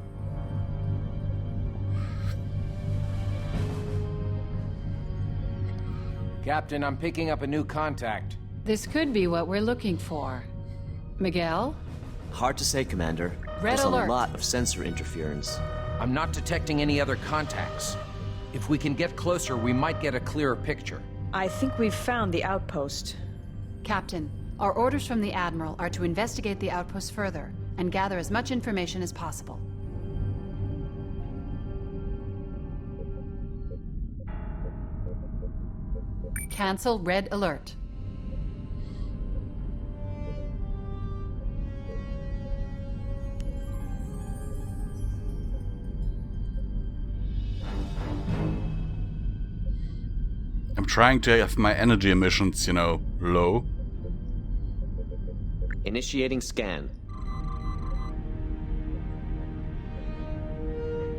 Captain, I'm picking up a new contact. This could be what we're looking for. Miguel? Hard to say, Commander. Red There's alert. a lot of sensor interference. I'm not detecting any other contacts. If we can get closer, we might get a clearer picture. I think we've found the outpost. Captain, our orders from the Admiral are to investigate the outpost further and gather as much information as possible. Cancel red alert. I'm trying to have my energy emissions, you know, low. Initiating scan.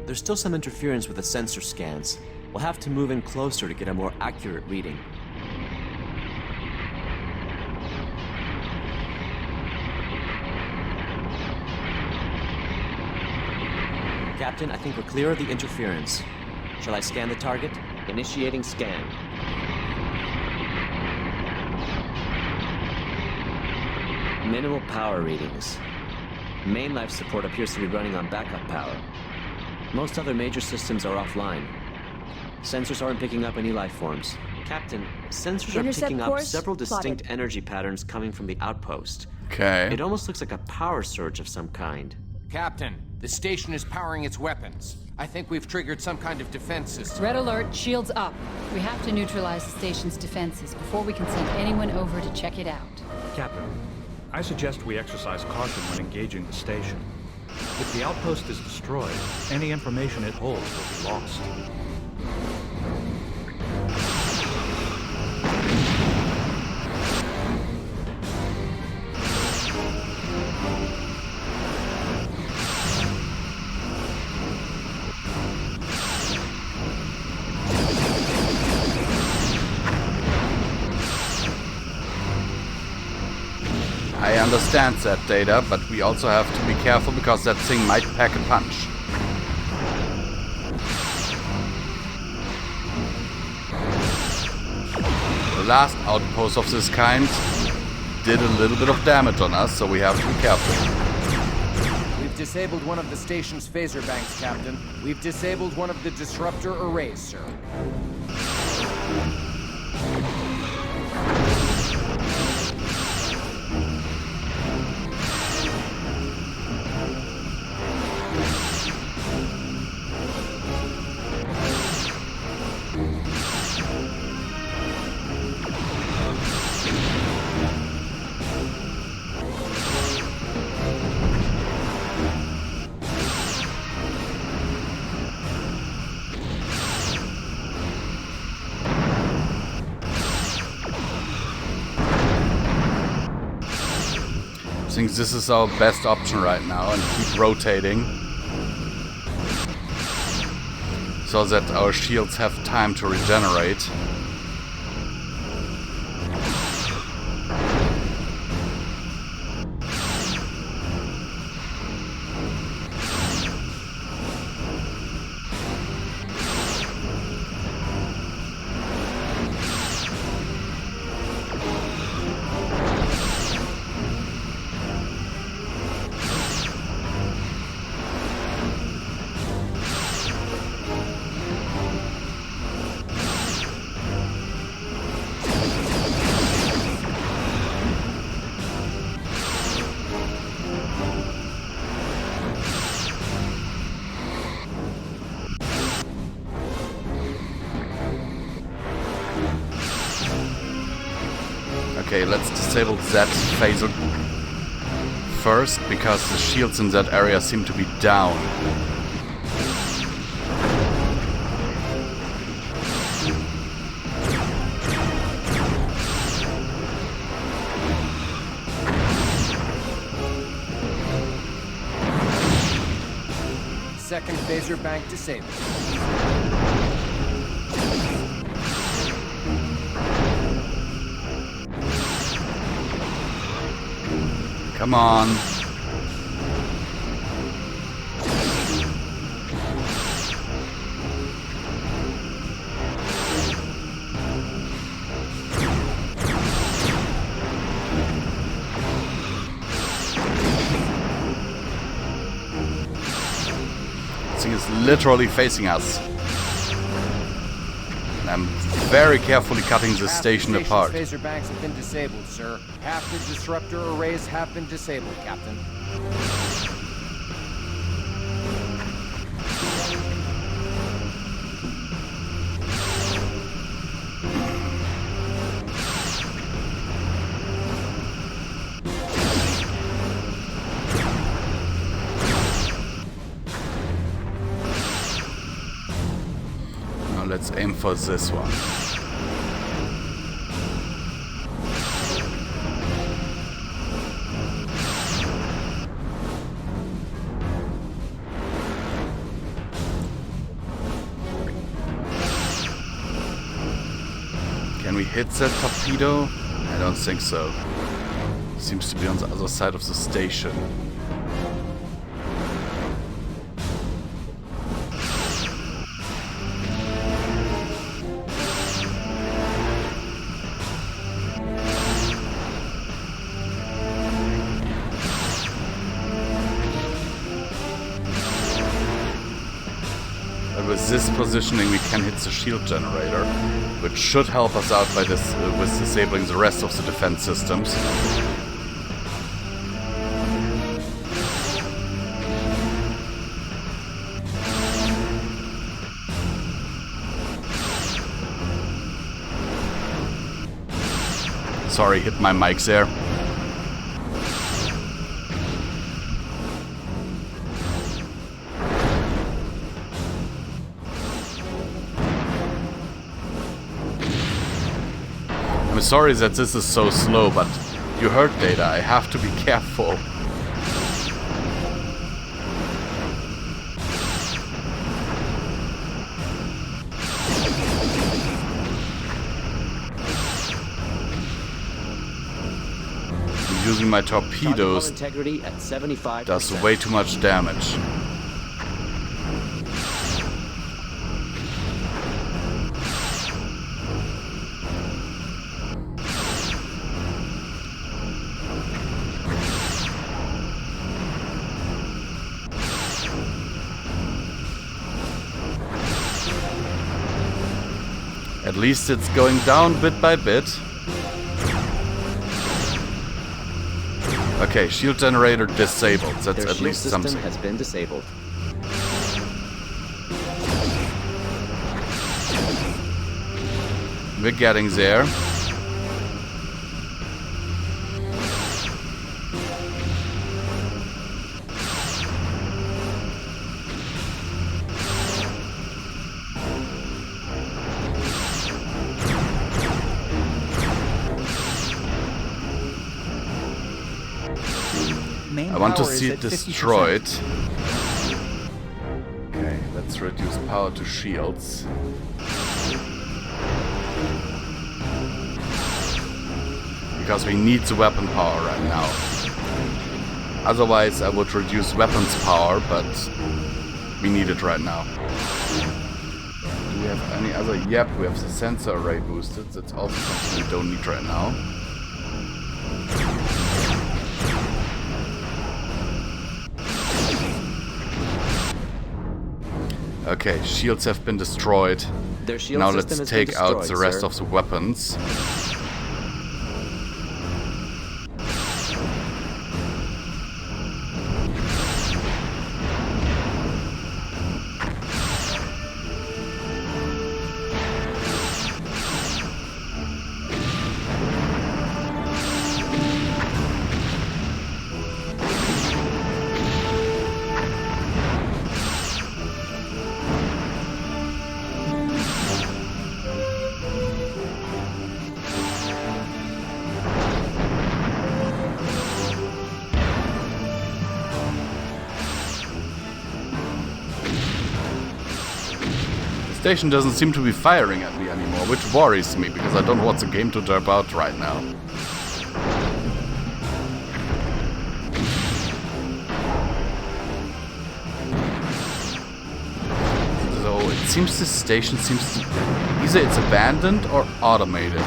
There's still some interference with the sensor scans. We'll have to move in closer to get a more accurate reading. Captain, I think we're clear of the interference. Shall I scan the target? Initiating scan. Minimal power readings. Main life support appears to be running on backup power. Most other major systems are offline. Sensors aren't picking up any life forms. Captain, sensors are picking up several distinct energy patterns coming from the outpost. Okay. It almost looks like a power surge of some kind. Captain, the station is powering its weapons. I think we've triggered some kind of defense system. Red alert, shields up. We have to neutralize the station's defenses before we can send anyone over to check it out. Captain, I suggest we exercise caution when engaging the station. If the outpost is destroyed, any information it holds will be lost. I understand that, Data, but we also have to be careful because that thing might pack a punch. The last outpost of this kind did a little bit of damage on us, so we have to be careful. We've disabled one of the station's phaser banks, Captain. We've disabled one of the disruptor arrays, sir. I think this is our best option right now, and keep rotating so that our shields have time to regenerate. Okay, let's disable that phaser first, because the shields in that area seem to be down. Second phaser bank disabled. Come on. This thing is literally facing us. And I'm very carefully cutting this station apart. Phaser banks have been disabled, sir. Half the disruptor arrays have been disabled, Captain. Now let's aim for this one. Can we hit that torpedo? I don't think so. Seems to be on the other side of the station. But with this positioning we can hit the shield generator, which should help us out by this with disabling the rest of the defense systems. Sorry, hit my mics there. I'm sorry that this is so slow, but you heard Data, I have to be careful. Using my torpedoes integrity at 75%. does way too much damage. At least it's going down bit by bit. Okay, shield generator disabled. That's at least something. Their shield system has been disabled. We're getting there. I want to see it destroyed. Okay, let's reduce power to shields. Because we need the weapon power right now. Otherwise I would reduce weapons power, but we need it right now. Do we have any other? Yep, we have the sensor array boosted. That's also something we don't need right now. Okay, shields have been destroyed. Their shield now system let's has take been out destroyed, the rest sir. of the weapons. Station doesn't seem to be firing at me anymore, which worries me, because I don't want the game to drop out right now. So it seems the station seems to... either it's abandoned or automated.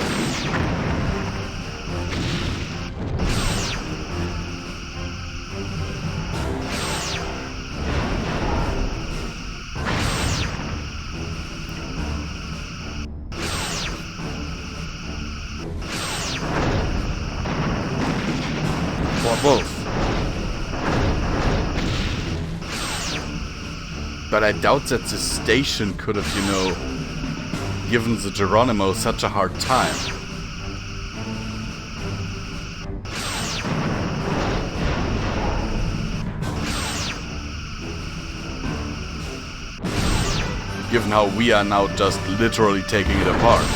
Both. But I doubt that the station could have, you know, given the Geronimo such a hard time. Given how we are now just literally taking it apart.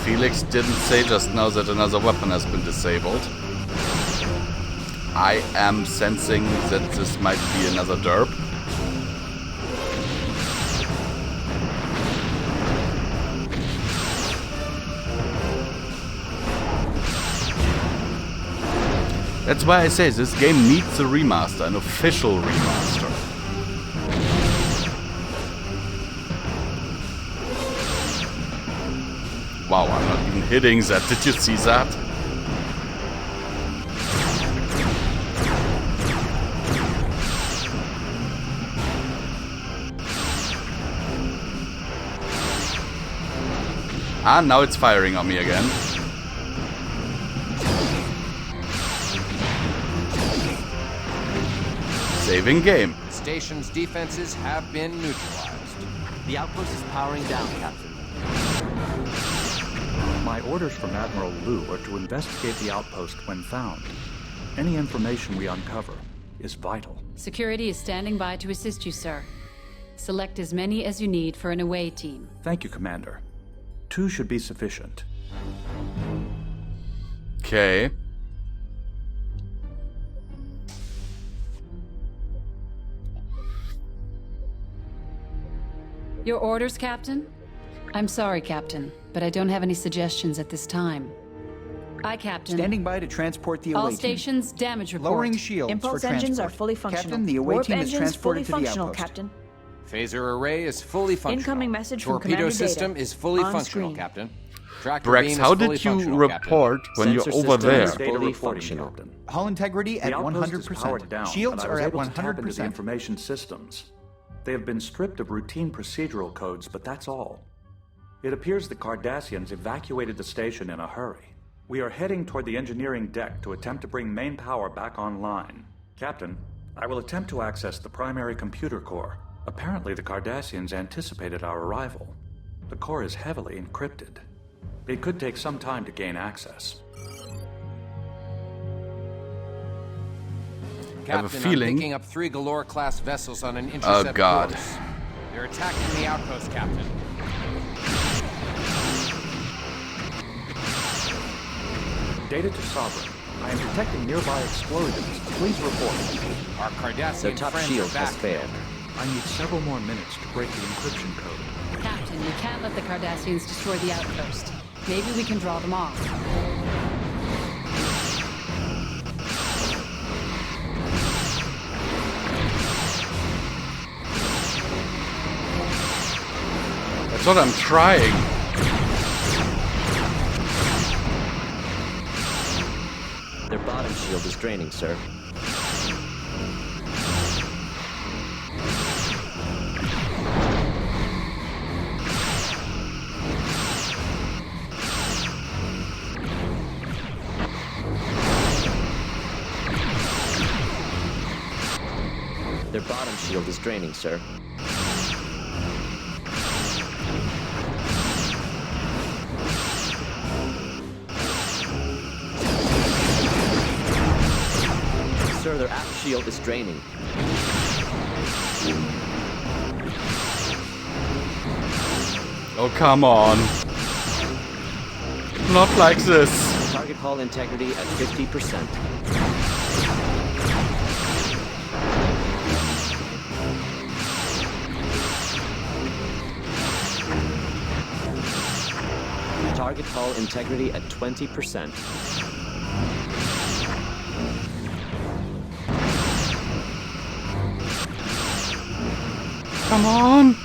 Felix didn't say just now that another weapon has been disabled. I am sensing that this might be another derp. That's why I say this game needs a remaster, an official remaster. Wow, I'm not even hitting that. Did you see that? Ah, now it's firing on me again. Saving game. The station's defenses have been neutralized. The outpost is powering down, Captain. My orders from Admiral Liu are to investigate the outpost when found. Any information we uncover is vital. Security is standing by to assist you, sir. Select as many as you need for an away team. Thank you, Commander. 2 should be sufficient. Okay. Your orders, Captain? I'm sorry, Captain, but I don't have any suggestions at this time. Aye, Captain. Standing by to transport the away All team. stations, damage report. Lowering shields Impulse for engines transport. are fully functional. Captain, the away Warp team is engines transported fully to the functional, outpost. Captain. Phaser array is fully functional. Incoming message from Torpedo Commander system Data. is fully On functional, screen. Captain. Tractor Brex, beam how is fully did you functional, report Captain. when Sensor you're over system there? is Data fully reporting, functional. Captain. Hull integrity The at outpost is powered 100%. down, Shields but I are was at able to tap into the 100%. information systems. They have been stripped of routine procedural codes, but that's all. It appears the Cardassians evacuated the station in a hurry. We are heading toward the engineering deck to attempt to bring main power back online. Captain, I will attempt to access the primary computer core. Apparently the Cardassians anticipated our arrival. The core is heavily encrypted. It could take some time to gain access. I have a Captain, feeling. I'm picking up 3 Galore-class vessels on an intercept Oh God. course. They're attacking the outpost, Captain. Data to Sovereign. I am detecting nearby explosions. Please report. Our Their Cardassian top friends shield are back. has failed. I need several more minutes to break the encryption code. Captain, we can't let the Cardassians destroy the outpost. Maybe we can draw them off. That's what I'm trying. shield is draining, sir. Their bottom shield is draining, sir. Sir, their aft shield is draining. Oh, come on. Not like this. Target hull integrity at 50%. Target hull integrity at 20%. Come on!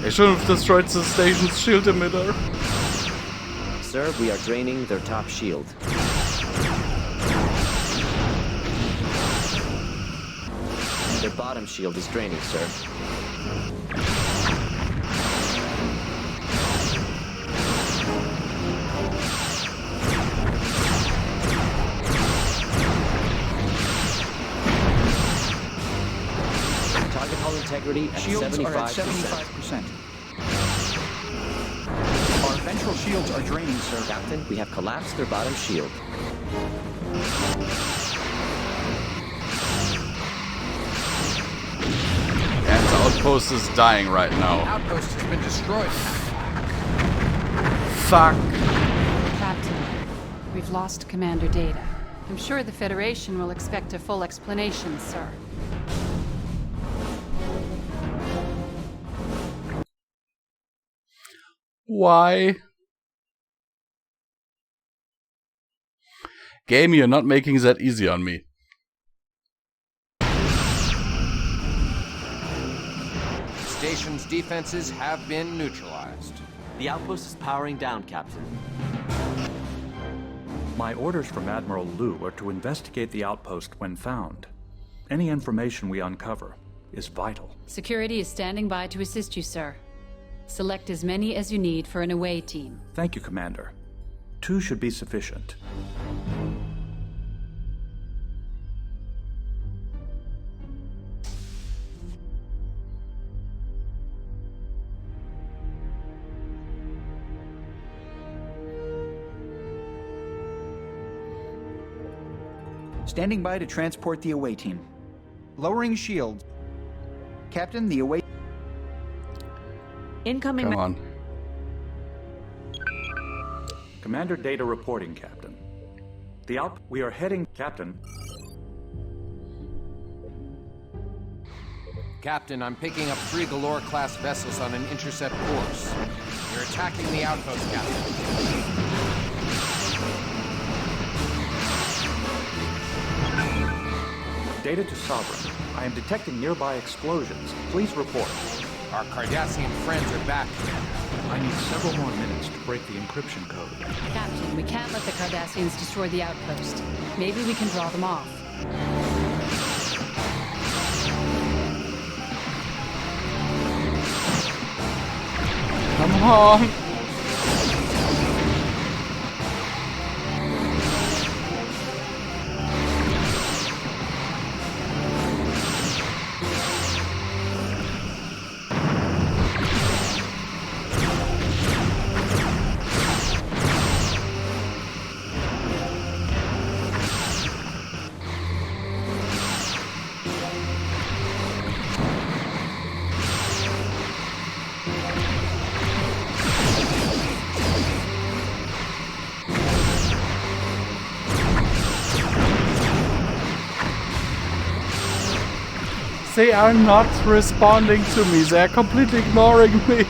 I should have destroyed the station's shield emitter. Sir, we are draining their top shield. Their bottom shield is draining, sir. Target hull integrity at Shields 75%. are at 75%. Our ventral shields are draining, sir. Captain, we have collapsed their bottom shield. And the outpost is dying right now. Outpost has been destroyed. Fuck. Captain, we've lost commander data. I'm sure the Federation will expect a full explanation, sir. Why? Game, you're not making that easy on me. Station's defenses have been neutralized. The outpost is powering down, Captain. My orders from Admiral Liu are to investigate the outpost when found. Any information we uncover is vital. Security is standing by to assist you, sir. Select as many as you need for an away team. Thank you, Commander. 2 should be sufficient. Standing by to transport the away team. Lowering shields. Captain, the away... Incoming... Come on. Commander data reporting, Captain. We are heading... Captain. Captain, I'm picking up 3 Galore-class vessels on an intercept course. You're attacking the outpost, Captain. Data to Sovereign. I am detecting nearby explosions. Please report. Our Cardassian friends are back. I need several more minutes to break the encryption code. Captain, we can't let the Cardassians destroy the outpost. Maybe we can draw them off. Come on! They are not responding to me. They are completely ignoring me.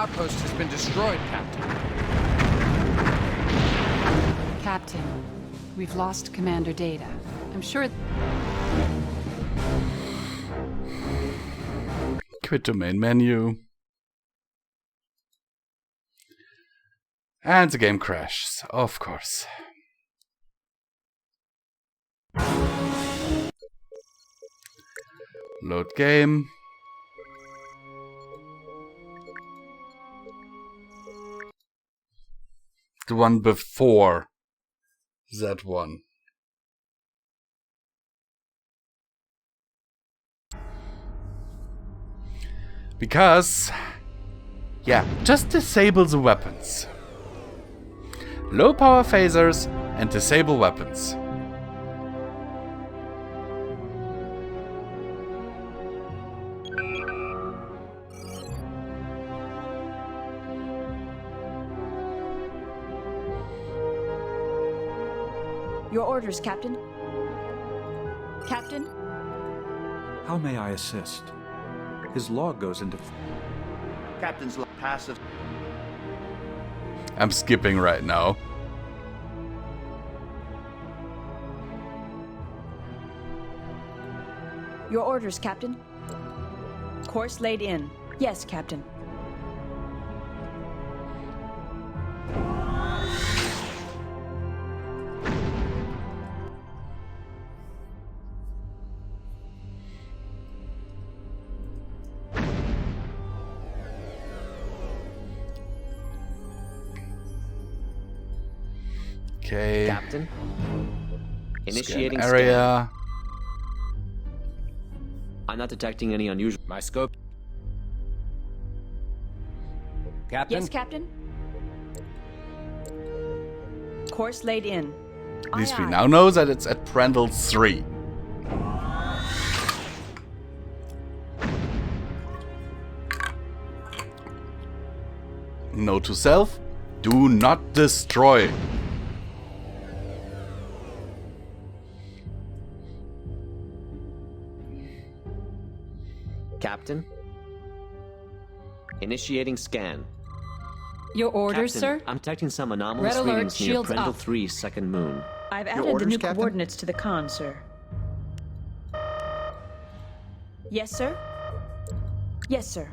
outpost has been destroyed, Captain. Captain, we've lost Commander Data. I'm sure... Quit to main menu. And the game crashes, of course. Load game. The one before that one. Because, yeah, just disable the weapons. Low power phasers and disable weapons. Your orders, Captain. Captain? How may I assist? His log goes into... Captain's passive... I'm skipping right now. Your orders, Captain. Course laid in. Yes, Captain. Okay. Captain. Initiating scan area. Scan. I'm not detecting any unusual. My scope. Captain? Yes, Captain. Course laid in. At least we now know that it's at Prendle 3. Note to self, do not destroy. Captain. Initiating scan. Your orders, Captain, sir? I'm detecting some anomalous Red alert, readings near shields Prendle up. 3's second moon. I've Your added the orders, new Captain? coordinates to the con, sir. Yes, sir? Yes, sir.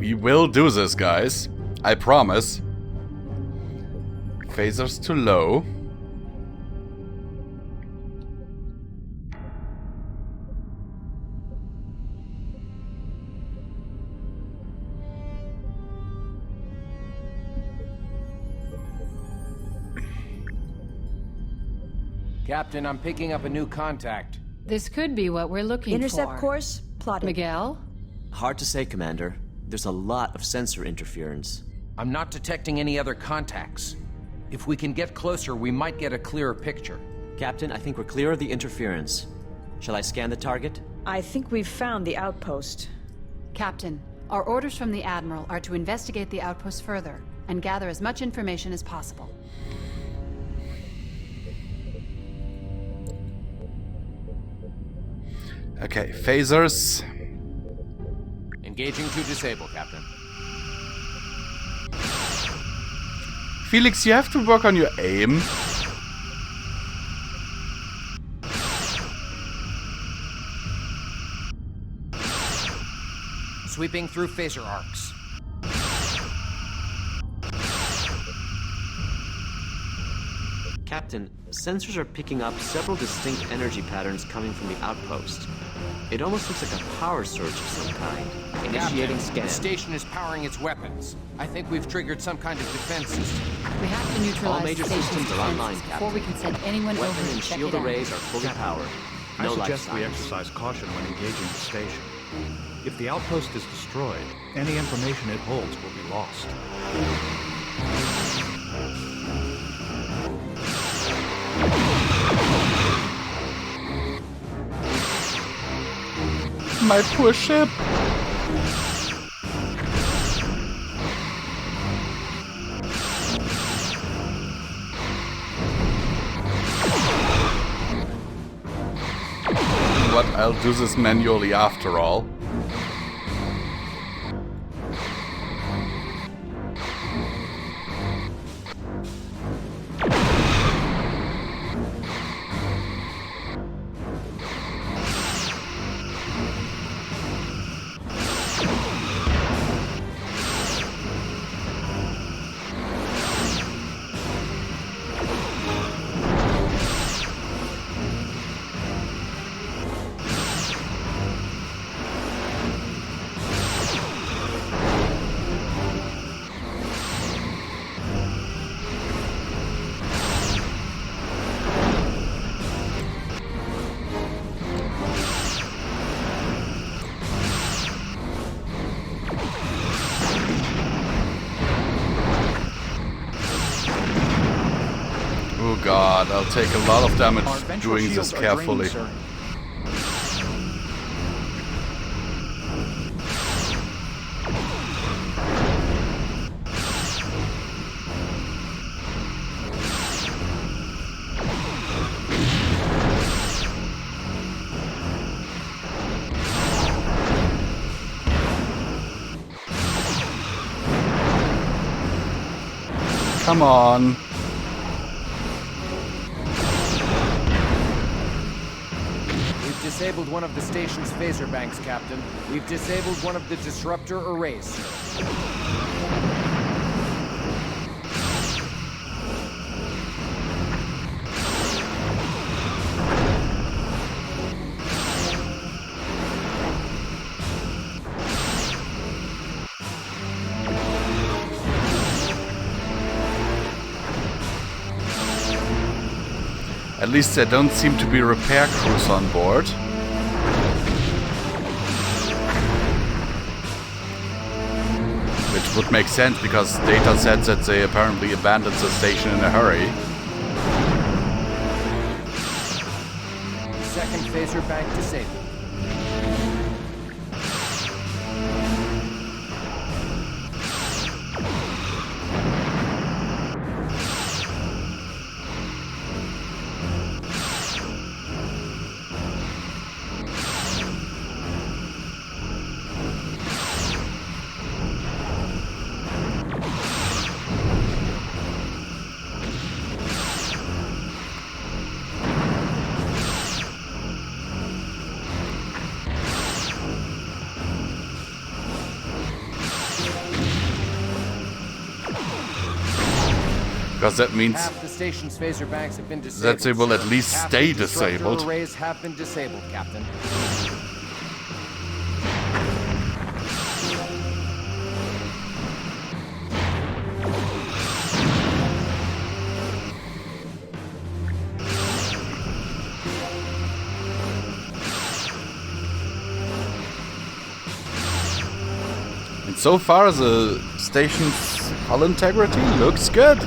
We will do this, guys. I promise. Phasers too low. Captain, I'm picking up a new contact. This could be what we're looking Intercept for. course plotted. Miguel? Hard to say, Commander. There's a lot of sensor interference. I'm not detecting any other contacts. If we can get closer, we might get a clearer picture. Captain, I think we're clear of the interference. Shall I scan the target? I think we've found the outpost. Captain, our orders from the Admiral are to investigate the outpost further and gather as much information as possible. Okay, phasers. Engaging to disable, Captain. Felix, you have to work on your aim. Sweeping through phaser arcs. Captain, sensors are picking up several distinct energy patterns coming from the outpost. It almost looks like a power surge of some kind. Initiating scan. The station is powering its weapons. I think we've triggered some kind of defense system. We have to neutralize All major the station's systems are online, defenses Captain. before we can send anyone over Weapon to and check shield it out. arrays are fully powered. I No life suggest we signs. exercise caution when engaging the station. If the outpost is destroyed, any information it holds will be lost. My poor ship! But I'll do this manually after all. Oh god, I'll take a lot of damage doing this carefully. Come on. We've disabled one of the station's phaser banks, Captain. We've disabled one of the disruptor arrays, sir. At least there don't seem to be repair crews on board. Which would make sense because data said that they apparently abandoned the station in a hurry. Second phaser bank disabled. Because that means Half the station's phaser banks have been disabled. that they will at least Half stay the disruptor disabled. arrays have been disabled, Captain. And so far the station's hull integrity looks good.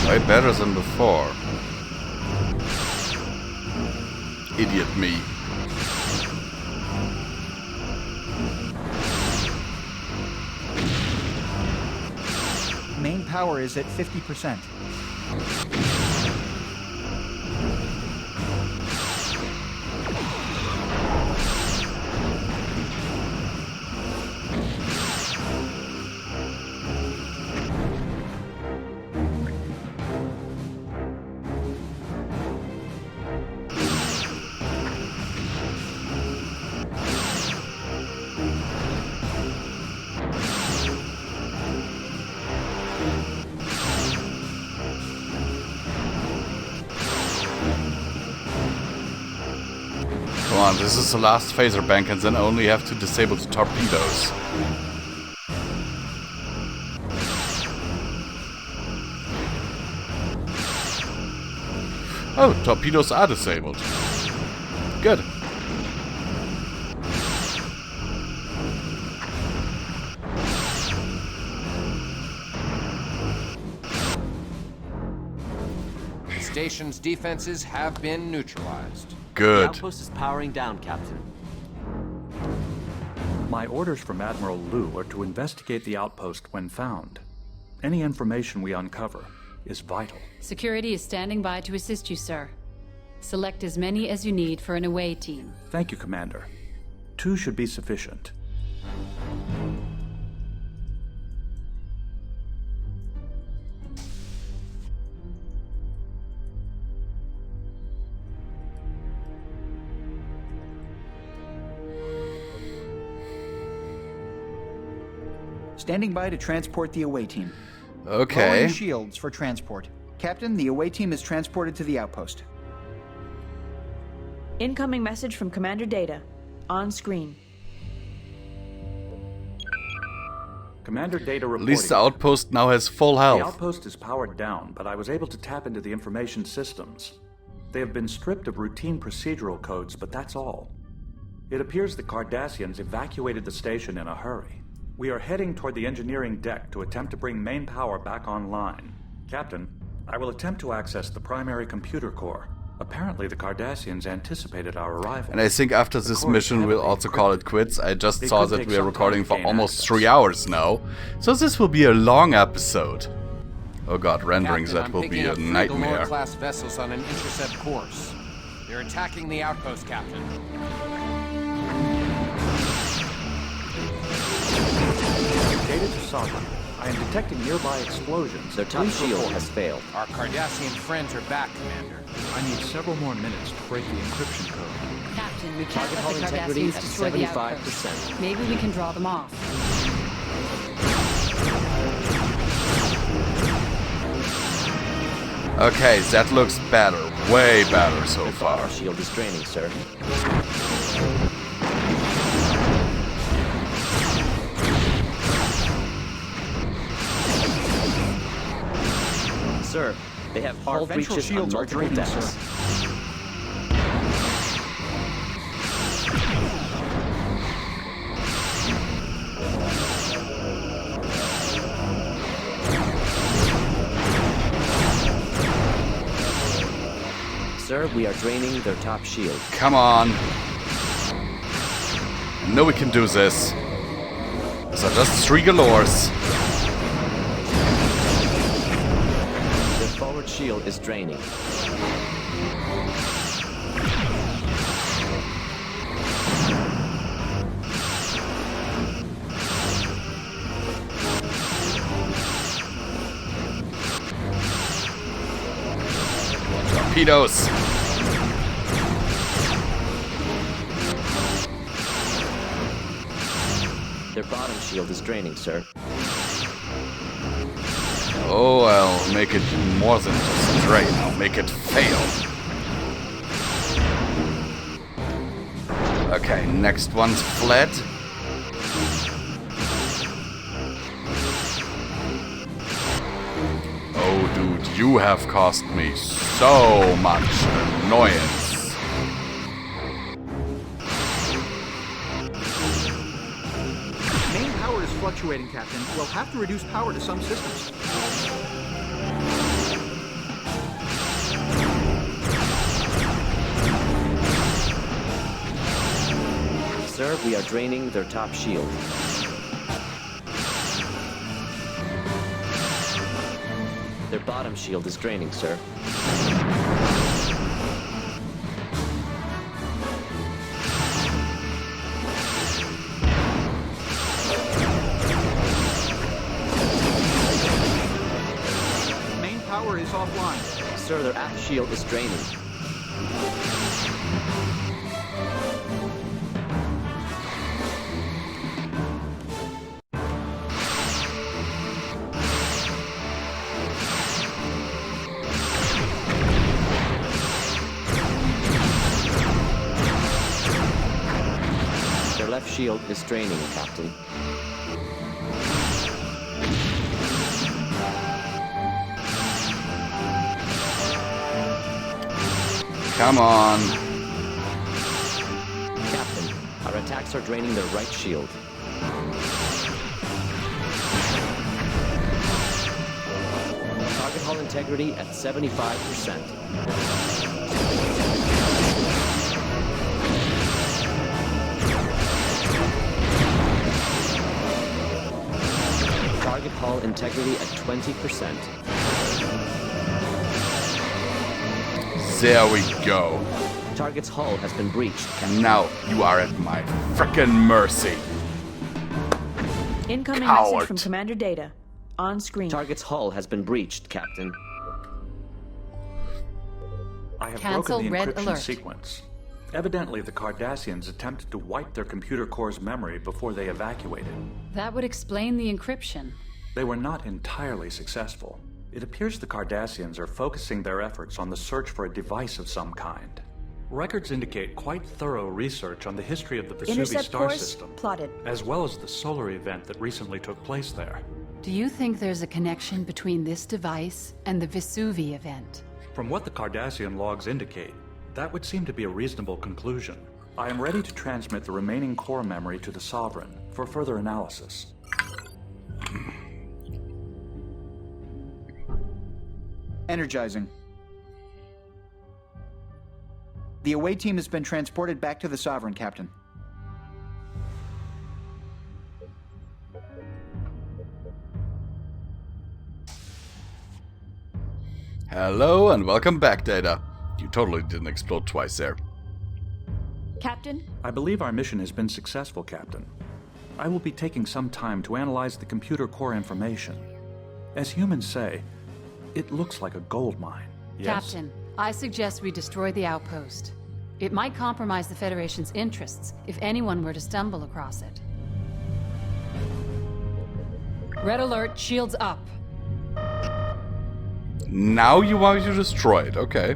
Way better than before. Idiot me. Main power is at 50%. on, this is the last phaser bank and then I only have to disable the torpedoes. Oh, torpedoes are disabled. Good. The station's defenses have been neutralized. Good. The outpost is powering down, Captain. My orders from Admiral Liu are to investigate the outpost when found. Any information we uncover is vital. Security is standing by to assist you, sir. Select as many as you need for an away team. Thank you, Commander. 2 should be sufficient. Standing by to transport the away team. Okay. Lowering shields for transport. Captain, the away team is transported to the outpost. Incoming message from Commander Data. On screen. Commander Data reporting. At least the outpost now has full health. The outpost is powered down, but I was able to tap into the information systems. They have been stripped of routine procedural codes, but that's all. It appears the Cardassians evacuated the station in a hurry. We are heading toward the engineering deck to attempt to bring main power back online. Captain, I will attempt to access the primary computer core. Apparently the Cardassians anticipated our arrival. And I think after this mission we'll also call it quits. I just saw that we are recording for almost 3 hours now. So this will be a long episode. Oh god, renderings, Captain, that will be a nightmare. Galore-class vessels on an intercept course. They're attacking the outpost, Captain. Data to Sovereign. I am detecting nearby explosions. Their top shield has failed. Our Cardassian friends are back, Commander. I need several more minutes to break the encryption code. Captain, we can't Target let hull the integrity Cardassians at destroy the 75%. outpost. Maybe we can draw them off. Okay, that looks better. Way better so far. Our shield is draining, sir. Sir, they have hull breaches on multiple decks. Sir, we are draining their top shield. Come on. I know we can do this. These are just 3 galores. Their forward shield is draining. Torpedoes. Their bottom shield is draining, sir. Oh, I'll make it more than just drain. I'll make it fail. Okay, next one's fled. Oh, dude, you have cost me so much annoyance. Main power is fluctuating, Captain. We'll have to reduce power to some systems. Sir, we are draining their top shield. Their bottom shield is draining, sir. Main power is offline. Sir, their aft shield is draining. shield is draining, Captain. Come on. Captain, our attacks are draining their right shield. Target hull integrity at 75%. Target hull integrity at 20%. There we go. Target's hull has been breached, Captain. Now you are at my frickin' mercy. Incoming Coward. message from Commander Data. On screen. Target's hull has been breached, Captain. I have Cancel broken the red encryption alert. sequence. Evidently, the Cardassians attempted to wipe their computer core's memory before they evacuated. That would explain the encryption. They were not entirely successful. It appears the Cardassians are focusing their efforts on the search for a device of some kind. Records indicate quite thorough research on the history of the Vesuvi Intercept star course system, plotted. as well as the solar event that recently took place there. Do you think there's a connection between this device and the Vesuvi event? From what the Cardassian logs indicate, that would seem to be a reasonable conclusion. I am ready to transmit the remaining core memory to the Sovereign for further analysis. Energizing. The away team has been transported back to the Sovereign, Captain. Hello and welcome back, Data. You totally didn't explode twice there. Captain? I believe our mission has been successful, Captain. I will be taking some time to analyze the computer core information. As humans say, it looks like a gold mine. Yes? Captain, I suggest we destroy the outpost. It might compromise the Federation's interests if anyone were to stumble across it. Red alert, shields up. Now you want to destroy it, okay.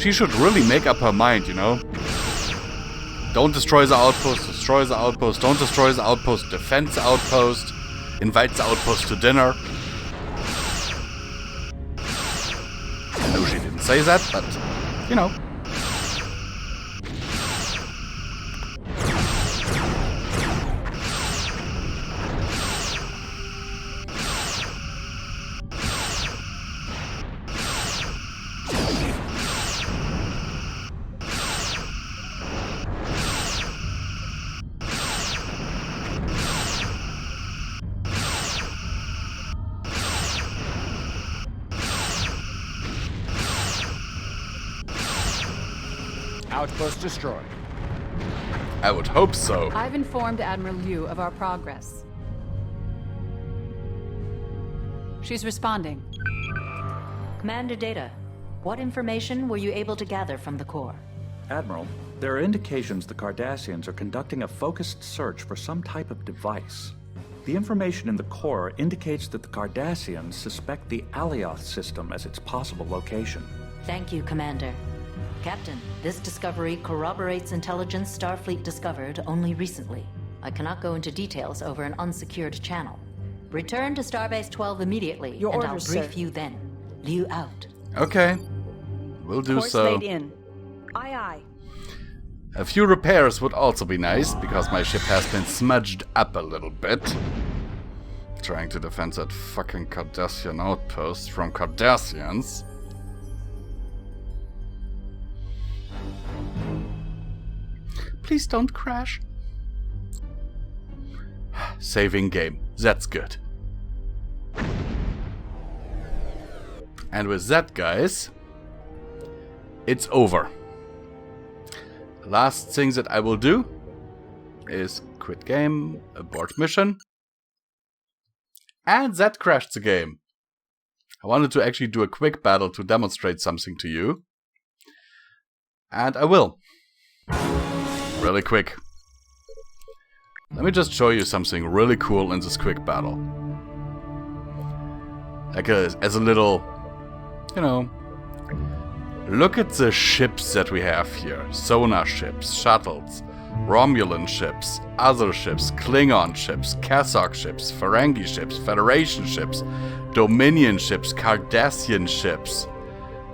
She should really make up her mind, you know? Don't destroy the outpost, destroy the outpost, don't destroy the outpost, defend the outpost, invite the outpost to dinner. I know she didn't say that, but, you know. Outpost destroyed. I would hope so. I've informed Admiral Liu of our progress. She's responding. Commander Data, what information were you able to gather from the core? Admiral, there are indications the Cardassians are conducting a focused search for some type of device. The information in the core indicates that the Cardassians suspect the Alioth system as its possible location. Thank you, Commander. Captain, this discovery corroborates intelligence Starfleet discovered only recently. I cannot go into details over an unsecured channel. Return to Starbase 12 immediately, Your and orders, I'll brief sir. you then. Liu out. Okay. We'll do Course so. laid in. Aye, aye. A few repairs would also be nice, because my ship has been smudged up a little bit. Trying to defend that fucking Cardassian outpost from Cardassians. Please don't crash. Saving game. That's good. And with that, guys, it's over. Last thing that I will do is quit game, abort mission. And that crashed the game. I wanted to actually do a quick battle to demonstrate something to you. And I will. Really quick. Let me just show you something really cool in this quick battle. Like as a little, you know, look at the ships that we have here. Sonar ships, shuttles, Romulan ships, other ships, Klingon ships, Kasok ships, Ferengi ships, Federation ships, Dominion ships, Cardassian ships,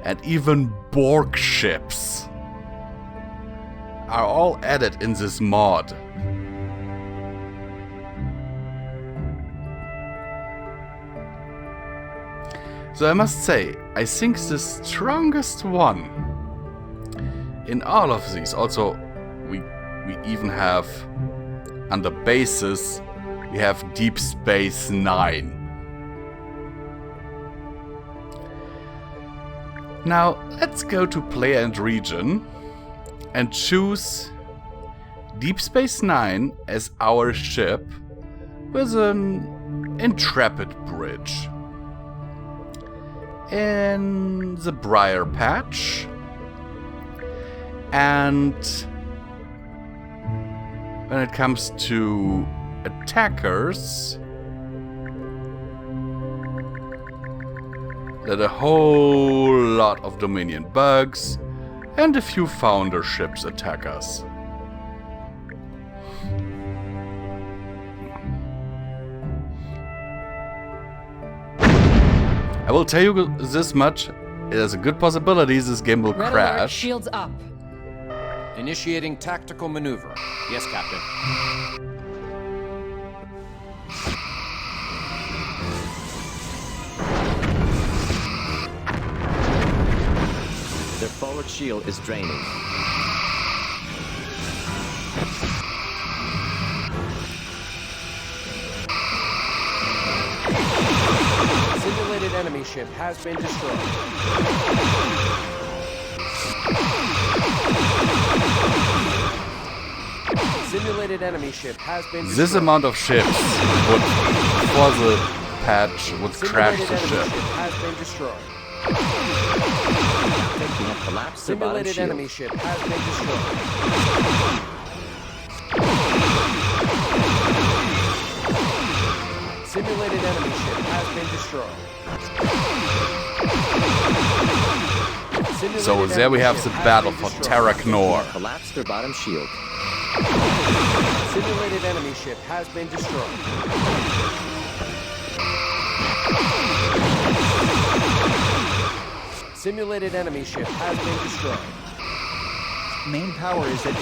and even Borg ships are all added in this mod. So I must say, I think the strongest one in all of these, also we even have, under bases, we have Deep Space Nine. Now, let's go to Player and Region and choose Deep Space Nine as our ship with an Intrepid bridge. In the Briar Patch. And when it comes to attackers, there are a whole lot of Dominion bugs and a few Founder ships attack us. I will tell you this much, there's a good possibility this game will Red crash. alert, shields up. Initiating tactical maneuver. Yes, Captain. Their forward shield is draining. Simulated enemy ship has been destroyed. Simulated enemy ship has been destroyed. This amount of ships would, for the patch, would crash the ship. Has been destroyed. Collapsed. Simulated enemy ship has been destroyed. Simulated enemy ship has been destroyed. So there we have the battle for Tarak Nor. Collapsed their bottom shield. Simulated enemy ship has been destroyed. Simulated enemy ship has been destroyed. Main power is at 50%.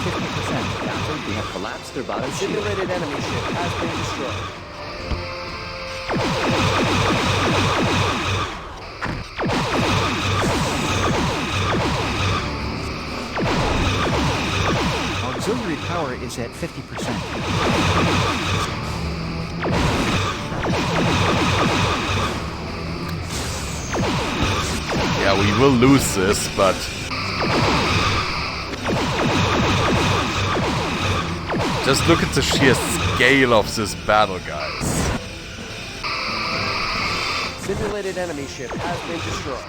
Captain, we have collapsed their bottom shield. Simulated enemy ship has been destroyed. Auxiliary power is at 50%. Yeah, we will lose this, but just look at the sheer scale of this battle, guys. Simulated enemy ship has been destroyed.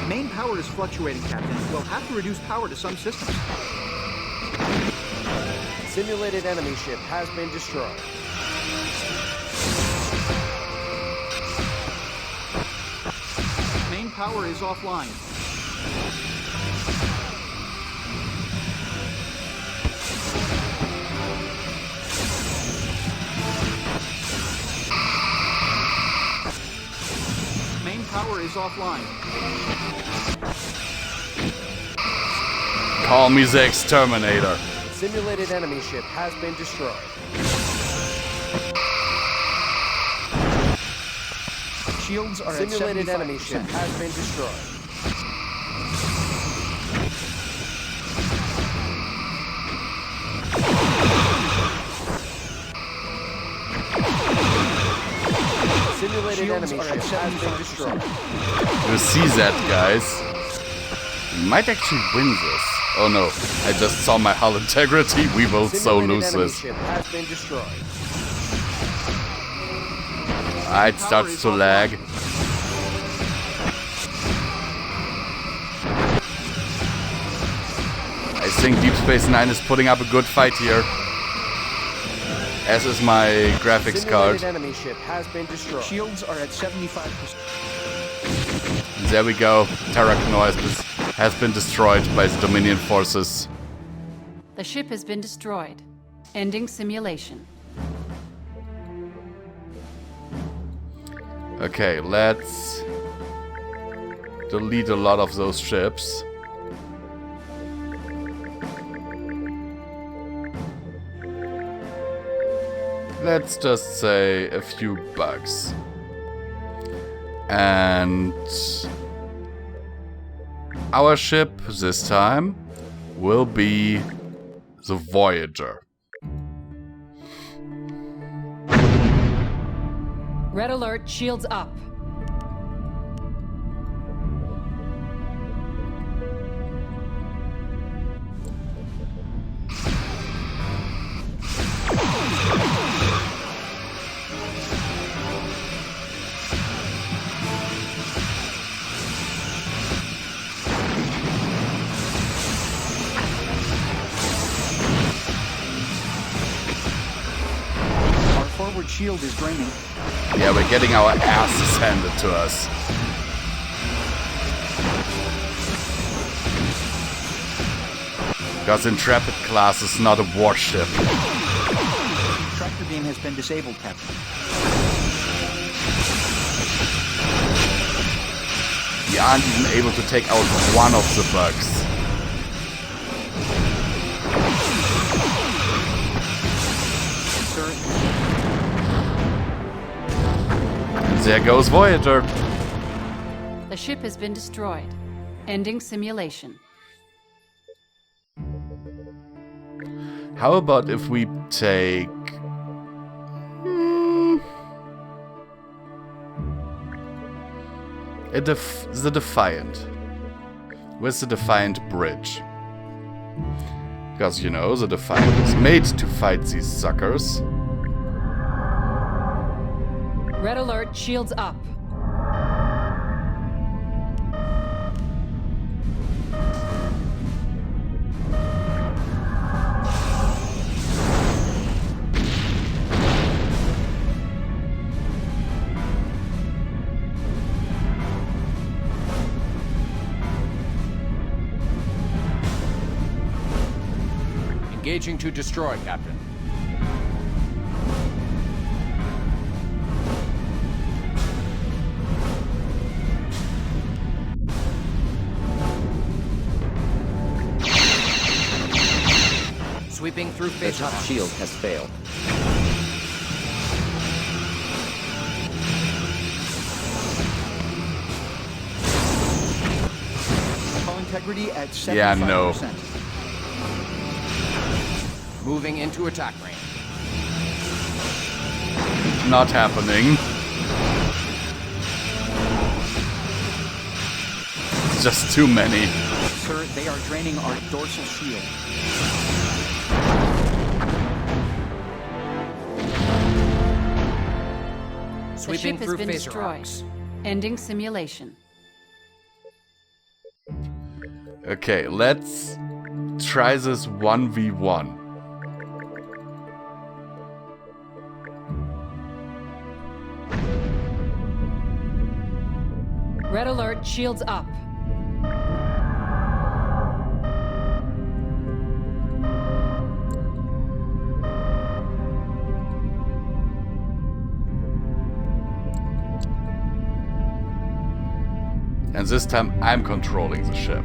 Main power is fluctuating, Captain. We'll have to reduce power to some systems. Simulated enemy ship has been destroyed. Main power is offline. Main power is offline. Call me the Exterminator. Simulated enemy ship has been destroyed. Shields are Simulated at 75%. enemy ship has been destroyed. Simulated enemy ship has been destroyed. You see that, guys? We might actually win this. Oh no, I just saw my hull integrity. We will so lose this. Ship has been destroyed. It starts to lag. I think Deep Space Nine is putting up a good fight here. As is my graphics card. Enemy ship has been destroyed. Shields are at 75%. There we go. Terracnoid has been destroyed by the Dominion forces. The ship has been destroyed. Ending simulation. Okay, let's delete a lot of those ships. Let's just say a few bugs. And our ship this time will be the Voyager. Red alert, shields up. Shield is draining. Yeah, we're getting our asses handed to us. Because Intrepid class is not a warship. Tractor beam has been disabled, Captain. We aren't even able to take out one of the bugs. There goes Voyager. The ship has been destroyed. Ending simulation. How about if we take... the Defiant. Where's the Defiant bridge? Because, you know, the Defiant was made to fight these suckers. Red alert, shields up. Engaging to destroy, Captain. Sweeping through the top shield has failed. Hull integrity at 75%. Yeah, no. Moving into attack range. Not happening. It's just too many. Sir, they are draining our dorsal shield. The ship has been destroyed. Ending simulation. Okay, let's try this 1v1. Red alert, shields up. And this time I'm controlling the ship.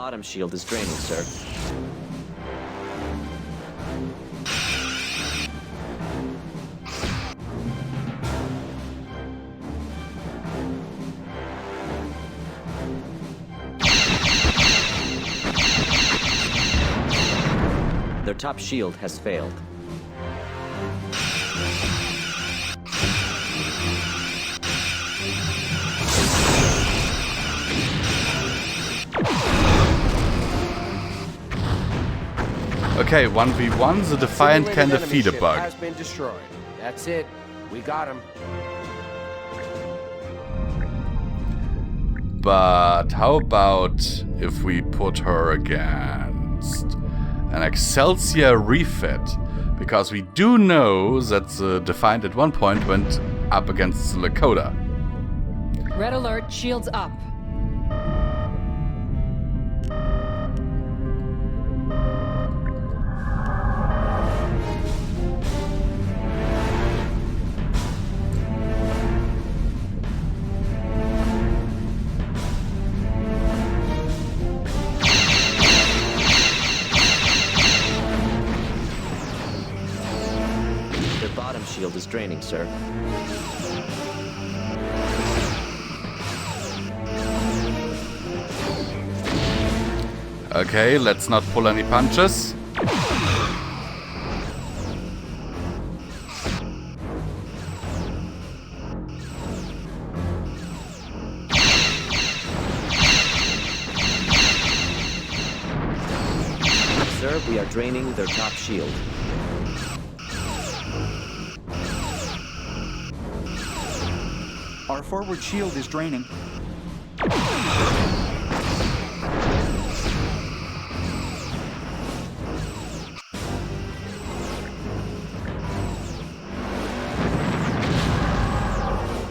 bottom shield is draining, sir. Their top shield has failed. Okay, 1v1, the Defiant can defeat a bug. Has been destroyed. That's it. We got him. But how about if we put her against an Excelsior refit? Because we do know that the Defiant at one point went up against the Lakota. Red alert, shields up. Shield is draining, sir. Okay, let's not pull any punches. Sir, we are draining their top shield. Our forward shield is draining.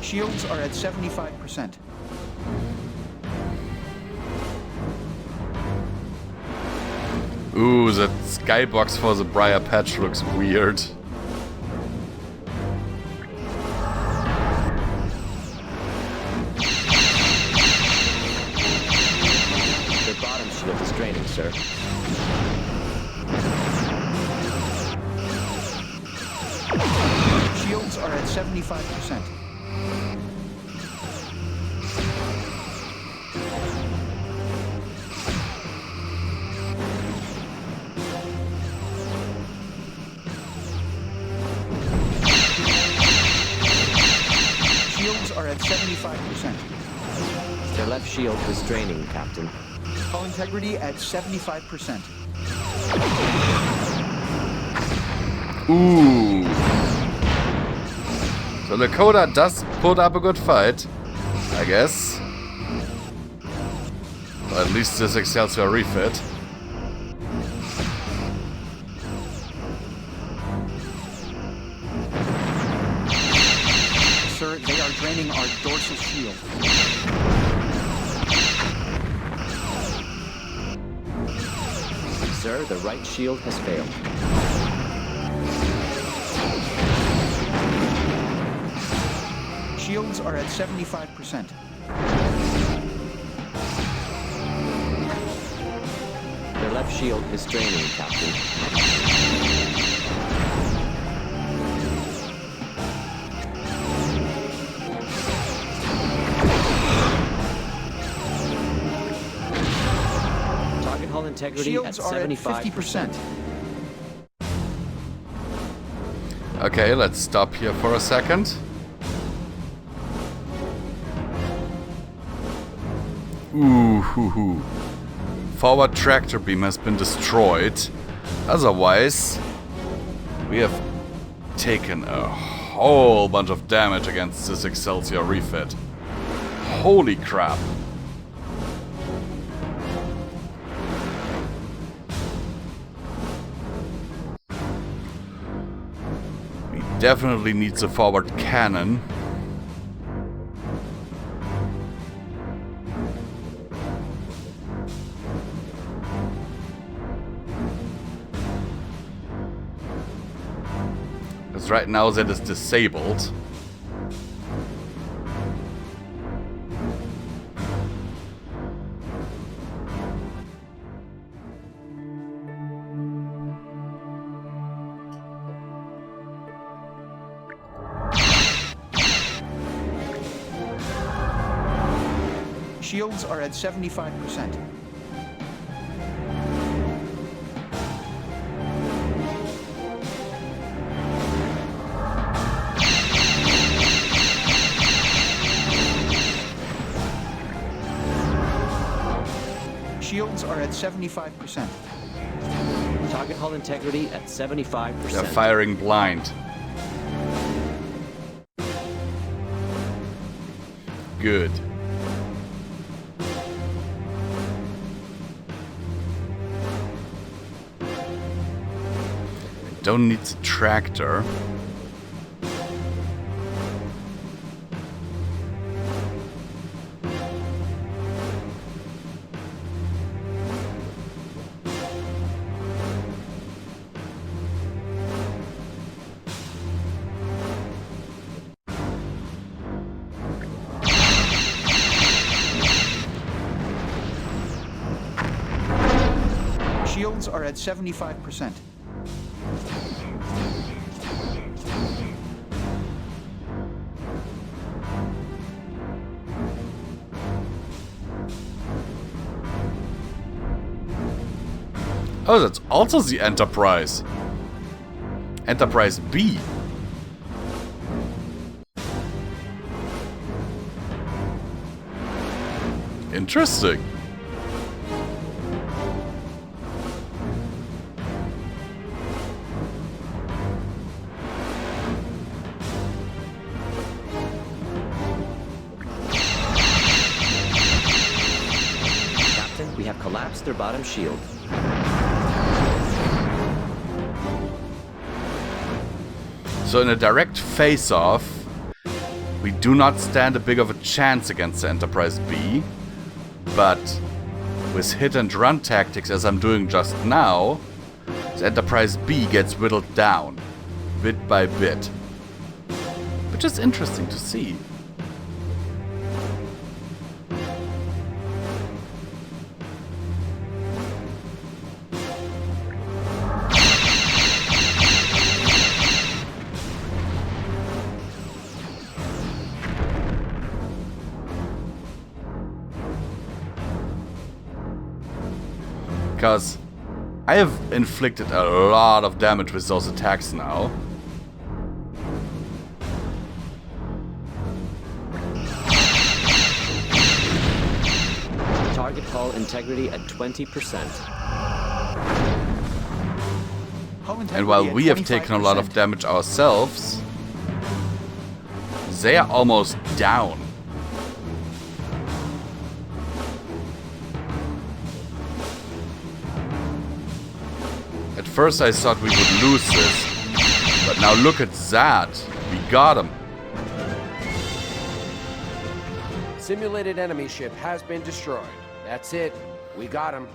Shields are at 75%. Ooh, that skybox for the Briar Patch looks weird. Sir. Shields are at 75%. Shields are at 75%. Their left shield is draining, Captain. Hull integrity at 75%. Ooh. So Lakota does put up a good fight, I guess. Or at least this Excelsior refit. Sir, they are draining our dorsal shield. Sir, the right shield has failed. Shields are at 75%. Their left shield is draining, Captain. Hull integrity Shields at 75%. Okay, let's stop here for a second. Ooh, hoo, hoo. Forward tractor beam has been destroyed. Otherwise, we have taken a whole bunch of damage against this Excelsior refit. Holy crap. Definitely needs a forward cannon. Because right now that is disabled. Shields are at 75%. Shields are at 75%. Target hull integrity at 75%. They're firing blind. Good. I don't need the tractor. Shields are at 75%. Oh, that's also the Enterprise. Enterprise B. Interesting. We have collapsed their bottom shield. So in a direct face-off, we do not stand a big of a chance against the Enterprise B, but with hit-and-run tactics as I'm doing just now, the Enterprise B gets whittled down, bit by bit. Which is interesting to see. Because I have inflicted a lot of damage with those attacks now. Target hull integrity at 20%. And while we have taken a lot of damage ourselves, they are almost down. At first I thought we would lose this, but now look at that. We got him. Simulated enemy ship has been destroyed. That's it. We got him.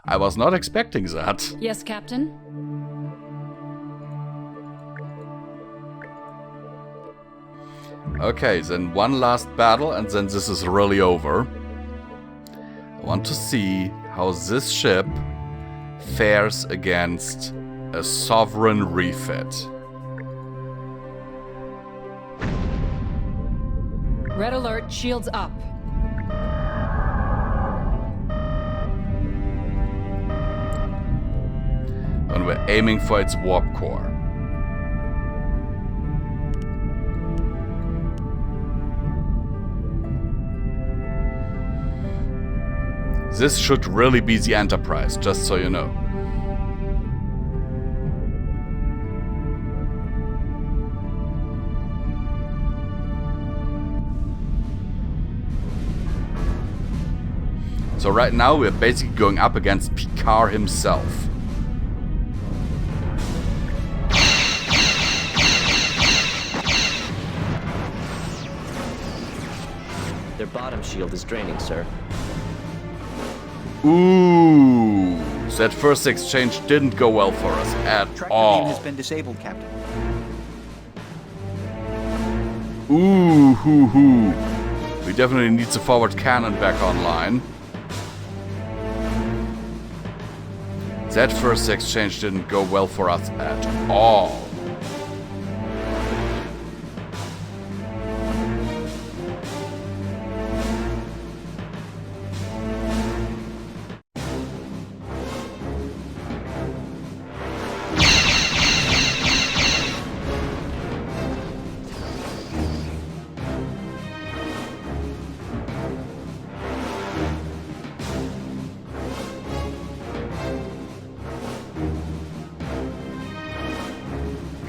I was not expecting that. Yes, Captain? Okay, then one last battle and then this is really over. I want to see how this ship fares against a sovereign refit. Red alert, shields up. And we're aiming for its warp core. This should really be the Enterprise, just so you know. So right now we're basically going up against Picard himself. Their bottom shield is draining, sir. Ooh, that first exchange didn't go well for us at all. Tractor beam has been disabled, Captain. Ooh, hoo, hoo. We definitely need the forward cannon back online. That first exchange didn't go well for us at all.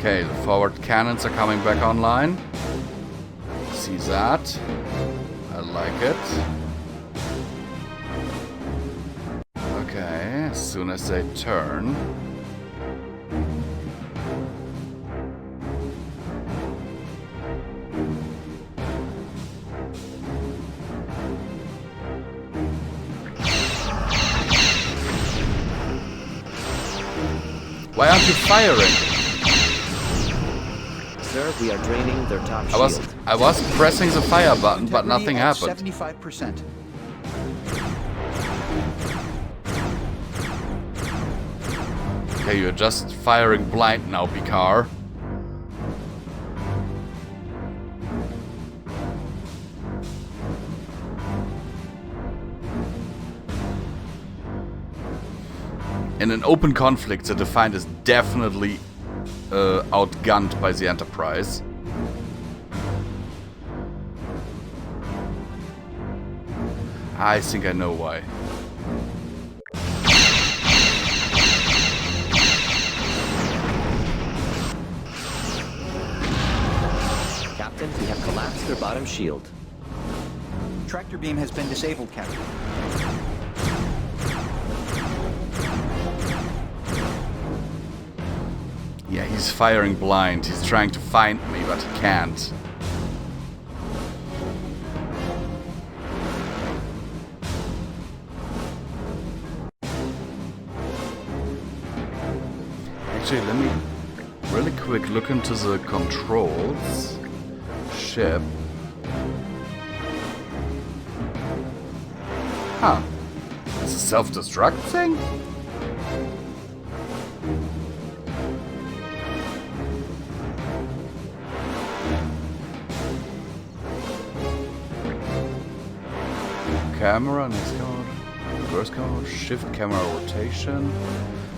Okay, the forward cannons are coming back online. See that? I like it. Okay, as soon as they turn. Why aren't you firing? Sir, we are draining their top shield. I was pressing the fire button, but nothing happened. 75%. Okay, you're just firing blind now, Picard. In an open conflict, the Defiant is definitely outgunned by the Enterprise. I think I know why. Captain, we have collapsed their bottom shield. Tractor beam has been disabled, Captain. Yeah, he's firing blind. He's trying to find me, but he can't. Actually, let me really quick look into the controls. Ship. Huh. It's a self-destruct thing? Camera, next code, reverse code, shift camera rotation,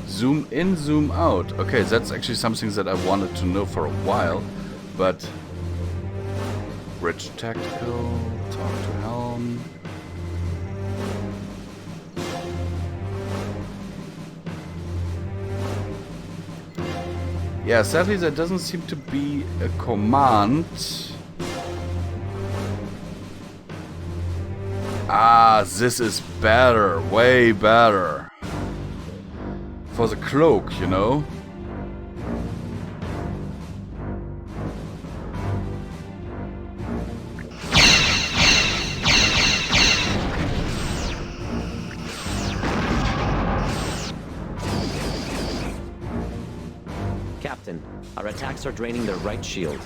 zoom in, zoom out. Okay, that's actually something that I wanted to know for a while, but bridge tactical, talk to helm. Yeah, sadly there doesn't seem to be a command. Ah, this is better, way better. For the cloak, you know? Captain, our attacks are draining their right shield.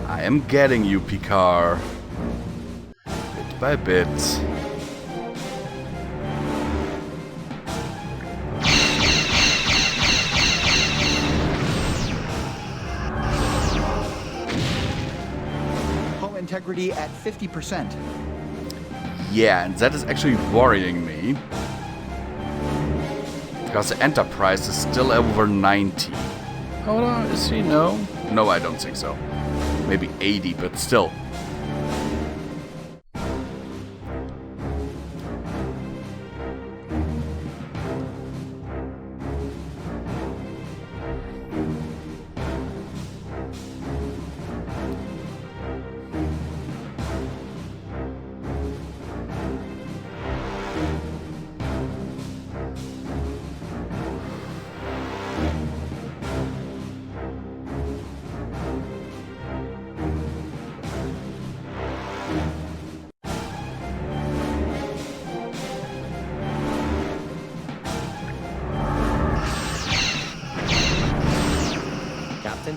I am getting you, Picard. Bit by bit. Hull integrity at 50%. Yeah, and that is actually worrying me. Because the Enterprise is still over 90. Hold on, is he? No? No, I don't think so. Maybe 80, but still.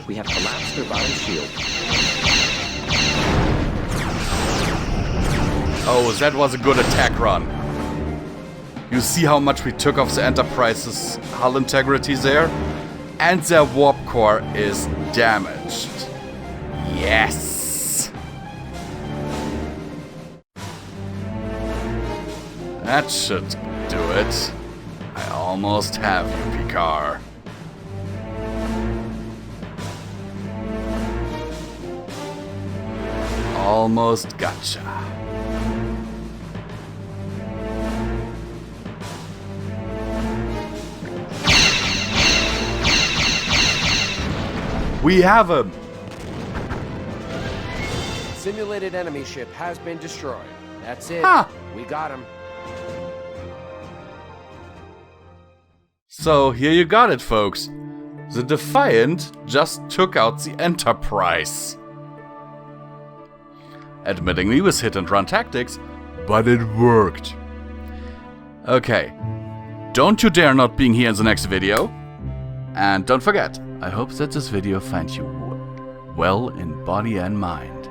We have collapsed their bottom shield. Oh, that was a good attack run. You see how much we took off the Enterprise's hull integrity there? And their warp core is damaged. Yes! That should do it. I almost have you, Picard. Almost gotcha. We have him! Simulated enemy ship has been destroyed. That's it. Huh. We got him. So here you got it, folks. The Defiant just took out the Enterprise. Admittingly with hit-and-run tactics, but it worked. Okay, don't you dare not being here in the next video. And don't forget, I hope that this video finds you well in body and mind.